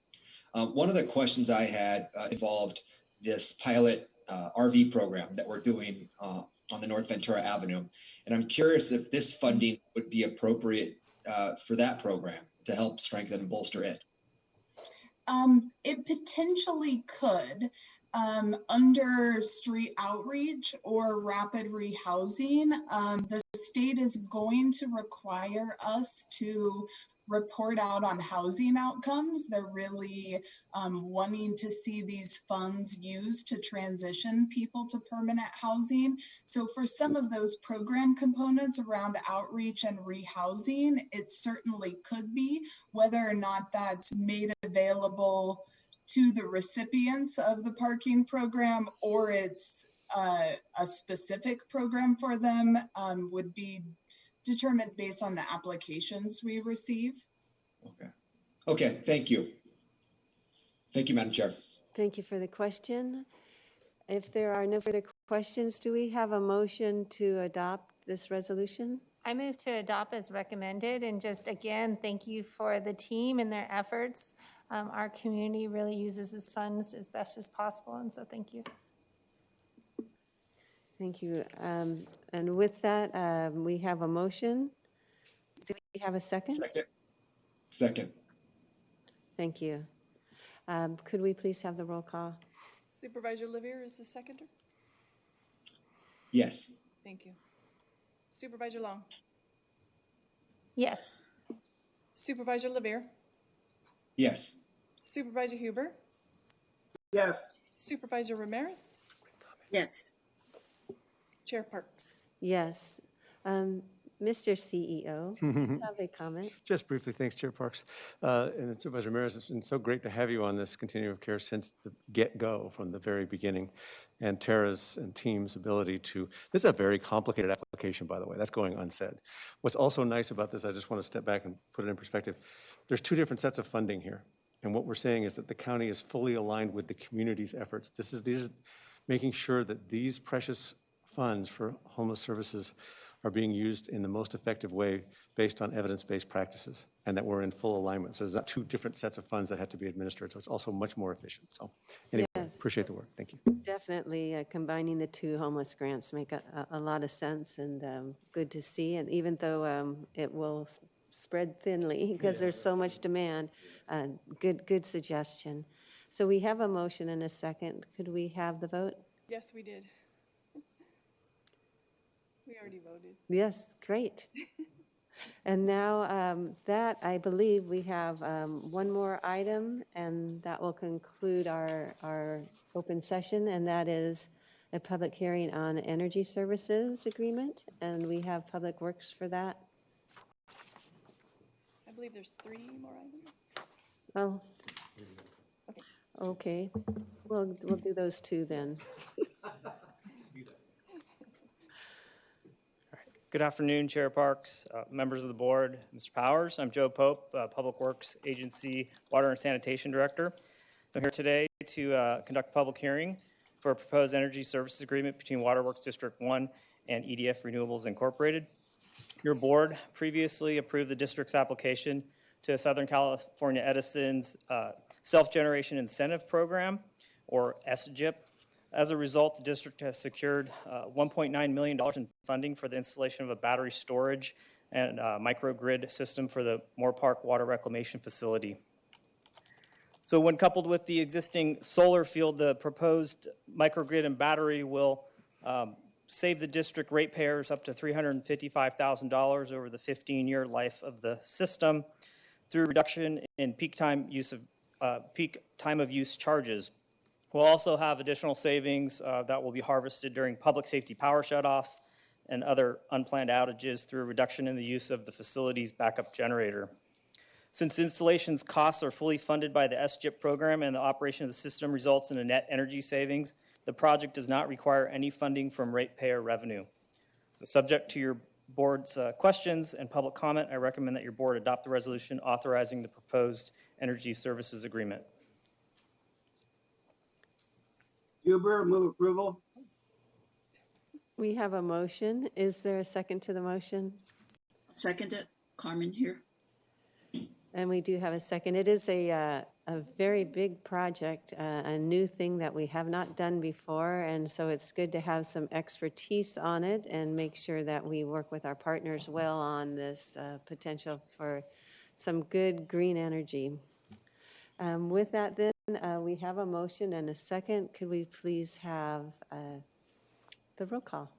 One of the questions I had involved this pilot RV program that we're doing on the North Ventura Avenue. And I'm curious if this funding would be appropriate for that program to help strengthen and bolster it. It potentially could, under street outreach or rapid rehousing. The state is going to require us to report out on housing outcomes. They're really wanting to see these funds used to transition people to permanent housing. So for some of those program components around outreach and rehousing, it certainly could be. Whether or not that's made available to the recipients of the parking program or it's a specific program for them would be determined based on the applications we receive. Okay, thank you. Thank you, Madam Chair. Thank you for the question. If there are no further questions, do we have a motion to adopt this resolution? I move to adopt as recommended, and just again, thank you for the team and their efforts. Our community really uses this funds as best as possible, and so thank you. Thank you. And with that, we have a motion. Do we have a second? Second. Thank you. Could we please have the roll call? Supervisor LeVere is the seconder? Yes. Thank you. Supervisor Long? Yes. Supervisor LeVere? Yes. Supervisor Huber? Yes. Supervisor Ramirez? Yes. Chair Parks? Yes. Mr. CEO, do you have a comment? Just briefly, thanks, Chair Parks. And Supervisor Ramirez, it's been so great to have you on this continuum of care since the get-go, from the very beginning. And Tara's and team's ability to, this is a very complicated application, by the way, that's going unsaid. What's also nice about this, I just want to step back and put it in perspective. There's two different sets of funding here. And what we're saying is that the county is fully aligned with the community's efforts. These are making sure that these precious funds for homeless services are being used in the most effective way based on evidence-based practices, and that we're in full alignment. So there's not two different sets of funds that have to be administered, so it's also much more efficient. So anyway, Yes. Appreciate the work. Thank you. Definitely combining the two homeless grants make a lot of sense, and good to see. And even though it will spread thinly because there's so much demand, good suggestion. So we have a motion and a second. Could we have the vote? Yes, we did. We already voted. Yes, great. And now that, I believe we have one more item, and that will conclude our open session, and that is a public hearing on energy services agreement, and we have Public Works for that. I believe there's 3 more items. Oh, okay. We'll do those 2 then. Good afternoon, Chair Parks, members of the board, Mr. Powers. I'm Joe Pope, Public Works Agency Water and Sanitation Director. I'm here today to conduct a public hearing for a proposed energy services agreement between Waterworks District 1 and EDF Renewables Incorporated. Your board previously approved the district's application to Southern California Edison's Self-Generation Incentive Program, or SGIP. As a result, the district has secured $1.9 million in funding for the installation of a battery storage and microgrid system for the Moore Park Water Reclamation Facility. So when coupled with the existing solar field, the proposed microgrid and battery will save the district ratepayers up to $355,000 over the 15-year life of the system through reduction in peak time of use charges. We'll also have additional savings that will be harvested during public safety power shutoffs and other unplanned outages through a reduction in the use of the facility's backup generator. Since installation's costs are fully funded by the SGIP program and the operation of the system results in a net energy savings, the project does not require any funding from ratepayer revenue. So subject to your board's questions and public comment, I recommend that your board adopt the resolution authorizing the proposed energy services agreement. Huber, move approval. We have a motion. Is there a second to the motion? Second it. Carmen here. And we do have a second. It is a very big project, a new thing that we have not done before, and so it's good to have some expertise on it and make sure that we work with our partners well on this potential for some good green energy. With that then, we have a motion and a second. Could we please have the roll call?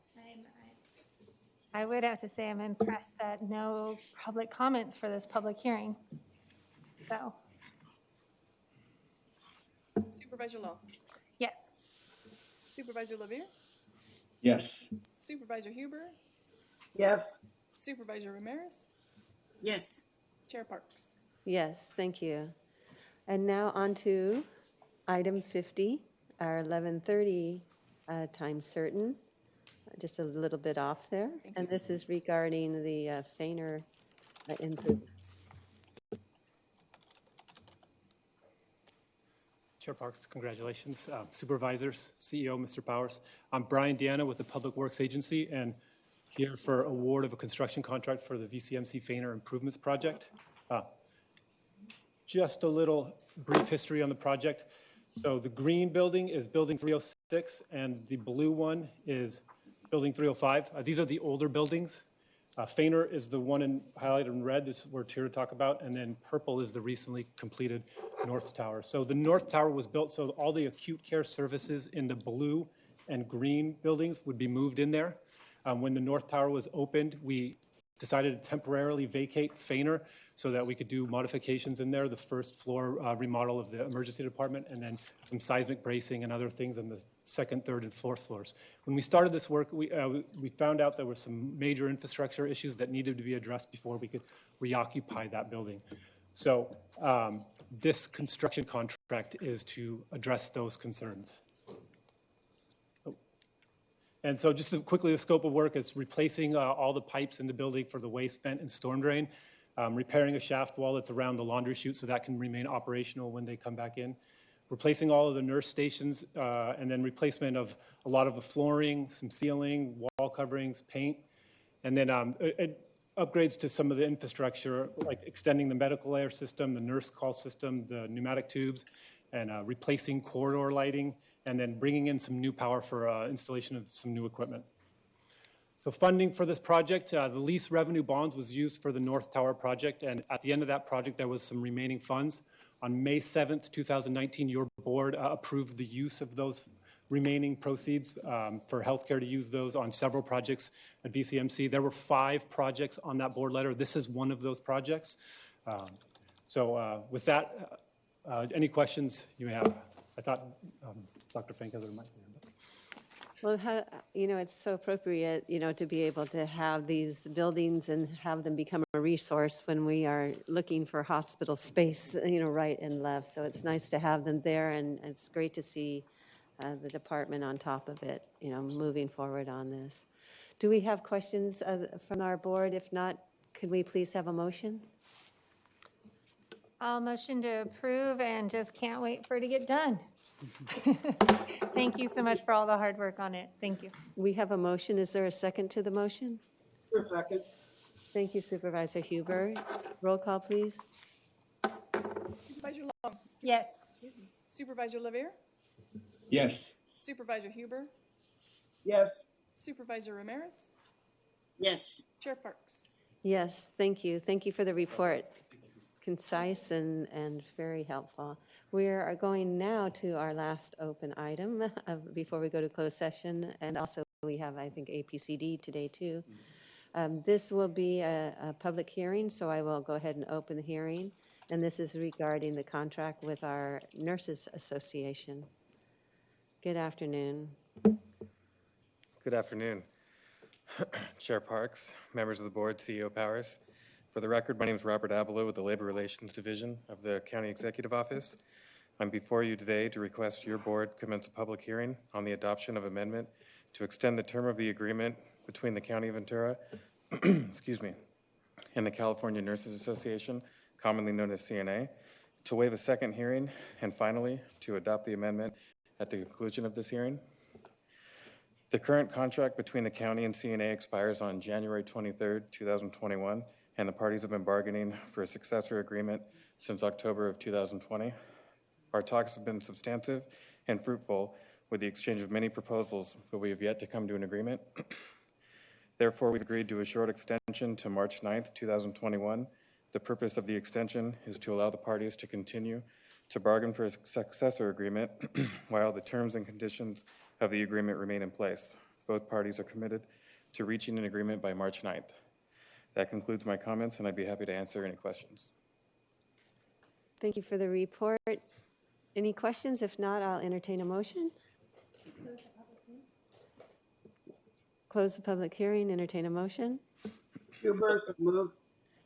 I would have to say I'm impressed that no public comments for this public hearing. So. Supervisor Lowe. Yes. Supervisor Levere. Yes. Supervisor Huber. Yes. Supervisor Ramirez. Yes. Chair Parks. Yes, thank you. And now on to item 50, our 11:30 time certain. Just a little bit off there. And this is regarding the Feiner improvements. Chair Parks, congratulations. Supervisors, CEO, Mr. Powers. I'm Brian Deanna with the Public Works Agency and here for award of a construction contract for the VCMC Feiner Improvements Project. Just a little brief history on the project. So the green building is building 306 and the blue one is building 305. These are the older buildings. Feiner is the one highlighted in red, this we're here to talk about, and then purple is the recently completed North Tower. So the North Tower was built so all the acute care services in the blue and green buildings would be moved in there. When the North Tower was opened, we decided to temporarily vacate Feiner so that we could do modifications in there, the first floor remodel of the emergency department, and then some seismic bracing and other things on the second, third, and fourth floors. When we started this work, we found out there were some major infrastructure issues that needed to be addressed before we could reoccupy that building. So this construction contract is to address those concerns. And so just quickly, the scope of work is replacing all the pipes in the building for the waste vent and storm drain, repairing a shaft wall that's around the laundry chute so that can remain operational when they come back in, replacing all of the nurse stations, and then replacement of a lot of the flooring, some ceiling, wall coverings, paint, and then upgrades to some of the infrastructure, like extending the medical air system, the nurse call system, the pneumatic tubes, and replacing corridor lighting, and then bringing in some new power for installation of some new equipment. So funding for this project, the lease revenue bonds was used for the North Tower project, and at the end of that project, there was some remaining funds. On May 7th, 2019, your board approved the use of those remaining proceeds for healthcare to use those on several projects at VCMC. There were 5 projects on that board letter. This is one of those projects. With that, any questions you may have? I thought Dr. Fink has a mic. Well, it's so appropriate, to be able to have these buildings and have them become a resource when we are looking for hospital space, right and left. So it's nice to have them there, and it's great to see the department on top of it, moving forward on this. Do we have questions from our board? If not, could we please have a motion? I'll motion to approve and just can't wait for it to get done. Thank you so much for all the hard work on it. Thank you. We have a motion. Is there a second to the motion? Second. Thank you, Supervisor Huber. Roll call, please. Supervisor Long. Yes. Supervisor Levere. Yes. Supervisor Huber. Yes. Supervisor Ramirez. Yes. Chair Parks. Yes, thank you. Thank you for the report. Concise and very helpful. We are going now to our last open item before we go to closed session. And also we have, I think, APCD today too. This will be a public hearing, so I will go ahead and open the hearing. And this is regarding the contract with our Nurses Association. Good afternoon. Good afternoon. Chair Parks, members of the board, CEO Powers. For the record, my name is Robert Abelo with the Labor Relations Division of the County Executive Office. I'm before you today to request your board commence a public hearing on the adoption of amendment to extend the term of the agreement between the County of Ventura excuse me, and the California Nurses Association, commonly known as CNA, to waive a second hearing, and finally, to adopt the amendment at the conclusion of this hearing. The current contract between the county and CNA expires on January 23rd, 2021, and the parties have been bargaining for a successor agreement since October of 2020. Our talks have been substantive and fruitful with the exchange of many proposals, but we have yet to come to an agreement. Therefore, we've agreed to a short extension to March 9th, 2021. The purpose of the extension is to allow the parties to continue to bargain for a successor agreement while the terms and conditions of the agreement remain in place. Both parties are committed to reaching an agreement by March 9th. That concludes my comments, and I'd be happy to answer any questions. Thank you for the report. Any questions? If not, I'll entertain a motion. Close the public hearing, entertain a motion. Huber, so moved.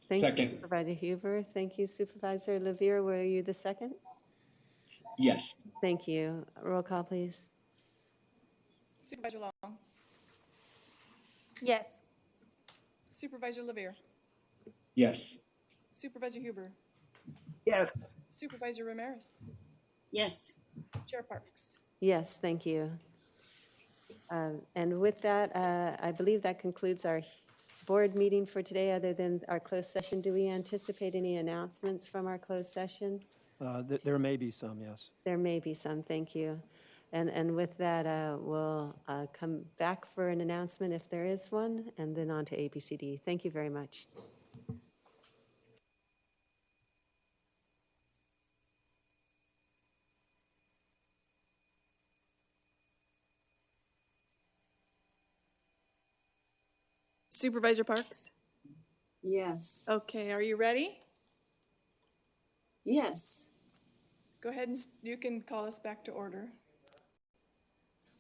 Thank Second. you, Supervisor Huber. Thank you, Supervisor Levere. Were you the second? Yes. Thank you. Roll call, please. Supervisor Long. Yes. Supervisor Levere. Yes. Supervisor Huber. Yes. Supervisor Ramirez. Yes. Chair Parks. Yes, thank you. And with that, I believe that concludes our board meeting for today. Other than our closed session, do we anticipate any announcements from our closed session? There may be some, yes. There may be some, thank you. And with that, we'll come back for an announcement if there is one, and then on to APCD. Thank you very much. Supervisor Parks. Yes. Okay, are you ready? Yes. Go ahead and you can call us back to order.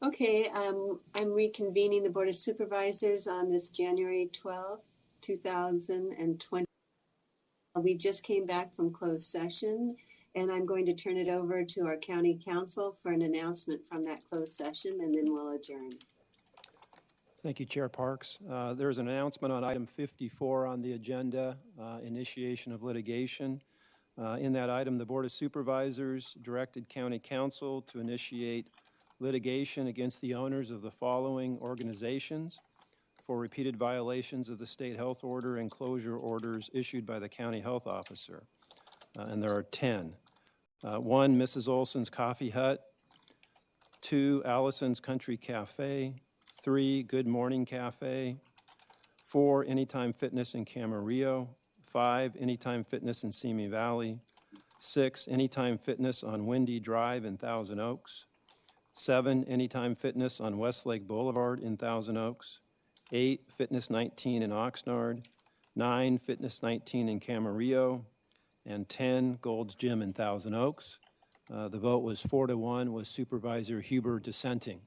Okay, I'm reconvening the Board of Supervisors on this January 12th, 2020. We just came back from closed session, and I'm going to turn it over to our county counsel for an announcement from that closed session, and then we'll adjourn. Thank you, Chair Parks. There's an announcement on item 54 on the agenda, initiation of litigation. In that item, the Board of Supervisors directed County Counsel to initiate litigation against the owners of the following organizations for repeated violations of the state health order and closure orders issued by the county health officer. And there are 10. 1, Mrs. Olson's Coffee Hut. 2, Allison's Country Cafe. 3, Good Morning Cafe. 4, Anytime Fitness in Camarillo. 5, Anytime Fitness in Simi Valley. 6, Anytime Fitness on Windy Drive in Thousand Oaks. 7, Anytime Fitness on Westlake Boulevard in Thousand Oaks. 8, Fitness 19 in Oxnard. 9, Fitness 19 in Camarillo. And 10, Gold's Gym in Thousand Oaks. The vote was 4-1 with Supervisor Huber dissenting.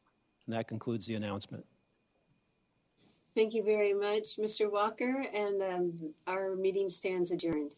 And that concludes the announcement. Thank you very much, Mr. Walker, and our meeting stands adjourned.